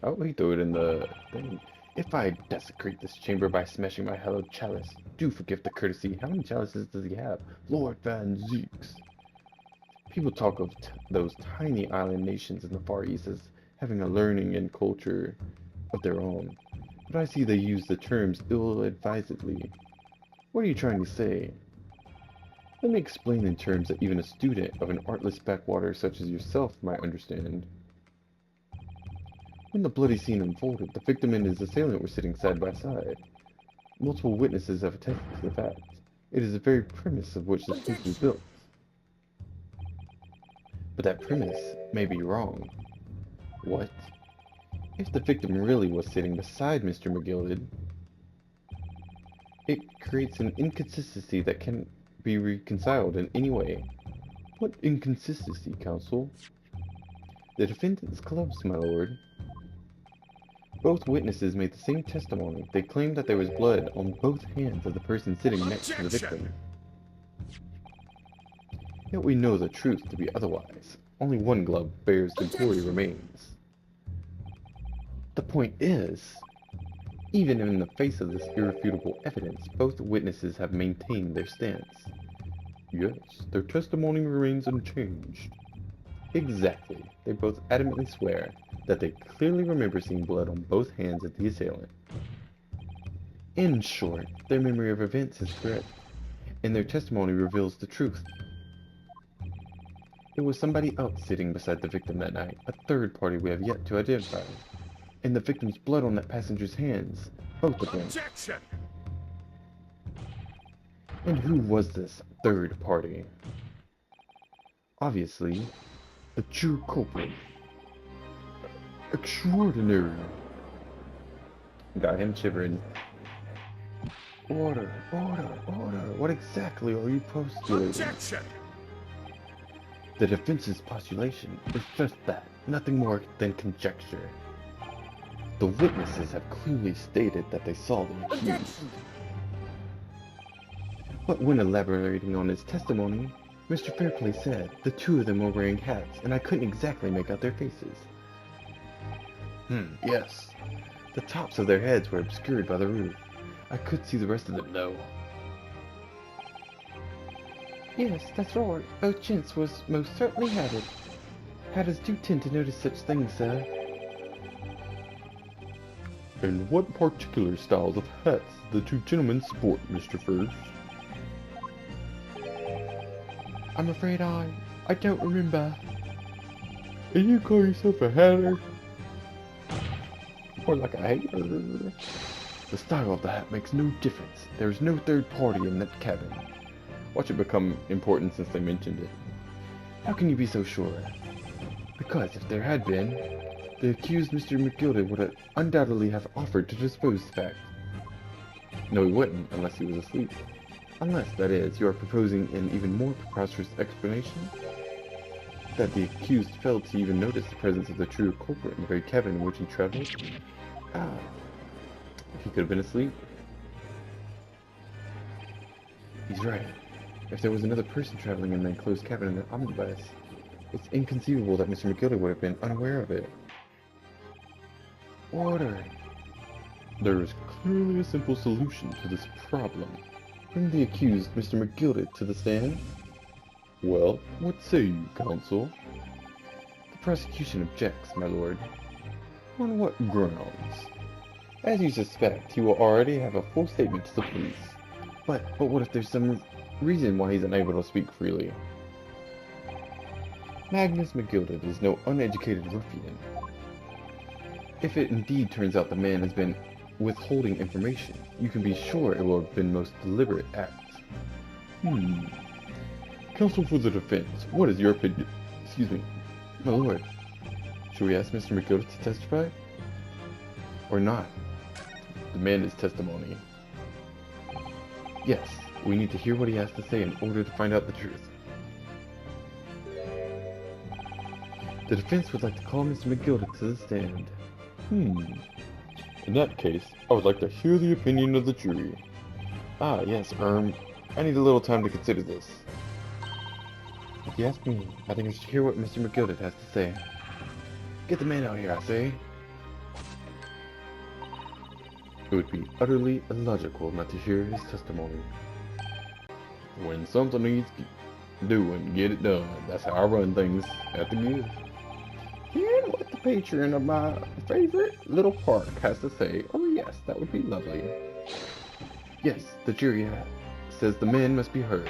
Oh, he threw it in the thing. If I desecrate this chamber by smashing my hallowed chalice, do forgive the courtesy. How many chalices does he have? Lord Van Zeeks. People talk of those tiny island nations in the Far East as having a learning and culture of their own. But I see they use the terms ill-advisedly. What are you trying to say? Let me explain in terms that even a student of an artless backwater such as yourself might understand. When the bloody scene unfolded, the victim and his assailant were sitting side by side. Multiple witnesses have attested to the fact. It is the very premise of which this case was built. But that premise may be wrong. What? If the victim really was sitting beside Mr. McGuilded, it creates an inconsistency that can be reconciled in any way. What inconsistency, counsel? The defendant's gloves, my lord. Both witnesses made the same testimony. They claimed that there was blood on both hands of the person sitting next to the victim. Yet we know the truth to be otherwise. Only one glove bears the gory remains. The point is, even in the face of this irrefutable evidence, both witnesses have maintained their stance. Yes, their testimony remains unchanged. Exactly. They both adamantly swear that they clearly remember seeing blood on both hands of the assailant. In short, their memory of events is correct, and their testimony reveals the truth. It was somebody else sitting beside the victim that night, a third party we have yet to identify. And the victim's blood on that passenger's hands, both of them. Objection! And who was this third party? Obviously, the true culprit. Extraordinary. Got him shivering. Order, order, order. What exactly are you postulating? Objection! The defense's postulation is just that, nothing more than conjecture. The witnesses have clearly stated that they saw the accused. Objection! But when elaborating on his testimony, Mr. Fairplay said the two of them were wearing hats, and I couldn't exactly make out their faces. Yes. The tops of their heads were obscured by the roof. I could see the rest of them, though. Yes, that's right. Both gents was most certainly hatted. Hatters do tend to notice such things, sir. And what particular styles of hats the two gentlemen sport, Mr. First? I'm afraid I don't remember. And you call yourself a hatter? Or like a hater? The style of the hat makes no difference. There is no third party in that cabin. Watch it become important since they mentioned it. How can you be so sure? Because if there had been, the accused Mr. McGuilded would undoubtedly have offered to dispose the fact. No, he wouldn't, unless he was asleep. Unless, that is, you are proposing an even more preposterous explanation? That the accused failed to even notice the presence of the true culprit in the very cabin in which he traveled? Ah, he could have been asleep. He's right. If there was another person traveling in the enclosed cabin in the omnibus, it's inconceivable that Mr. McGuilded would have been unaware of it. Order! There is clearly a simple solution to this problem. Bring the accused, Mr. McGuilded, to the stand. Well, what say you, counsel? The prosecution objects, my lord. On what grounds? As you suspect, he will already have a full statement to the police. But what if there's some reason why he's unable to speak freely? Magnus McGuilded is no uneducated ruffian. If it indeed turns out the man has been withholding information, you can be sure it will have been most deliberate act. Counsel for the defense, what is your opinion? Excuse me, my lord. Should we ask Mr. McGuilded to testify? Or not? Demand his testimony. Yes, we need to hear what he has to say in order to find out the truth. The defense would like to call Mr. McGuilded to the stand. In that case, I would like to hear the opinion of the jury. Ah, yes, I need a little time to consider this. If you ask me, I think I should hear what Mr. McGuilded has to say. Get the man out here, I say. It would be utterly illogical not to hear his testimony. When something needs doing, get it done. That's how I run things at the guild. Hearing what the patron of my favorite little park has to say, oh yes, that would be lovely. Yes, the jury says the man must be heard.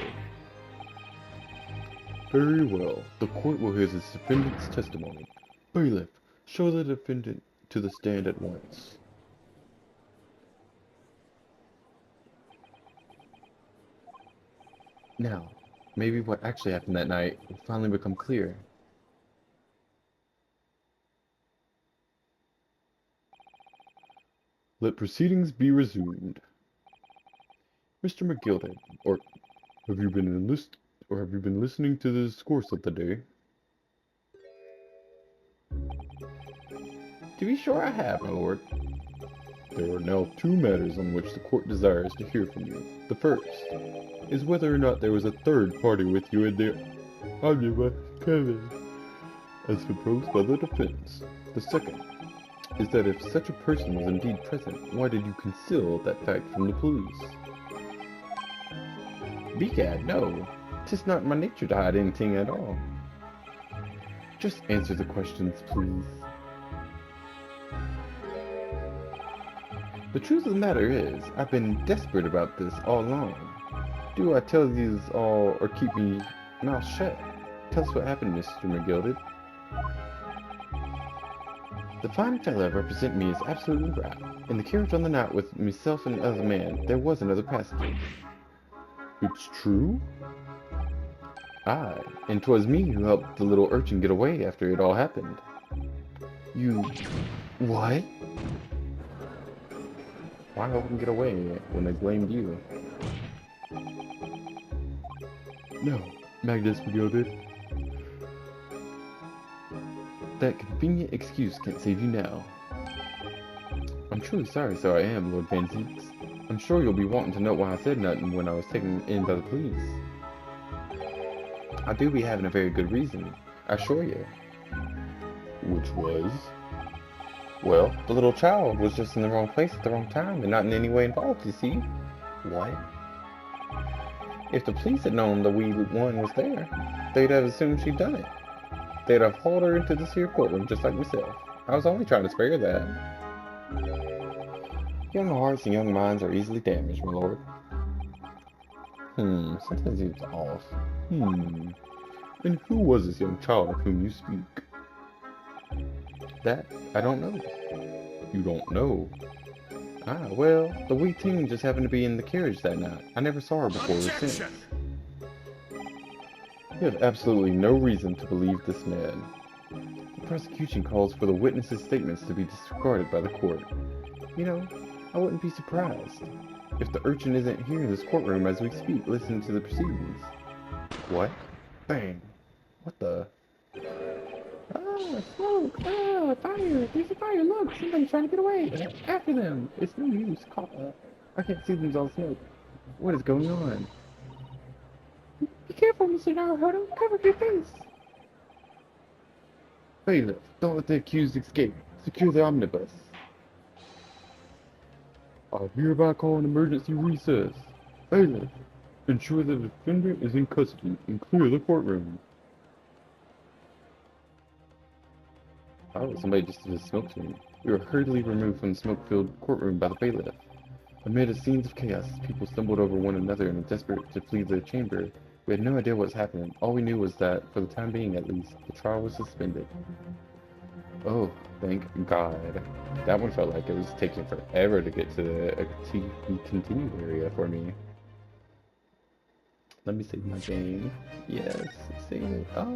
Very well, the court will hear this defendant's testimony. Bailiff, show the defendant to the stand at once. Now, maybe what actually happened that night will finally become clear. Let proceedings be resumed. Mr. McGuilded, or have you been listening to the discourse of the day? To be sure I have, my lord. There are now two matters on which the court desires to hear from you. The first is whether or not there was a third party with you in the omnibus cabin, as proposed by the defense. The second is that if such a person was indeed present, why did you conceal that fact from the police? Begad, no. 'Tis not my nature to hide anything at all. Just answer the questions, please. The truth of the matter is, I've been desperate about this all along. Do I tell you all, or keep me mouth shut? Tell us what happened, Mr. McGuilded. The fine fellow representing me is absolutely right. In the carriage on the night with myself and the other man, there was another passenger. It's true? Aye, and 'twas me who helped the little urchin get away after it all happened. You... what? Why help him get away when they blamed you? No, Magnus McGuilded. That convenient excuse can't save you now. I'm truly sorry, so I am, Lord Van Zeeks. I'm sure you'll be wanting to know why I said nothing when I was taken in by the police. I do be having a very good reason, I assure you. Which was? Well, the little child was just in the wrong place at the wrong time and not in any way involved, you see? What? If the police had known the wee one was there, they'd have assumed she'd done it. They'd have hauled her into this here courtroom just like myself. I was only trying to spare that. Young hearts and young minds are easily damaged, my lord. Something seems off. And who was this young child of whom you speak? That, I don't know. You don't know? Ah, well, the wee teen just happened to be in the carriage that night. I never saw her before or since. You have absolutely no reason to believe this man. The prosecution calls for the witnesses' statements to be disregarded by the court. You know, I wouldn't be surprised if the urchin isn't here in this courtroom as we speak, listening to the proceedings. What? Bang! What the? Ah, smoke! Ah, fire! There's a fire! Look! Somebody's trying to get away! After them! It's no use. I can't see them all smoke. What is going on? Be careful, Mr. Naruhodo! Cover your face! Bailiff, don't let the accused escape. Secure the omnibus. I hereby call an emergency recess. Bailiff, ensure the defendant is in custody and clear the courtroom. Oh, somebody just did a smoke screen. We were hurriedly removed from the smoke-filled courtroom by the bailiff. Amid a scene of chaos, people stumbled over one another and desperate to flee the chamber. We had no idea what was happening. All we knew was that, for the time being at least, the trial was suspended. Oh, thank God. That one felt like it was taking forever to get to the continued area for me. Let me save my game. Yes, save it. Ah.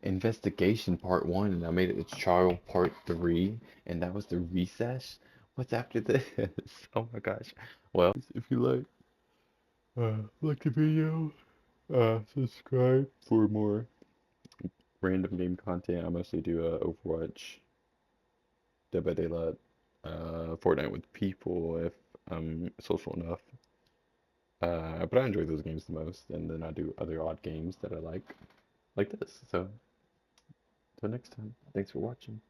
Investigation Part 1, and I made it to Trial Part 3, and that was the recess? What's after this? Oh my gosh. Well, if you like the video, subscribe for more random game content. I mostly do Overwatch, Dead by Daylight, Fortnite with people if I'm social enough. But I enjoy those games the most, and then I do other odd games that I like this. So, until next time, thanks for watching.